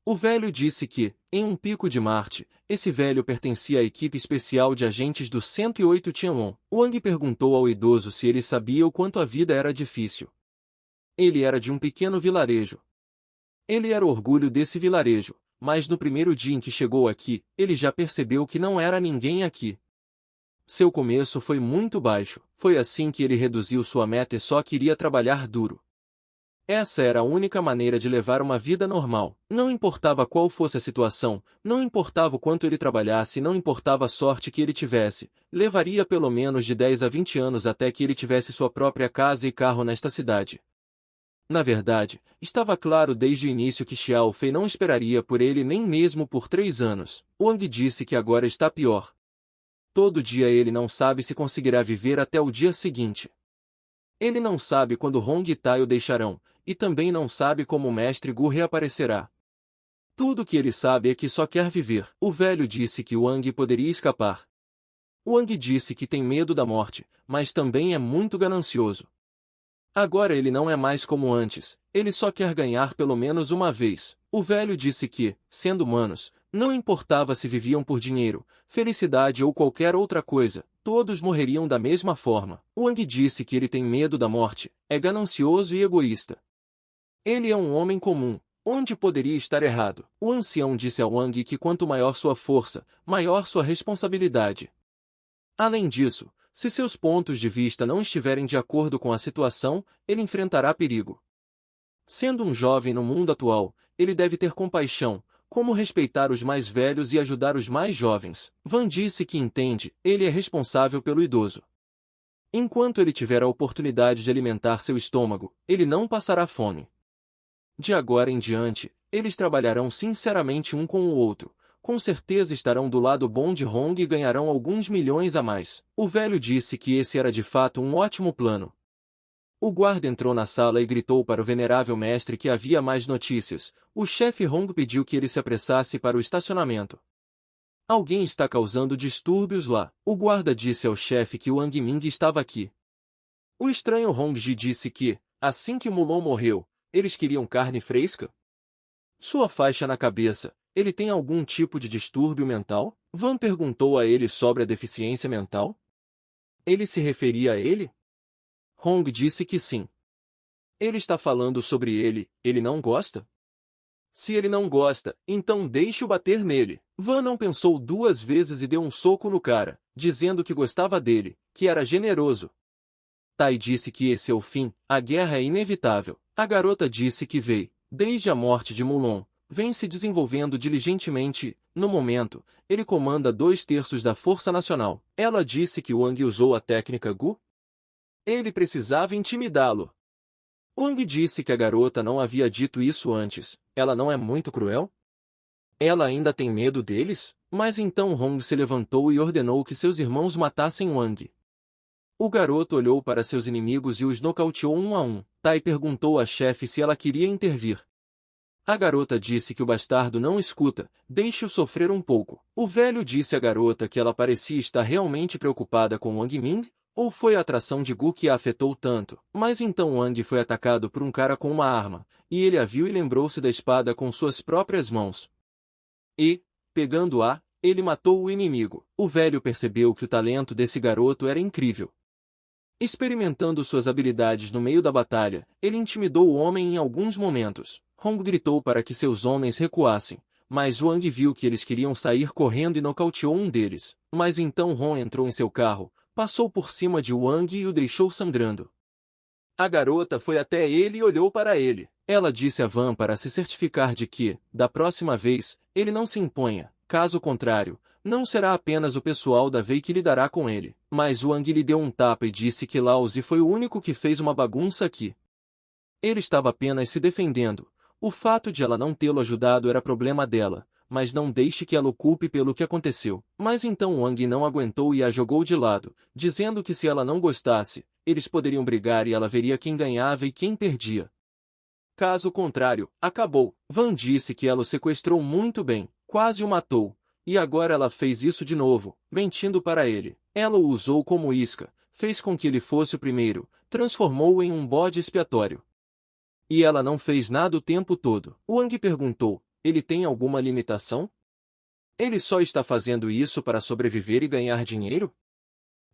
Speaker 1: O velho disse que, em um pico de Marte, esse velho pertencia à equipe especial de agentes do 108 Tianlong. Wang perguntou ao idoso se ele sabia o quanto a vida era difícil. Ele era de um pequeno vilarejo. Ele era o orgulho desse vilarejo, mas no primeiro dia em que chegou aqui, ele já percebeu que não era ninguém aqui. Seu começo foi muito baixo, foi assim que ele reduziu sua meta e só queria trabalhar duro. Essa era a única maneira de levar uma vida normal. Não importava qual fosse a situação, não importava o quanto ele trabalhasse, não importava a sorte que ele tivesse, levaria pelo menos de 10 a 20 anos até que ele tivesse sua própria casa e carro nesta cidade. Na verdade, estava claro desde o início que Xiao Fei não esperaria por ele nem mesmo por 3 anos. Wang disse que agora está pior. Todo dia ele não sabe se conseguirá viver até o dia seguinte. Ele não sabe quando Hong e Tai o deixarão, e também não sabe como o mestre Gu reaparecerá. Tudo que ele sabe é que só quer viver. O velho disse que Wang poderia escapar. Wang disse que tem medo da morte, mas também é muito ganancioso. Agora ele não é mais como antes, ele só quer ganhar pelo menos uma vez. O velho disse que, sendo humanos, não importava se viviam por dinheiro, felicidade ou qualquer outra coisa, todos morreriam da mesma forma. Wang disse que ele tem medo da morte, é ganancioso e egoísta. Ele é um homem comum. Onde poderia estar errado? O ancião disse a Wang que quanto maior sua força, maior sua responsabilidade. Além disso, se seus pontos de vista não estiverem de acordo com a situação, ele enfrentará perigo. Sendo um jovem no mundo atual, ele deve ter compaixão, como respeitar os mais velhos e ajudar os mais jovens. Van disse que entende, ele é responsável pelo idoso. Enquanto ele tiver a oportunidade de alimentar seu estômago, ele não passará fome. De agora em diante, eles trabalharão sinceramente um com o outro. Com certeza estarão do lado bom de Hong e ganharão alguns milhões a mais. O velho disse que esse era de fato um ótimo plano. O guarda entrou na sala e gritou para o venerável mestre que havia mais notícias. O chefe Hong pediu que ele se apressasse para o estacionamento. Alguém está causando distúrbios lá. O guarda disse ao chefe que Wang Ming estava aqui. O estranho Hongji disse que, assim que Mulon morreu, eles queriam carne fresca? Sua faixa na cabeça, ele tem algum tipo de distúrbio mental? Van perguntou a ele sobre a deficiência mental. Ele se referia a ele? Hong disse que sim. Ele está falando sobre ele, ele não gosta? Se ele não gosta, então deixe-o bater nele. Van não pensou 2 vezes e deu um soco no cara, dizendo que gostava dele, que era generoso. Tai disse que esse é o fim, a guerra é inevitável. A garota disse que veio, desde a morte de Mulon, vem se desenvolvendo diligentemente. No momento, ele comanda 2/3 da Força Nacional. Ela disse que Wang usou a técnica Gu. Ele precisava intimidá-lo. Wang disse que a garota não havia dito isso antes. Ela não é muito cruel? Ela ainda tem medo deles? Mas então Hong se levantou e ordenou que seus irmãos matassem Wang. O garoto olhou para seus inimigos e os nocauteou um a um. Tai perguntou à chefe se ela queria intervir. A garota disse que o bastardo não escuta, deixe-o sofrer um pouco. O velho disse à garota que ela parecia estar realmente preocupada com Wang Ming, ou foi a atração de Gu que a afetou tanto. Mas então Wang foi atacado por um cara com uma arma, e ele a viu e lembrou-se da espada com suas próprias mãos. E, pegando-a, ele matou o inimigo. O velho percebeu que o talento desse garoto era incrível. Experimentando suas habilidades no meio da batalha, ele intimidou o homem em alguns momentos. Hong gritou para que seus homens recuassem, mas Wang viu que eles queriam sair correndo e nocauteou um deles. Mas então Hong entrou em seu carro, passou por cima de Wang e o deixou sangrando. A garota foi até ele e olhou para ele. Ela disse a Van para se certificar de que, da próxima vez, ele não se imponha. Caso contrário, não será apenas o pessoal da Wei que lidará com ele. Mas Wang lhe deu um tapa e disse que Laozi foi o único que fez uma bagunça aqui. Ele estava apenas se defendendo. O fato de ela não tê-lo ajudado era problema dela, mas não deixe que ela o culpe pelo que aconteceu. Mas então Wang não aguentou e a jogou de lado, dizendo que se ela não gostasse, eles poderiam brigar e ela veria quem ganhava e quem perdia. Caso contrário, acabou. Van disse que ela o sequestrou muito bem, quase o matou, e agora ela fez isso de novo, mentindo para ele. Ela o usou como isca, fez com que ele fosse o primeiro, transformou-o em um bode expiatório. E ela não fez nada o tempo todo. Wang perguntou, ele tem alguma limitação? Ele só está fazendo isso para sobreviver e ganhar dinheiro?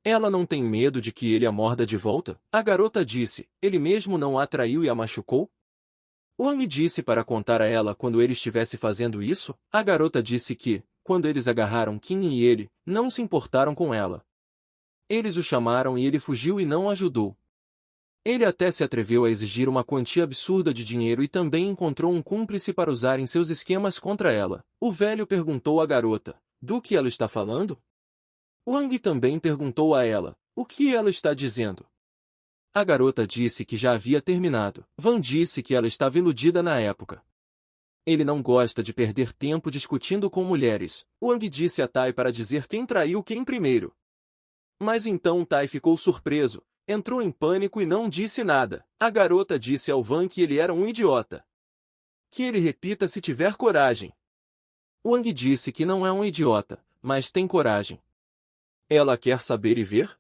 Speaker 1: Ela não tem medo de que ele a morda de volta? A garota disse, ele mesmo não a traiu e a machucou? Wang disse para contar a ela quando ele estivesse fazendo isso. A garota disse que, quando eles agarraram Qin e ele, não se importaram com ela. Eles o chamaram e ele fugiu e não ajudou. Ele até se atreveu a exigir uma quantia absurda de dinheiro e também encontrou um cúmplice para usar em seus esquemas contra ela. O velho perguntou à garota, do que ela está falando? Wang também perguntou a ela, o que ela está dizendo? A garota disse que já havia terminado. Van disse que ela estava iludida na época. Ele não gosta de perder tempo discutindo com mulheres. Wang disse a Tai para dizer quem traiu quem primeiro. Mas então Tai ficou surpreso, entrou em pânico e não disse nada. A garota disse ao Van que ele era um idiota. Que ele repita se tiver coragem. Wang disse que não é um idiota, mas tem coragem. Ela quer saber e ver?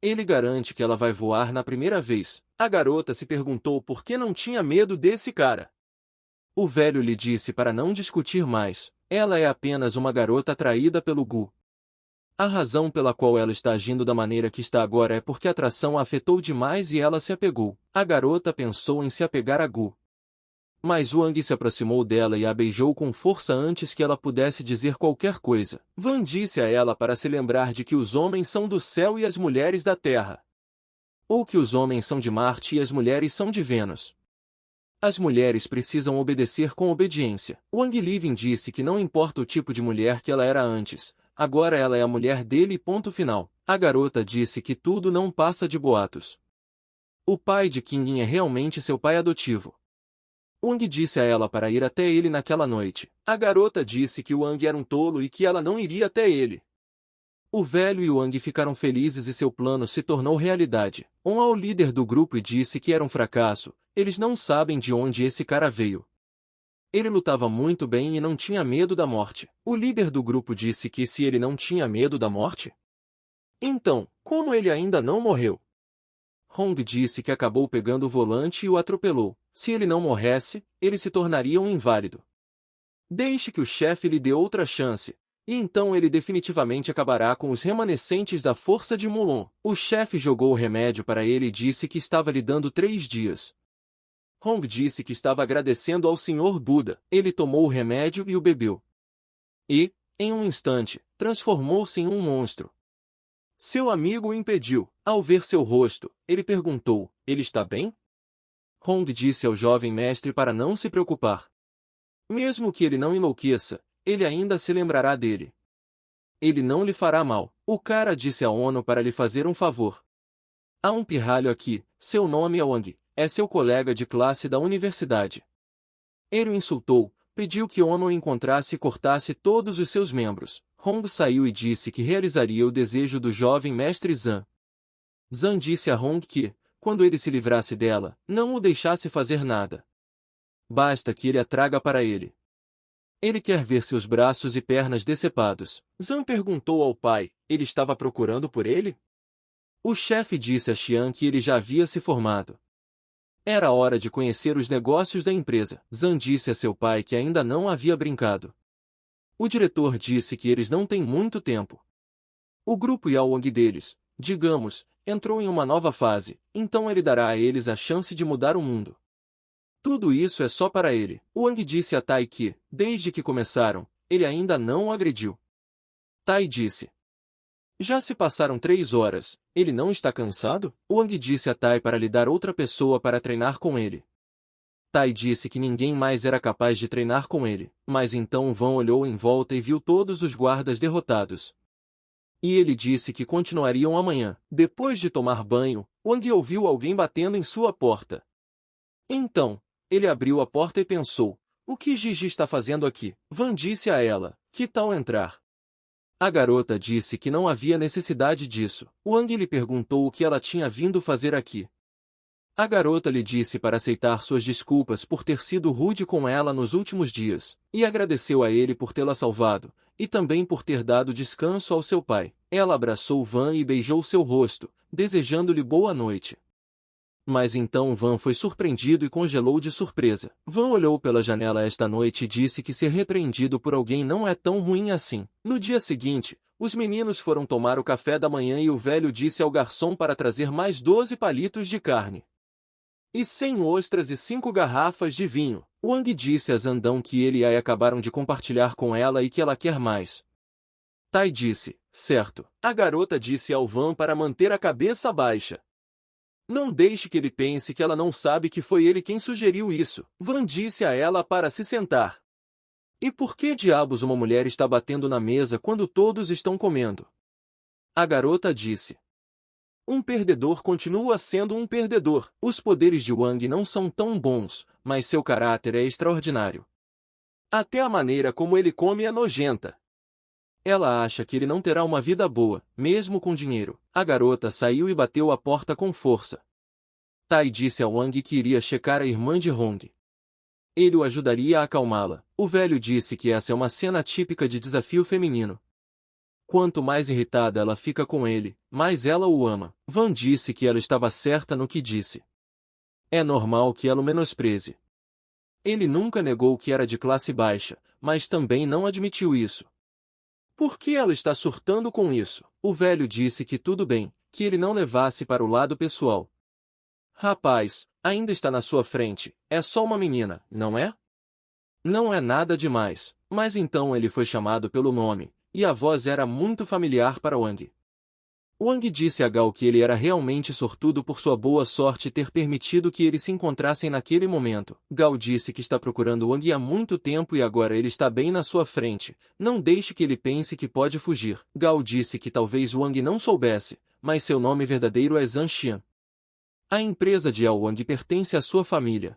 Speaker 1: Ele garante que ela vai voar na primeira vez. A garota se perguntou por que não tinha medo desse cara. O velho lhe disse para não discutir mais. Ela é apenas uma garota atraída pelo Gu. A razão pela qual ela está agindo da maneira que está agora é porque a atração a afetou demais e ela se apegou. A garota pensou em se apegar a Gu. Mas Wang se aproximou dela e a beijou com força antes que ela pudesse dizer qualquer coisa. Van disse a ela para se lembrar de que os homens são do céu e as mulheres da terra. Ou que os homens são de Marte e as mulheres são de Vênus. As mulheres precisam obedecer com obediência. Wang Living disse que não importa o tipo de mulher que ela era antes, agora ela é a mulher dele e ponto final. A garota disse que tudo não passa de boatos. O pai de Qingyin é realmente seu pai adotivo. Wang disse a ela para ir até ele naquela noite. A garota disse que Wang era um tolo e que ela não iria até ele. O velho e Wang ficaram felizes e seu plano se tornou realidade. Ao líder do grupo e disse que era um fracasso, eles não sabem de onde esse cara veio. Ele lutava muito bem e não tinha medo da morte. O líder do grupo disse que se ele não tinha medo da morte, então, como ele ainda não morreu? Hong disse que acabou pegando o volante e o atropelou. Se ele não morresse, ele se tornaria um inválido. Deixe que o chefe lhe dê outra chance, e então ele definitivamente acabará com os remanescentes da força de Mulon. O chefe jogou o remédio para ele e disse que estava lhe dando 3 dias. Hong disse que estava agradecendo ao Senhor Buda. Ele tomou o remédio e o bebeu. E, em um instante, transformou-se em um monstro. Seu amigo o impediu. Ao ver seu rosto, ele perguntou, ele está bem? Hong disse ao jovem mestre para não se preocupar. Mesmo que ele não enlouqueça, ele ainda se lembrará dele. Ele não lhe fará mal. O cara disse a Ono para lhe fazer um favor. Há um pirralho aqui, seu nome é Wang, é seu colega de classe da universidade. Ele o insultou, pediu que Ono o encontrasse e cortasse todos os seus membros. Hong saiu e disse que realizaria o desejo do jovem mestre Zhan. Zhan disse a Hong que, quando ele se livrasse dela, não o deixasse fazer nada. Basta que ele a traga para ele. Ele quer ver seus braços e pernas decepados. Zhan perguntou ao pai, ele estava procurando por ele? O chefe disse a Xian que ele já havia se formado. Era hora de conhecer os negócios da empresa. Zhan disse a seu pai que ainda não havia brincado. O diretor disse que eles não têm muito tempo. O grupo Yao-Wang deles, digamos, entrou em uma nova fase, então ele dará a eles a chance de mudar o mundo. Tudo isso é só para ele. Wang disse a Tai que, desde que começaram, ele ainda não o agrediu. Tai disse. Já se passaram 3 horas, ele não está cansado? Wang disse a Tai para lhe dar outra pessoa para treinar com ele. Tai disse que ninguém mais era capaz de treinar com ele, mas então Van olhou em volta e viu todos os guardas derrotados. E ele disse que continuariam amanhã. Depois de tomar banho, Wang ouviu alguém batendo em sua porta. Então, ele abriu a porta e pensou, o que Gigi está fazendo aqui? Van disse a ela, que tal entrar? A garota disse que não havia necessidade disso. Wang lhe perguntou o que ela tinha vindo fazer aqui. A garota lhe disse para aceitar suas desculpas por ter sido rude com ela nos últimos dias, e agradeceu a ele por tê-la salvado, e também por ter dado descanso ao seu pai. Ela abraçou Van e beijou seu rosto, desejando-lhe boa noite. Mas então Van foi surpreendido e congelou de surpresa. Van olhou pela janela esta noite e disse que ser repreendido por alguém não é tão ruim assim. No dia seguinte, os meninos foram tomar o café da manhã e o velho disse ao garçom para trazer mais 12 palitos de carne. E 100 ostras e 5 garrafas de vinho. Wang disse a Zandão que ele e Ai acabaram de compartilhar com ela e que ela quer mais. Tai disse, certo. A garota disse ao Van para manter a cabeça baixa. Não deixe que ele pense que ela não sabe que foi ele quem sugeriu isso. Van disse a ela para se sentar. E por que diabos uma mulher está batendo na mesa quando todos estão comendo? A garota disse. Um perdedor continua sendo um perdedor. Os poderes de Wang não são tão bons, mas seu caráter é extraordinário. Até a maneira como ele come é nojenta. Ela acha que ele não terá uma vida boa, mesmo com dinheiro. A garota saiu e bateu a porta com força. Tai disse a Wang que iria checar a irmã de Hong. Ele o ajudaria a acalmá-la. O velho disse que essa é uma cena típica de desafio feminino. Quanto mais irritada ela fica com ele, mais ela o ama. Van disse que ela estava certa no que disse. É normal que ela o menospreze. Ele nunca negou que era de classe baixa, mas também não admitiu isso. Por que ela está surtando com isso? O velho disse que tudo bem, que ele não levasse para o lado pessoal. Rapaz, ainda está na sua frente, é só uma menina, não é? Não é nada demais, mas então ele foi chamado pelo nome, e a voz era muito familiar para Wang. Wang disse a Gao que ele era realmente sortudo por sua boa sorte ter permitido que eles se encontrassem naquele momento. Gao disse que está procurando Wang há muito tempo e agora ele está bem na sua frente. Não deixe que ele pense que pode fugir. Gao disse que talvez Wang não soubesse, mas seu nome verdadeiro é Zhang Xian. A empresa de Yao Wang pertence à sua família.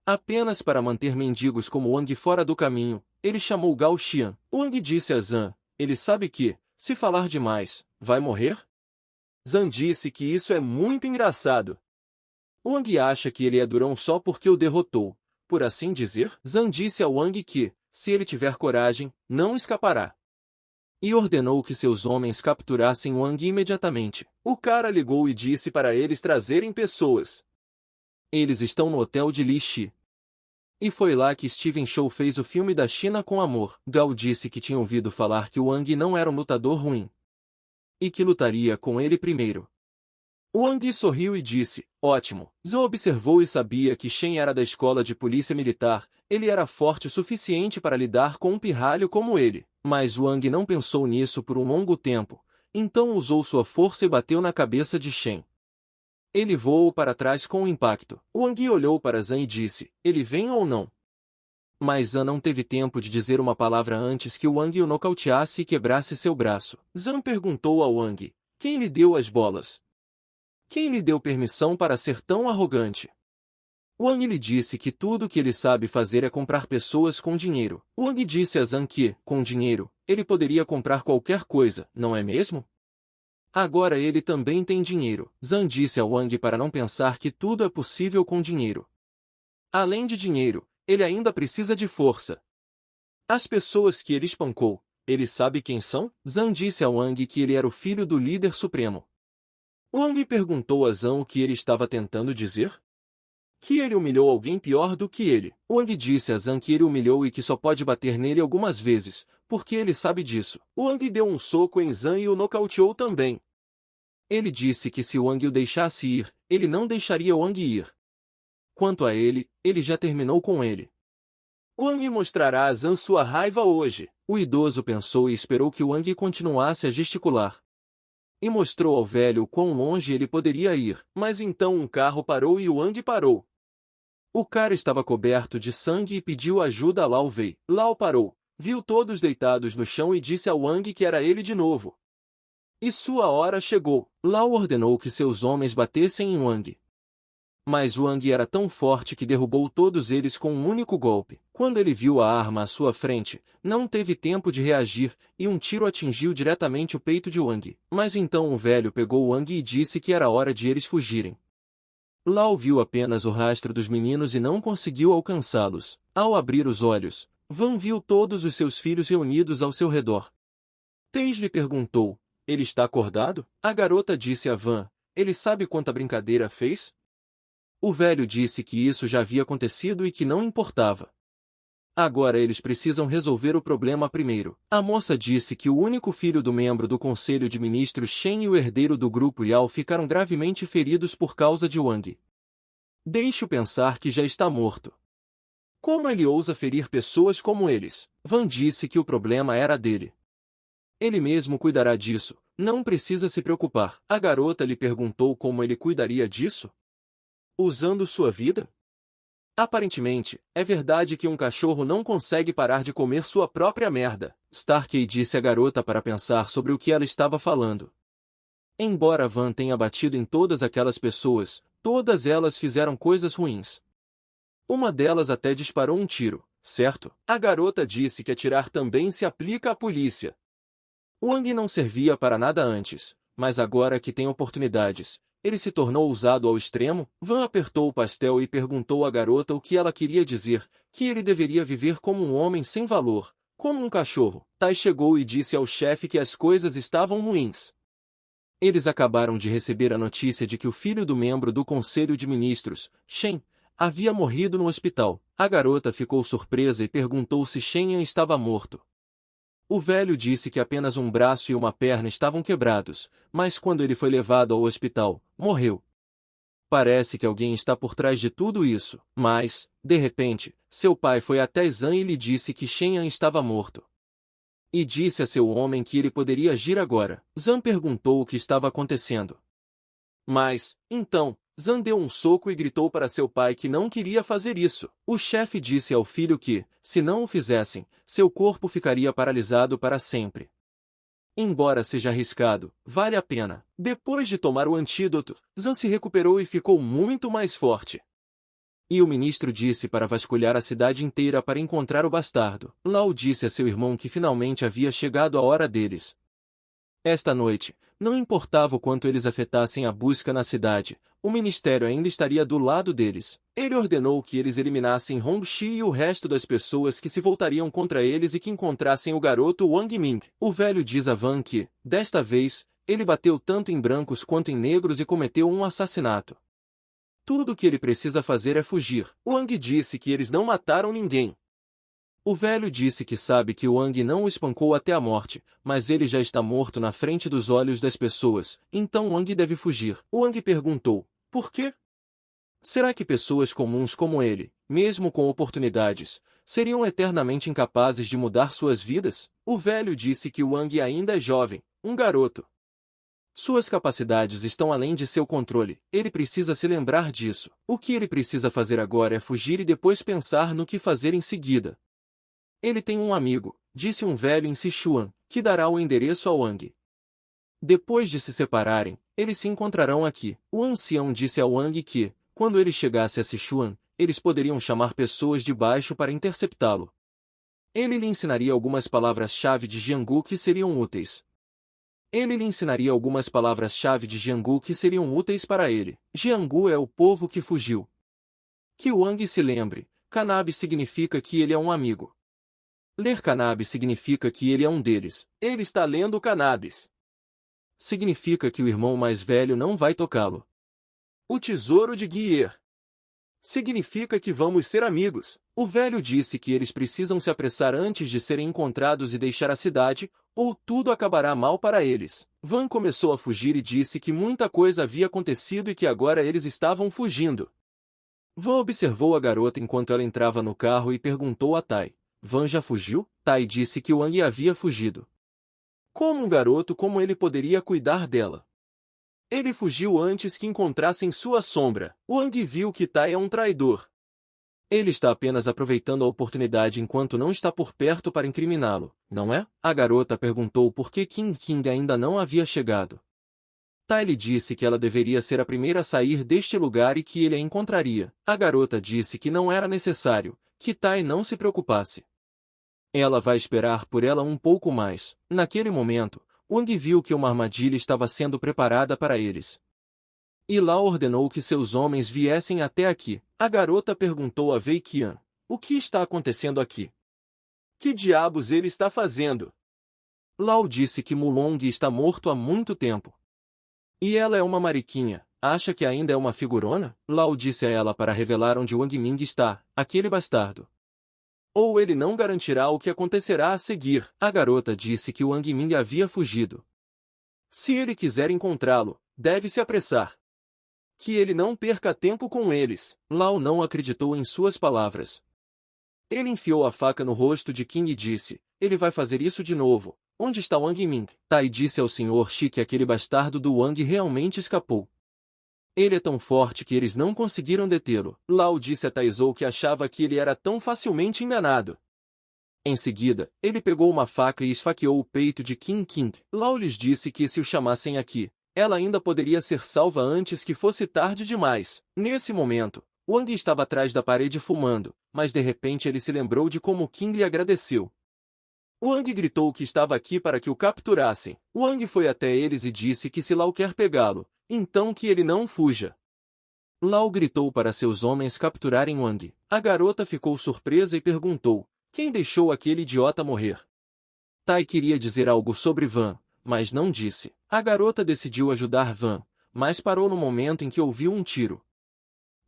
Speaker 1: Apenas para manter mendigos como Wang fora do caminho, ele chamou Gao Xian. Wang disse a Zhang, ele sabe que, se falar demais, vai morrer? Zhang disse que isso é muito engraçado. Wang acha que ele é durão só porque o derrotou, por assim dizer. Zhang disse a Wang que, se ele tiver coragem, não escapará. E ordenou que seus homens capturassem Wang imediatamente. O cara ligou e disse para eles trazerem pessoas. Eles estão no hotel de Li Shi. E foi lá que Steven Chow fez o filme da China com amor. Gao disse que tinha ouvido falar que Wang não era um lutador ruim. E que lutaria com ele primeiro. Wang sorriu e disse, ótimo. Zhou observou e sabia que Shen era da escola de polícia militar, ele era forte o suficiente para lidar com um pirralho como ele. Mas Wang não pensou nisso por um longo tempo, então usou sua força e bateu na cabeça de Shen. Ele voou para trás com o impacto. Wang olhou para Zhang e disse, ele vem ou não? Mas Zhang não teve tempo de dizer uma palavra antes que Wang o nocauteasse e quebrasse seu braço. Zhang perguntou a Wang, quem lhe deu as bolas? Quem lhe deu permissão para ser tão arrogante? Wang lhe disse que tudo o que ele sabe fazer é comprar pessoas com dinheiro. Wang disse a Zhang que, com dinheiro, ele poderia comprar qualquer coisa, não é mesmo? Agora ele também tem dinheiro. Zhang disse a Wang para não pensar que tudo é possível com dinheiro. Além de dinheiro, ele ainda precisa de força. As pessoas que ele espancou, ele sabe quem são? Zhang disse a Wang que ele era o filho do líder supremo. Wang perguntou a Zhang o que ele estava tentando dizer. Que ele humilhou alguém pior do que ele. Wang disse a Zhang que ele humilhou e que só pode bater nele algumas vezes, porque ele sabe disso. Wang deu um soco em Zhang e o nocauteou também. Ele disse que se Wang o deixasse ir, ele não deixaria Wang ir. Quanto a ele, ele já terminou com ele. Wang mostrará a Zhang sua raiva hoje. O idoso pensou e esperou que Wang continuasse a gesticular. E mostrou ao velho quão longe ele poderia ir. Mas então um carro parou e Wang parou. O cara estava coberto de sangue e pediu ajuda a Lao Wei. Lao parou, viu todos deitados no chão e disse a Wang que era ele de novo. E sua hora chegou. Lao ordenou que seus homens batessem em Wang. Mas Wang era tão forte que derrubou todos eles com um único golpe. Quando ele viu a arma à sua frente, não teve tempo de reagir, e um tiro atingiu diretamente o peito de Wang. Mas então o velho pegou Wang e disse que era hora de eles fugirem. Lao viu apenas o rastro dos meninos e não conseguiu alcançá-los. Ao abrir os olhos, Van viu todos os seus filhos reunidos ao seu redor. Teis lhe perguntou, ele está acordado? A garota disse a Van, ele sabe quanta brincadeira fez? O velho disse que isso já havia acontecido e que não importava. Agora eles precisam resolver o problema primeiro. A moça disse que o único filho do membro do Conselho de Ministros Shen e o herdeiro do grupo Yao ficaram gravemente feridos por causa de Wang. Deixe-o pensar que já está morto. Como ele ousa ferir pessoas como eles? Van disse que o problema era dele. Ele mesmo cuidará disso, Não precisa se preocupar. A garota lhe perguntou como ele cuidaria disso. Usando sua vida? Aparentemente, é verdade que um cachorro não consegue parar de comer sua própria merda. Starkey disse à garota para pensar sobre o que ela estava falando. Embora Van tenha batido em todas aquelas pessoas, todas elas fizeram coisas ruins. Uma delas até disparou um tiro, certo? A garota disse que atirar também se aplica à polícia. Wang não servia para nada antes, mas agora que tem oportunidades, ele se tornou usado ao extremo. Van apertou o pastel e perguntou à garota o que ela queria dizer, que ele deveria viver como um homem sem valor, como um cachorro. Tai chegou e disse ao chefe que as coisas estavam ruins. Eles acabaram de receber a notícia de que o filho do membro do Conselho de Ministros, Shen, havia morrido no hospital. A garota ficou surpresa e perguntou se Shen estava morto. O velho disse que apenas um braço e uma perna estavam quebrados, mas quando ele foi levado ao hospital, morreu. Parece que alguém está por trás de tudo isso, mas, de repente, seu pai foi até Zan e lhe disse que Shen estava morto. E disse a seu homem que ele poderia agir agora. Zan perguntou o que estava acontecendo. Mas, então, Zan deu um soco e gritou para seu pai que não queria fazer isso. O chefe disse ao filho que, se não o fizessem, seu corpo ficaria paralisado para sempre. Embora seja arriscado, vale a pena. Depois de tomar o antídoto, Zan se recuperou e ficou muito mais forte. E o ministro disse para vasculhar a cidade inteira para encontrar o bastardo. Lao disse a seu irmão que finalmente havia chegado a hora deles. Esta noite, não importava o quanto eles afetassem a busca na cidade, o ministério ainda estaria do lado deles. Ele ordenou que eles eliminassem Hongxi e o resto das pessoas que se voltariam contra eles e que encontrassem o garoto Wang Ming. O velho diz a Van que, desta vez, ele bateu tanto em brancos quanto em negros e cometeu um assassinato. Tudo o que ele precisa fazer é fugir. Wang disse que eles não mataram ninguém. O velho disse que sabe que Wang não o espancou até a morte, mas ele já está morto na frente dos olhos das pessoas, então Wang deve fugir. Wang perguntou, por quê? Será que pessoas comuns como ele, mesmo com oportunidades, seriam eternamente incapazes de mudar suas vidas? O velho disse que Wang ainda é jovem, um garoto. Suas capacidades estão além de seu controle, ele precisa se lembrar disso. O que ele precisa fazer agora é fugir e depois pensar no que fazer em seguida. Ele tem um amigo, disse um velho em Sichuan, que dará o endereço a Wang. Depois de se separarem, eles se encontrarão aqui. O ancião disse a Wang que, quando ele chegasse a Sichuan, eles poderiam chamar pessoas de baixo para interceptá-lo. Ele lhe ensinaria algumas palavras-chave de Jianghu que seriam úteis. Para ele. Jianghu é o povo que fugiu. Que Wang se lembre, cannabis significa que ele é um amigo. Ler cannabis significa que ele é um deles. Ele está lendo cannabis. Significa que o irmão mais velho não vai tocá-lo. O tesouro de Guier. Significa que vamos ser amigos. O velho disse que eles precisam se apressar antes de serem encontrados e deixar a cidade, ou tudo acabará mal para eles. Van começou a fugir e disse que muita coisa havia acontecido e que agora eles estavam fugindo. Van observou a garota enquanto ela entrava no carro e perguntou a Tai. Van já fugiu? Tai disse que Wang havia fugido. Como um garoto como ele poderia cuidar dela? Ele fugiu antes que encontrassem sua sombra. Wang viu que Tai é um traidor. Ele está apenas aproveitando a oportunidade enquanto não está por perto para incriminá-lo, não é? A garota perguntou por que King ainda não havia chegado. Tai lhe disse que ela deveria ser a primeira a sair deste lugar e que ele a encontraria. A garota disse que não era necessário, que Tai não se preocupasse. Ela vai esperar por ela um pouco mais. Naquele momento, Wang viu que uma armadilha estava sendo preparada para eles. E lá ordenou que seus homens viessem até aqui. A garota perguntou a Wei Qian, o que está acontecendo aqui? Que diabos ele está fazendo? Lao disse que Mulong está morto há muito tempo. E ela é uma mariquinha, acha que ainda é uma figurona? Lao disse a ela para revelar onde Wang Ming está, aquele bastardo. Ou ele não garantirá o que acontecerá a seguir. A garota disse que Wang Ming havia fugido. Se ele quiser encontrá-lo, deve se apressar. Que ele não perca tempo com eles. Lao não acreditou em suas palavras. Ele enfiou a faca no rosto de King e disse, ele vai fazer isso de novo. onde está Wang Ming? Tai disse ao Sr. Shi que aquele bastardo do Wang realmente escapou. Ele é tão forte que eles não conseguiram detê-lo. Lau disse a Taizou que achava que ele era tão facilmente enganado. Em seguida, ele pegou uma faca e esfaqueou o peito de Qin Qing. Lau lhes disse que se o chamassem aqui, ela ainda poderia ser salva antes que fosse tarde demais. Nesse momento, Wang estava atrás da parede fumando, mas de repente ele se lembrou de como Qin lhe agradeceu. Wang gritou que estava aqui para que o capturassem. Wang foi até eles e disse que se Lau quer pegá-lo, então que ele não fuja. Lau gritou para seus homens capturarem Wang. A garota ficou surpresa e perguntou: quem deixou aquele idiota morrer? Tai queria dizer algo sobre Van, mas não disse. A garota decidiu ajudar Van, mas parou no momento em que ouviu um tiro.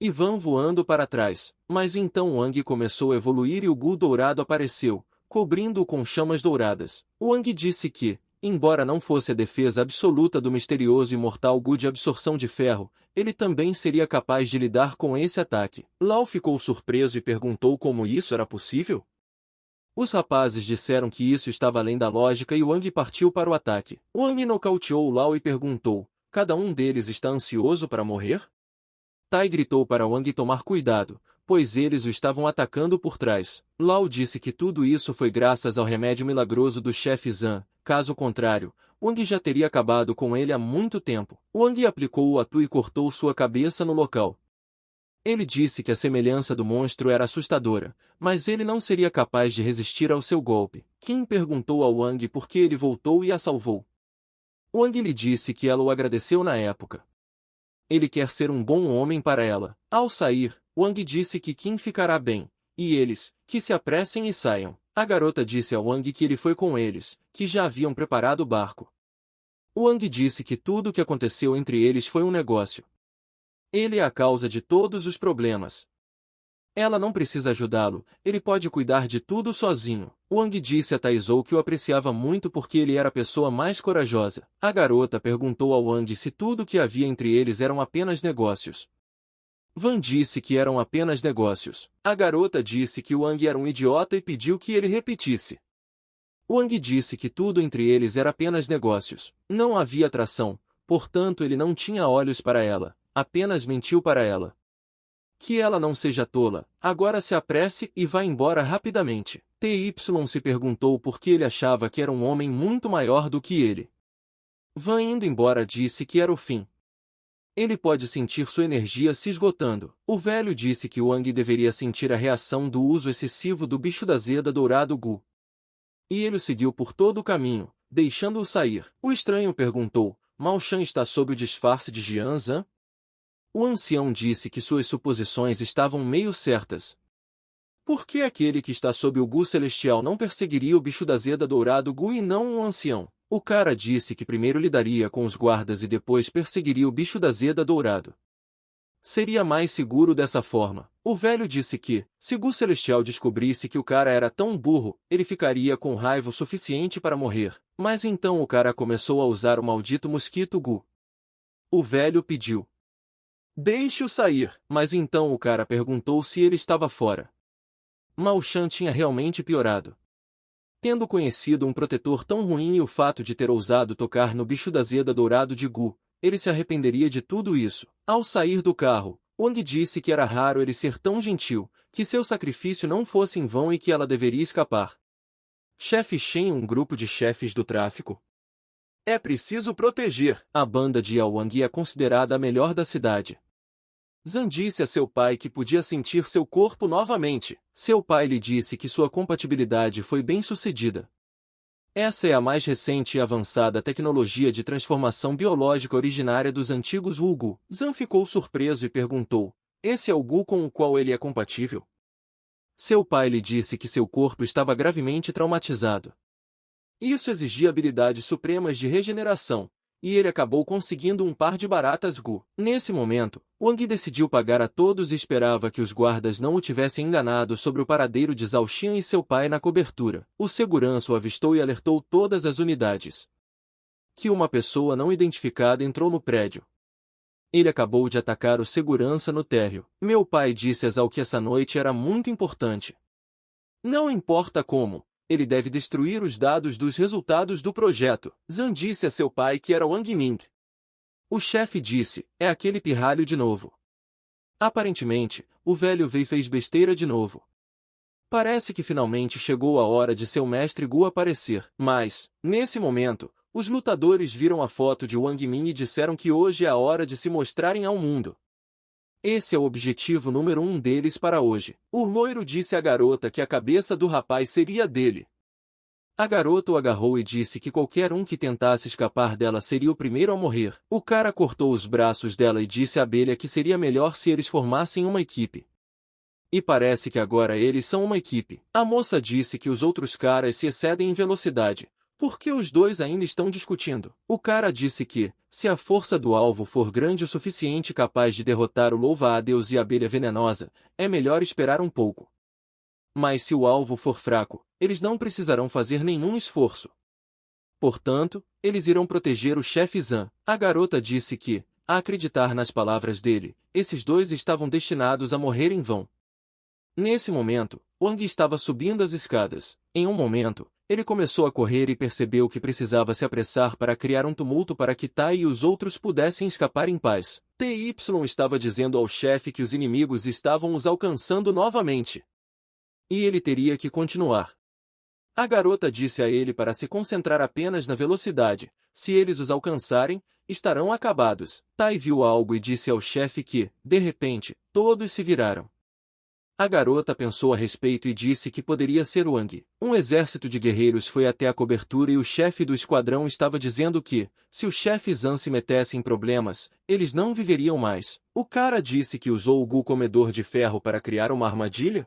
Speaker 1: E Van voando para trás, mas então Wang começou a evoluir e o Gu dourado apareceu, cobrindo-o com chamas douradas. Wang disse que, embora não fosse a defesa absoluta do misterioso e mortal Gu de absorção de ferro, ele também seria capaz de lidar com esse ataque. Lau ficou surpreso e perguntou como isso era possível. Os rapazes disseram que isso estava além da lógica e Wang partiu para o ataque. Wang nocauteou Lau e perguntou: cada um deles está ansioso para morrer? Tai gritou para Wang tomar cuidado, pois eles o estavam atacando por trás. Lau disse que tudo isso foi graças ao remédio milagroso do chefe Zhan, caso contrário, Wang já teria acabado com ele há muito tempo. Wang aplicou o atu e cortou sua cabeça no local. Ele disse que a semelhança do monstro era assustadora, mas ele não seria capaz de resistir ao seu golpe. Qin perguntou ao Wang por que ele voltou e a salvou. Wang lhe disse que ela o agradeceu na época. Ele quer ser um bom homem para ela. Ao sair, Wang disse que Qin ficará bem, e eles, que se apressem e saiam. A garota disse a Wang que ele foi com eles, que já haviam preparado o barco. Wang disse que tudo o que aconteceu entre eles foi um negócio. Ele é a causa de todos os problemas. Ela não precisa ajudá-lo, ele pode cuidar de tudo sozinho. Wang disse a Taizou que o apreciava muito porque ele era a pessoa mais corajosa. A garota perguntou ao Wang se tudo o que havia entre eles eram apenas negócios. Van disse que eram apenas negócios. A garota disse que Wang era um idiota e pediu que ele repetisse. Wang disse que tudo entre eles era apenas negócios. Não havia atração, portanto ele não tinha olhos para ela. Apenas mentiu para ela. Que ela não seja tola, agora se apresse e vá embora rapidamente. TY se perguntou por que ele achava que era um homem muito maior do que ele. Van indo embora disse que era o fim. Ele pode sentir sua energia se esgotando. O velho disse que Wang deveria sentir a reação do uso excessivo do bicho da Zeda dourado Gu. E ele o seguiu por todo o caminho, deixando-o sair. O estranho perguntou: Mao Shan está sob o disfarce de Jian Zhan? O ancião disse que suas suposições estavam meio certas. Por que aquele que está sob o Gu celestial não perseguiria o bicho da Zeda dourado Gu e não um ancião? O cara disse que primeiro lidaria com os guardas e depois perseguiria o bicho da Zeda dourado. Seria mais seguro dessa forma. O velho disse que, se Gu celestial descobrisse que o cara era tão burro, ele ficaria com raiva o suficiente para morrer. Mas então o cara começou a usar o maldito mosquito Gu. O velho pediu: deixe-o sair. Mas então o cara perguntou se ele estava fora. Mao Shan tinha realmente piorado. Tendo conhecido um protetor tão ruim e o fato de ter ousado tocar no bicho da Zeda dourado de Gu, ele se arrependeria de tudo isso. Ao sair do carro, Wang disse que era raro ele ser tão gentil, que seu sacrifício não fosse em vão e que ela deveria escapar. Chefe Shen, um grupo de chefes do tráfico. É preciso proteger. A banda de Yao-Wang é considerada a melhor da cidade. Zhan disse a seu pai que podia sentir seu corpo novamente. Seu pai lhe disse que sua compatibilidade foi bem sucedida. Essa é a mais recente e avançada tecnologia de transformação biológica originária dos antigos Wu-Gu. Zhan ficou surpreso e perguntou: esse é o Gu com o qual ele é compatível? Seu pai lhe disse que seu corpo estava gravemente traumatizado. Isso exigia habilidades supremas de regeneração, e ele acabou conseguindo um par de baratas Gu. Nesse momento, Wang decidiu pagar a todos e esperava que os guardas não o tivessem enganado sobre o paradeiro de Zhao Xian e seu pai na cobertura. O segurança o avistou e alertou todas as unidades que uma pessoa não identificada entrou no prédio. Ele acabou de atacar o segurança no térreo. Meu pai disse a Zhao que essa noite era muito importante. Não importa como, ele deve destruir os dados dos resultados do projeto. Zhang disse a seu pai que era Wang Ming. O chefe disse, é aquele pirralho de novo. Aparentemente, o velho Wei fez besteira de novo. Parece que finalmente chegou a hora de seu mestre Gu aparecer. Mas, nesse momento, os lutadores viram a foto de Wang Ming e disseram que hoje é a hora de se mostrarem ao mundo. Esse é o objetivo número 1 deles para hoje. O loiro disse à garota que a cabeça do rapaz seria dele. A garota o agarrou e disse que qualquer um que tentasse escapar dela seria o primeiro a morrer. O cara cortou os braços dela e disse à abelha que seria melhor se eles formassem uma equipe. E parece que agora eles são uma equipe. A moça disse que os outros caras se excedem em velocidade. Porque os dois ainda estão discutindo. O cara disse que, se a força do alvo for grande o suficiente capaz de derrotar o louva-a-Deus e a abelha venenosa, é melhor esperar um pouco. Mas se o alvo for fraco, eles não precisarão fazer nenhum esforço. Portanto, eles irão proteger o chefe Zhang. A garota disse que, a acreditar nas palavras dele, esses dois estavam destinados a morrer em vão. Nesse momento, Wang estava subindo as escadas. Em um momento, ele começou a correr e percebeu que precisava se apressar para criar um tumulto para que Tai e os outros pudessem escapar em paz. TY estava dizendo ao chefe que os inimigos estavam os alcançando novamente. E ele teria que continuar. A garota disse a ele para se concentrar apenas na velocidade. Se eles os alcançarem, estarão acabados. Tai viu algo e disse ao chefe que, de repente, todos se viraram. A garota pensou a respeito e disse que poderia ser Wang. Um exército de guerreiros foi até a cobertura e o chefe do esquadrão estava dizendo que, se o chefe Zhang se metesse em problemas, eles não viveriam mais. O cara disse que usou o Gu Comedor de Ferro para criar uma armadilha?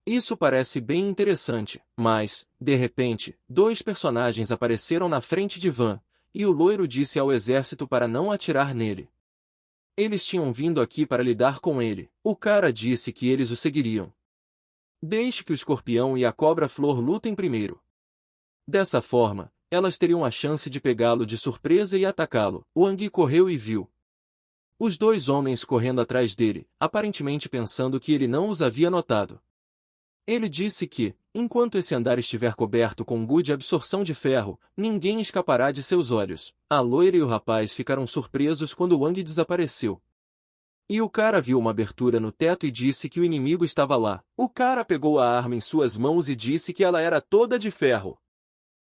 Speaker 1: Isso parece bem interessante, mas, de repente, dois personagens apareceram na frente de Van, e o loiro disse ao exército para não atirar nele. Eles tinham vindo aqui para lidar com ele. O cara disse que eles o seguiriam. Deixe que o escorpião e a cobra-flor lutem primeiro. Dessa forma, elas teriam a chance de pegá-lo de surpresa e atacá-lo. Wang correu e viu os dois homens correndo atrás dele, aparentemente pensando que ele não os havia notado. Ele disse que, enquanto esse andar estiver coberto com Gu de absorção de ferro, ninguém escapará de seus olhos. A loira e o rapaz ficaram surpresos quando Wang desapareceu. E o cara viu uma abertura no teto e disse que o inimigo estava lá. O cara pegou a arma em suas mãos e disse que ela era toda de ferro.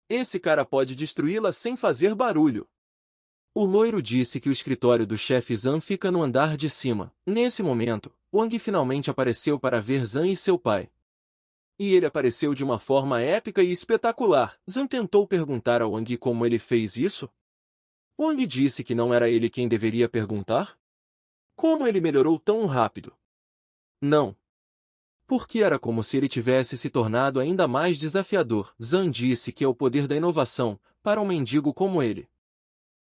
Speaker 1: Esse cara pode destruí-la sem fazer barulho. O loiro disse que o escritório do chefe Zhang fica no andar de cima. Nesse momento, Wang finalmente apareceu para ver Zhang e seu pai. E ele apareceu de uma forma épica e espetacular. Zhang tentou perguntar a Wang como ele fez isso. Wang disse que não era ele quem deveria perguntar. Como ele melhorou tão rápido? Não. Porque era como se ele tivesse se tornado ainda mais desafiador. Zhang disse que é o poder da inovação, para um mendigo como ele.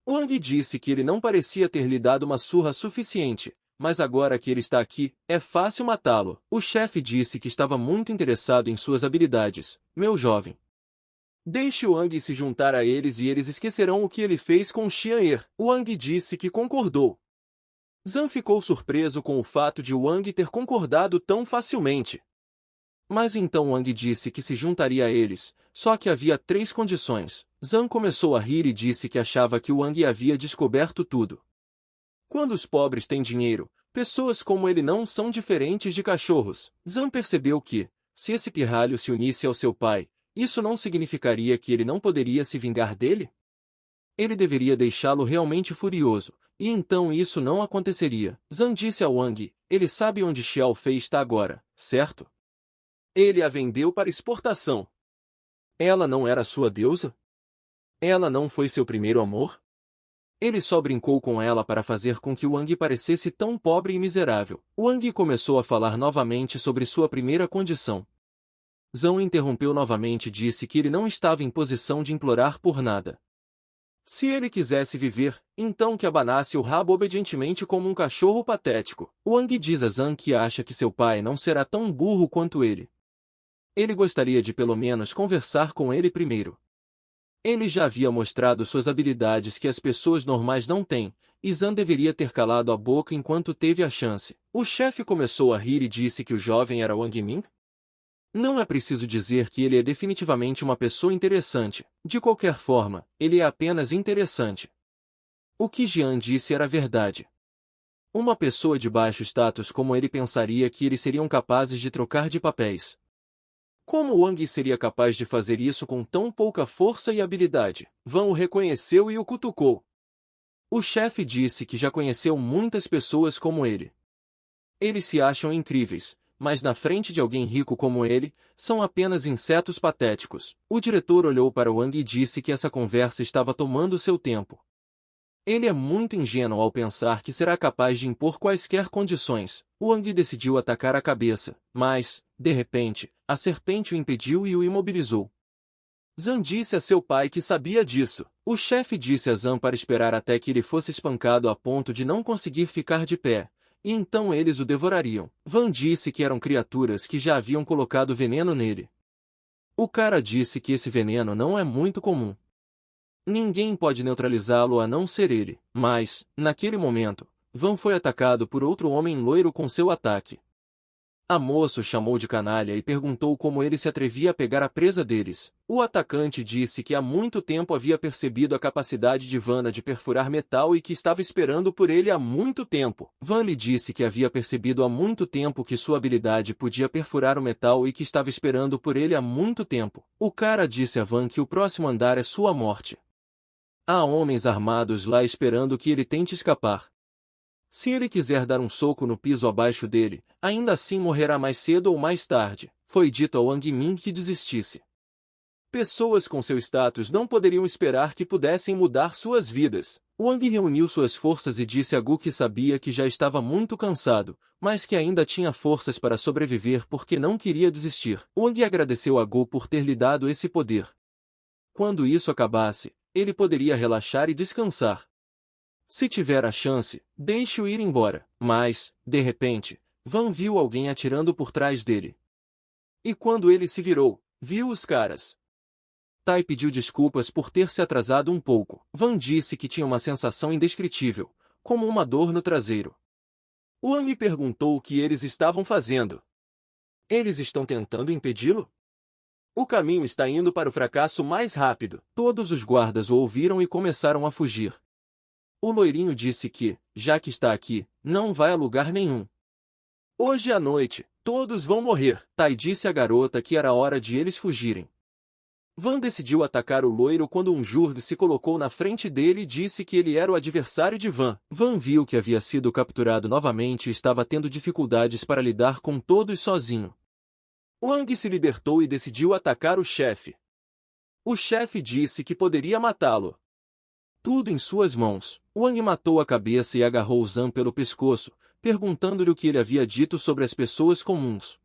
Speaker 1: Wang disse que ele não parecia ter lhe dado uma surra suficiente. Mas agora que ele está aqui, é fácil matá-lo. O chefe disse que estava muito interessado em suas habilidades. Meu jovem. Deixe Wang se juntar a eles e eles esquecerão o que ele fez com Xian'er. Wang disse que concordou. Zhang ficou surpreso com o fato de Wang ter concordado tão facilmente. Mas então Wang disse que se juntaria a eles, só que havia 3 condições. Zhang começou a rir e disse que achava que Wang havia descoberto tudo. Quando os pobres têm dinheiro, pessoas como ele não são diferentes de cachorros. Zhang percebeu que, se esse pirralho se unisse ao seu pai, isso não significaria que ele não poderia se vingar dele? Ele deveria deixá-lo realmente furioso, e então isso não aconteceria. Zhang disse a Wang, ele sabe onde Xiao Fei está agora, certo? Ele a vendeu para exportação. Ela não era sua deusa? Ela não foi seu primeiro amor? Ele só brincou com ela para fazer com que Wang parecesse tão pobre e miserável. Wang começou a falar novamente sobre sua primeira condição. Zhang interrompeu novamente e disse que ele não estava em posição de implorar por nada. Se ele quisesse viver, então que abanasse o rabo obedientemente como um cachorro patético. Wang diz a Zhang que acha que seu pai não será tão burro quanto ele. Ele gostaria de pelo menos conversar com ele primeiro. Ele já havia mostrado suas habilidades que as pessoas normais não têm, e Zhang deveria ter calado a boca enquanto teve a chance. O chefe começou a rir e disse que o jovem era Wang Ming. Não é preciso dizer que ele é definitivamente uma pessoa interessante. De qualquer forma, ele é apenas interessante. O que Jian disse era verdade. Uma pessoa de baixo status como ele pensaria que eles seriam capazes de trocar de papéis. Como Wang seria capaz de fazer isso com tão pouca força e habilidade? Van o reconheceu e o cutucou. O chefe disse que já conheceu muitas pessoas como ele. Eles se acham incríveis, mas na frente de alguém rico como ele, são apenas insetos patéticos. O diretor olhou para Wang e disse que essa conversa estava tomando seu tempo. Ele é muito ingênuo ao pensar que será capaz de impor quaisquer condições. Wang decidiu atacar a cabeça, mas, de repente, a serpente o impediu e o imobilizou. Zan disse a seu pai que sabia disso. O chefe disse a Zan para esperar até que ele fosse espancado a ponto de não conseguir ficar de pé, e então eles o devorariam. Van disse que eram criaturas que já haviam colocado veneno nele. O cara disse que esse veneno não é muito comum. Ninguém pode neutralizá-lo a não ser ele. Mas, naquele momento, Van foi atacado por outro homem loiro com seu ataque. A moça o chamou de canalha e perguntou como ele se atrevia a pegar a presa deles. O atacante disse que há muito tempo havia percebido a capacidade de Vanna de perfurar metal e que estava esperando por ele há muito tempo. Van lhe disse que havia percebido há muito tempo que sua habilidade podia perfurar o metal e que estava esperando por ele há muito tempo. O cara disse a Van que o próximo andar é sua morte. Há homens armados lá esperando que ele tente escapar. Se ele quiser dar um soco no piso abaixo dele, ainda assim morrerá mais cedo ou mais tarde. Foi dito ao Wang Min que desistisse. Pessoas com seu status não poderiam esperar que pudessem mudar suas vidas. Wang reuniu suas forças e disse a Gu que sabia que já estava muito cansado, mas que ainda tinha forças para sobreviver porque não queria desistir. Wang agradeceu a Gu por ter lhe dado esse poder. Quando isso acabasse, ele poderia relaxar e descansar. Se tiver a chance, deixe-o ir embora. Mas, de repente, Van viu alguém atirando por trás dele. E quando ele se virou, viu os caras. Tai pediu desculpas por ter se atrasado um pouco. Van disse que tinha uma sensação indescritível, como uma dor no traseiro. Wang perguntou o que eles estavam fazendo. Eles estão tentando impedi-lo? O caminho está indo para o fracasso mais rápido. Todos os guardas o ouviram e começaram a fugir. O loirinho disse que, já que está aqui, não vai a lugar nenhum. Hoje à noite, todos vão morrer. Tai disse à garota que era hora de eles fugirem. Van decidiu atacar o loiro quando um Jurg se colocou na frente dele e disse que ele era o adversário de Van. Van viu que havia sido capturado novamente e estava tendo dificuldades para lidar com todos sozinho. Wang se libertou e decidiu atacar o chefe. O chefe disse que poderia matá-lo. Tudo em suas mãos. Wang matou a cabeça e agarrou Zan pelo pescoço, perguntando-lhe o que ele havia dito sobre as pessoas comuns.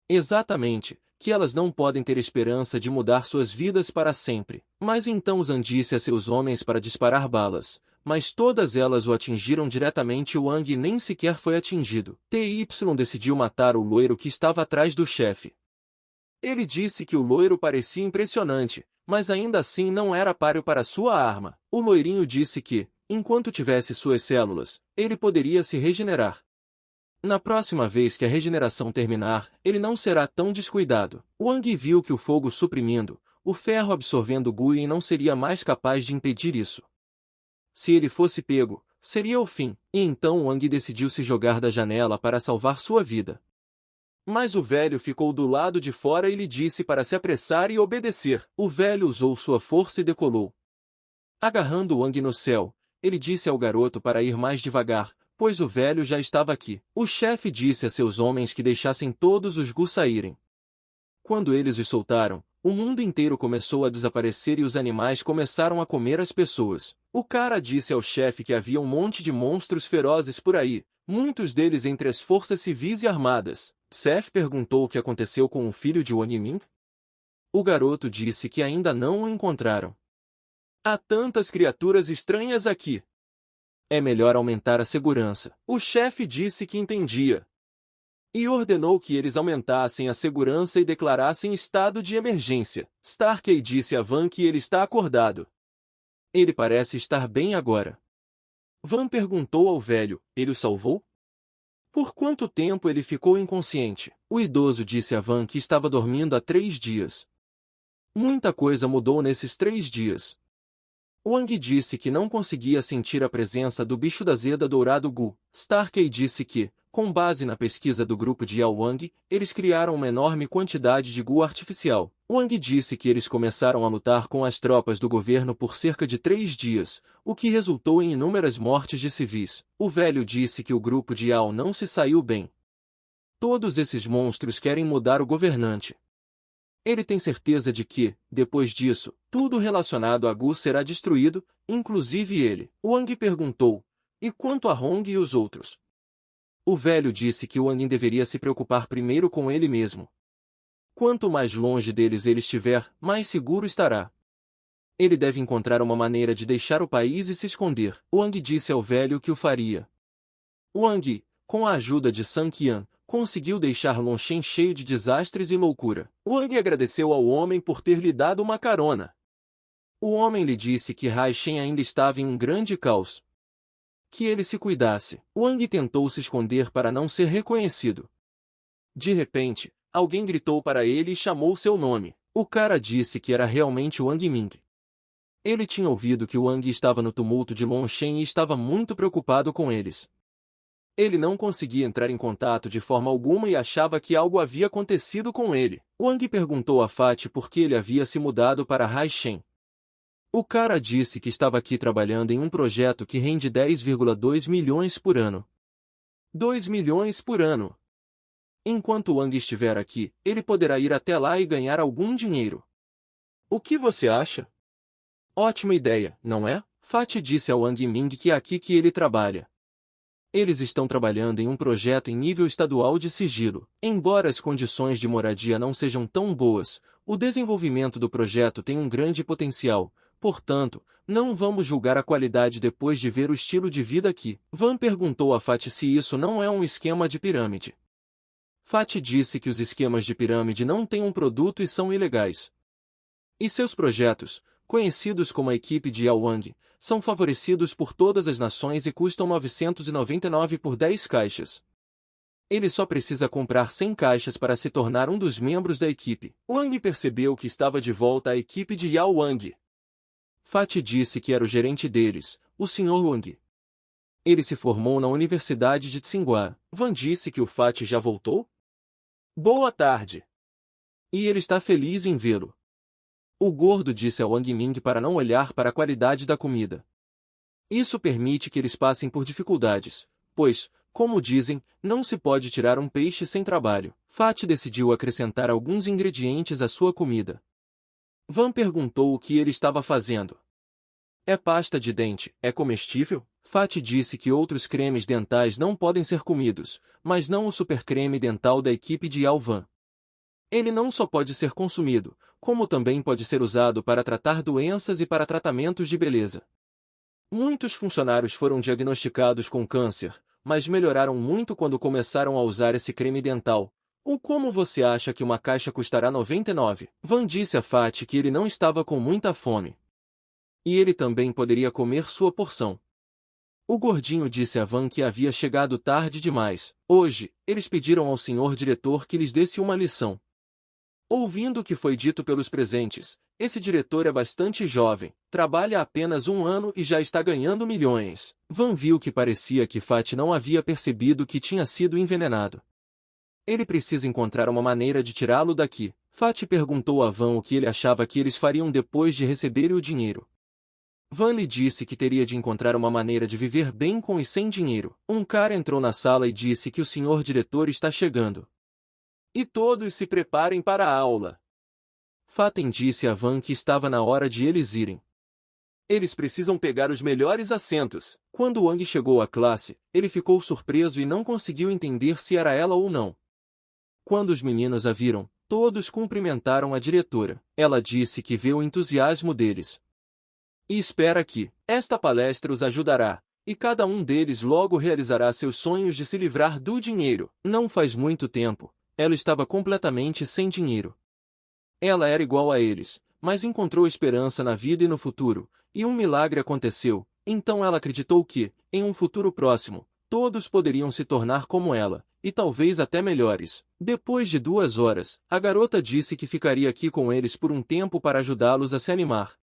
Speaker 1: Exatamente, que elas não podem ter esperança de mudar suas vidas para sempre. Mas então Zan disse a seus homens para disparar balas, mas todas elas o atingiram diretamente e Wang nem sequer foi atingido. TY decidiu matar o loiro que estava atrás do chefe. Ele disse que o loiro parecia impressionante, mas ainda assim não era páreo para sua arma. O loirinho disse que, enquanto tivesse suas células, ele poderia se regenerar. Na próxima vez que a regeneração terminar, ele não será tão descuidado. Wang viu que o fogo suprimindo, o ferro absorvendo Guyen não seria mais capaz de impedir isso. Se ele fosse pego, seria o fim, e então Wang decidiu se jogar da janela para salvar sua vida. Mas o velho ficou do lado de fora e lhe disse para se apressar e obedecer. O velho usou sua força e decolou. Agarrando Wang no céu, ele disse ao garoto para ir mais devagar, pois o velho já estava aqui. O chefe disse a seus homens que deixassem todos os Gu saírem. Quando eles os soltaram, o mundo inteiro começou a desaparecer e os animais começaram a comer as pessoas. O cara disse ao chefe que havia um monte de monstros ferozes por aí, muitos deles entre as forças civis e armadas. Seth perguntou o que aconteceu com o filho de Wang Min. O garoto disse que ainda não o encontraram. Há tantas criaturas estranhas aqui. É melhor aumentar a segurança. O chefe disse que entendia. E ordenou que eles aumentassem a segurança e declarassem estado de emergência. Starkey disse a Van que ele está acordado. Ele parece estar bem agora. Van perguntou ao velho, ele o salvou? Por quanto tempo ele ficou inconsciente? O idoso disse a Van que estava dormindo há 3 dias. Muita coisa mudou nesses 3 dias. Wang disse que não conseguia sentir a presença do bicho da Zeda dourado Gu. Starkey disse que, com base na pesquisa do grupo de Yao Wang, eles criaram uma enorme quantidade de Gu artificial. Wang disse que eles começaram a lutar com as tropas do governo por cerca de 3 dias, o que resultou em inúmeras mortes de civis. O velho disse que o grupo de Yao não se saiu bem. Todos esses monstros querem mudar o governante. Ele tem certeza de que, depois disso, tudo relacionado a Gu será destruído, inclusive ele. Wang perguntou, e quanto a Hong e os outros? O velho disse que Wang deveria se preocupar primeiro com ele mesmo. Quanto mais longe deles ele estiver, mais seguro estará. Ele deve encontrar uma maneira de deixar o país e se esconder. Wang disse ao velho que o faria. Wang, com a ajuda de San Qian, conseguiu deixar Longshen cheio de desastres e loucura. Wang agradeceu ao homem por ter lhe dado uma carona. O homem lhe disse que Haishen ainda estava em um grande caos. Que ele se cuidasse. Wang tentou se esconder para não ser reconhecido. De repente, alguém gritou para ele e chamou seu nome. O cara disse que era realmente Wang Ming. Ele tinha ouvido que Wang estava no tumulto de Longshen e estava muito preocupado com eles. Ele não conseguia entrar em contato de forma alguma e achava que algo havia acontecido com ele. Wang perguntou a Fati por que ele havia se mudado para Haishen. O cara disse que estava aqui trabalhando em um projeto que rende 10,2 milhões por ano. 2 milhões por ano. Enquanto Wang estiver aqui, ele poderá ir até lá e ganhar algum dinheiro. O que você acha? Ótima ideia, não é? Fati disse a Wang Ming que é aqui que ele trabalha. Eles estão trabalhando em um projeto em nível estadual de sigilo. Embora as condições de moradia não sejam tão boas, o desenvolvimento do projeto tem um grande potencial. Portanto, não vamos julgar a qualidade depois de ver o estilo de vida aqui. Van perguntou a Fati se isso não é um esquema de pirâmide. Fati disse que os esquemas de pirâmide não têm um produto e são ilegais. E seus projetos, conhecidos como a equipe de Yao Wang, são favorecidos por todas as nações e custam 999 por 10 caixas. Ele só precisa comprar 100 caixas para se tornar um dos membros da equipe. Wang percebeu que estava de volta à equipe de Yao Wang. Fati disse que era o gerente deles, o Sr. Wang. Ele se formou na Universidade de Tsinghua. Van disse que o Fati já voltou? Boa tarde. E ele está feliz em vê-lo. O gordo disse a Wang Ming para não olhar para a qualidade da comida. Isso permite que eles passem por dificuldades, pois, como dizem, não se pode tirar um peixe sem trabalho. Fati decidiu acrescentar alguns ingredientes à sua comida. Van perguntou o que ele estava fazendo. É pasta de dente, é comestível? Fati disse que outros cremes dentais não podem ser comidos, mas não o super creme dental da equipe de Yao Van. Ele não só pode ser consumido, como também pode ser usado para tratar doenças e para tratamentos de beleza. Muitos funcionários foram diagnosticados com câncer, mas melhoraram muito quando começaram a usar esse creme dental. Ou como você acha que uma caixa custará 99? Van disse a Fati que ele não estava com muita fome. E ele também poderia comer sua porção. O gordinho disse a Van que havia chegado tarde demais. Hoje, eles pediram ao senhor diretor que lhes desse uma lição. Ouvindo o que foi dito pelos presentes, esse diretor é bastante jovem, trabalha apenas 1 ano e já está ganhando milhões. Van viu que parecia que Fati não havia percebido que tinha sido envenenado. Ele precisa encontrar uma maneira de tirá-lo daqui. Fati perguntou a Van o que ele achava que eles fariam depois de receberem o dinheiro. Van lhe disse que teria de encontrar uma maneira de viver bem com e sem dinheiro. Um cara entrou na sala e disse que o senhor diretor está chegando. E todos se preparem para a aula. Fatem disse a Van que estava na hora de eles irem. Eles precisam pegar os melhores assentos. Quando Wang chegou à classe, ele ficou surpreso e não conseguiu entender se era ela ou não. Quando os meninos a viram, todos cumprimentaram a diretora. Ela disse que vê o entusiasmo deles. E espera que esta palestra os ajudará, e cada um deles logo realizará seus sonhos de se livrar do dinheiro. Não faz muito tempo, ela estava completamente sem dinheiro. Ela era igual a eles, mas encontrou esperança na vida e no futuro, e um milagre aconteceu. Então ela acreditou que, em um futuro próximo, todos poderiam se tornar como ela, e talvez até melhores. Depois de 2 horas, a garota disse que ficaria aqui com eles por um tempo para ajudá-los a se animar.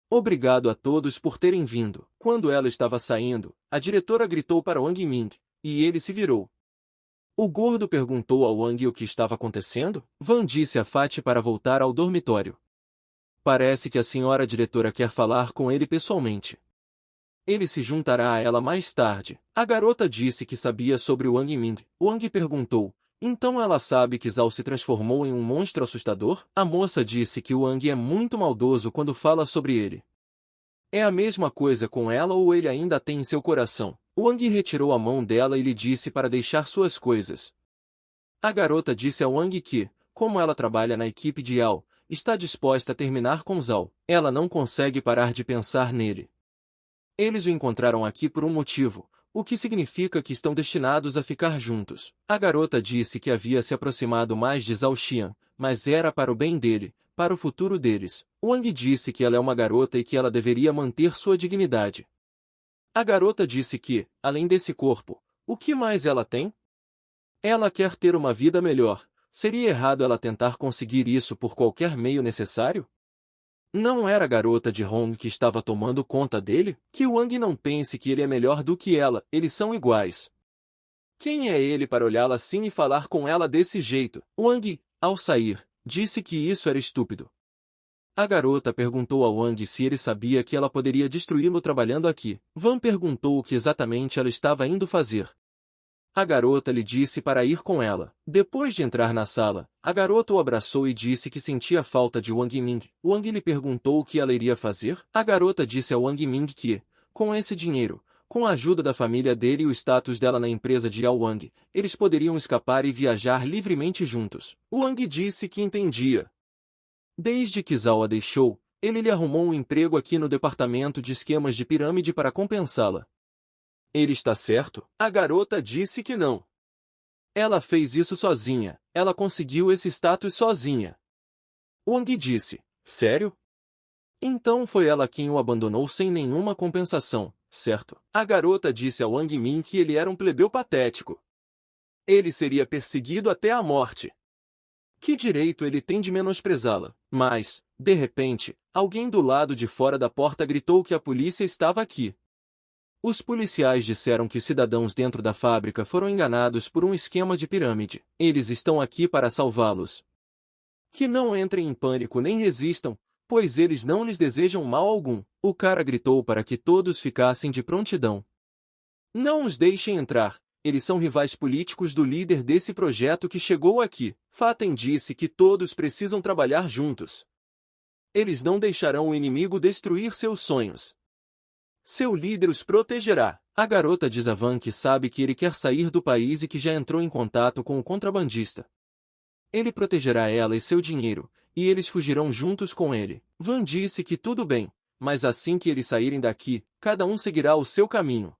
Speaker 1: Obrigado a todos por terem vindo. Quando ela estava saindo, a diretora gritou para Wang Ming, e ele se virou. O gordo perguntou a Wang o que estava acontecendo. Van disse a Fati para voltar ao dormitório. Parece que a senhora diretora quer falar com ele pessoalmente. Ele se juntará a ela mais tarde. A garota disse que sabia sobre Wang Ming. Wang perguntou, então ela sabe que Zhao se transformou em um monstro assustador? A moça disse que Wang é muito maldoso quando fala sobre ele. É a mesma coisa com ela ou ele ainda tem em seu coração? Wang retirou a mão dela e lhe disse para deixar suas coisas. A garota disse a Wang que, como ela trabalha na equipe de Yao, está disposta a terminar com Zhao. Ela não consegue parar de pensar nele. Eles o encontraram aqui por um motivo, o que significa que estão destinados a ficar juntos. A garota disse que havia se aproximado mais de Zhao Xian, mas era para o bem dele, para o futuro deles. Wang disse que ela é uma garota e que ela deveria manter sua dignidade. A garota disse que, além desse corpo, o que mais ela tem? Ela quer ter uma vida melhor. Seria errado ela tentar conseguir isso por qualquer meio necessário? Não era a garota de Hong que estava tomando conta dele? Que Wang não pense que ele é melhor do que ela, eles são iguais. Quem é ele para olhá-la assim e falar com ela desse jeito? Wang, ao sair, disse que isso era estúpido. A garota perguntou a Wang se ele sabia que ela poderia destruí-lo trabalhando aqui. Van perguntou o que exatamente ela estava indo fazer. A garota lhe disse para ir com ela. Depois de entrar na sala, a garota o abraçou e disse que sentia falta de Wang Ming. Wang lhe perguntou o que ela iria fazer. A garota disse a Wang Ming que, com esse dinheiro, com a ajuda da família dele e o status dela na empresa de Yao Wang, eles poderiam escapar e viajar livremente juntos. Wang disse que entendia. Desde que Zhao a deixou, ele lhe arrumou um emprego aqui no departamento de esquemas de pirâmide para compensá-la. Ele está certo? A garota disse que não. Ela fez isso sozinha. Ela conseguiu esse status sozinha. Wang disse, sério? Então foi ela quem o abandonou sem nenhuma compensação, certo? A garota disse a Wang Min que ele era um plebeu patético. Ele seria perseguido até a morte. Que direito ele tem de menosprezá-la? Mas, de repente, alguém do lado de fora da porta gritou que a polícia estava aqui. Os policiais disseram que os cidadãos dentro da fábrica foram enganados por um esquema de pirâmide. Eles estão aqui para salvá-los. Que não entrem em pânico nem resistam, pois eles não lhes desejam mal algum. O cara gritou para que todos ficassem de prontidão. Não os deixem entrar. Eles são rivais políticos do líder desse projeto que chegou aqui. Fatem disse que todos precisam trabalhar juntos. Eles não deixarão o inimigo destruir seus sonhos. Seu líder os protegerá. A garota diz a Van que sabe que ele quer sair do país e que já entrou em contato com o contrabandista. Ele protegerá ela e seu dinheiro, e eles fugirão juntos com ele. Van disse que tudo bem, mas assim que eles saírem daqui, cada um seguirá o seu caminho.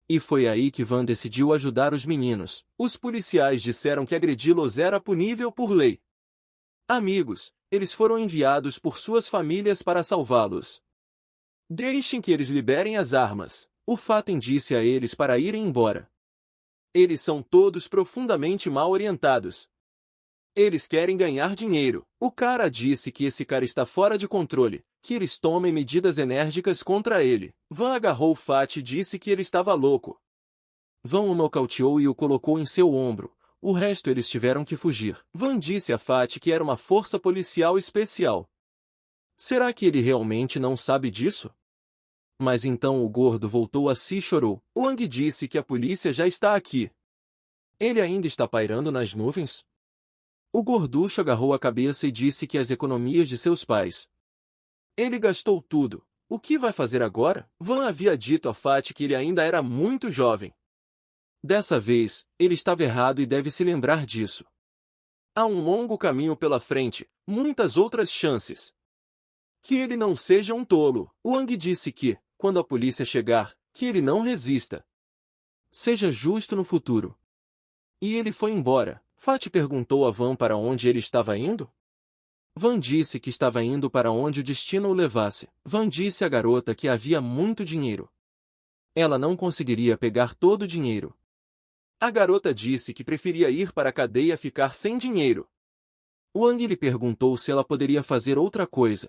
Speaker 1: E foi aí que Van decidiu ajudar os meninos. Os policiais disseram que agredi-los era punível por lei. Amigos, eles foram enviados por suas famílias para salvá-los. Deixem que eles liberem as armas. O Fatem disse a eles para irem embora. Eles são todos profundamente mal orientados. Eles querem ganhar dinheiro. O cara disse que esse cara está fora de controle, que eles tomem medidas enérgicas contra ele. Van agarrou Fat e disse que ele estava louco. Van o nocauteou e o colocou em seu ombro. O resto eles tiveram que fugir. Van disse a Fat que era uma força policial especial. Será que ele realmente não sabe disso? Mas então o gordo voltou a si e chorou. Wang disse que a polícia já está aqui. Ele ainda está pairando nas nuvens? O gorducho agarrou a cabeça e disse que as economias de seus pais. Ele gastou tudo. O que vai fazer agora? Van havia dito a Fat que ele ainda era muito jovem. Dessa vez, ele estava errado e deve se lembrar disso. Há um longo caminho pela frente, muitas outras chances. Que ele não seja um tolo. Wang disse que, quando a polícia chegar, que ele não resista. Seja justo no futuro. E ele foi embora. Fat perguntou a Van para onde ele estava indo? Van disse que estava indo para onde o destino o levasse. Van disse à garota que havia muito dinheiro. Ela não conseguiria pegar todo o dinheiro. A garota disse que preferia ir para a cadeia a ficar sem dinheiro. Wang lhe perguntou se ela poderia fazer outra coisa.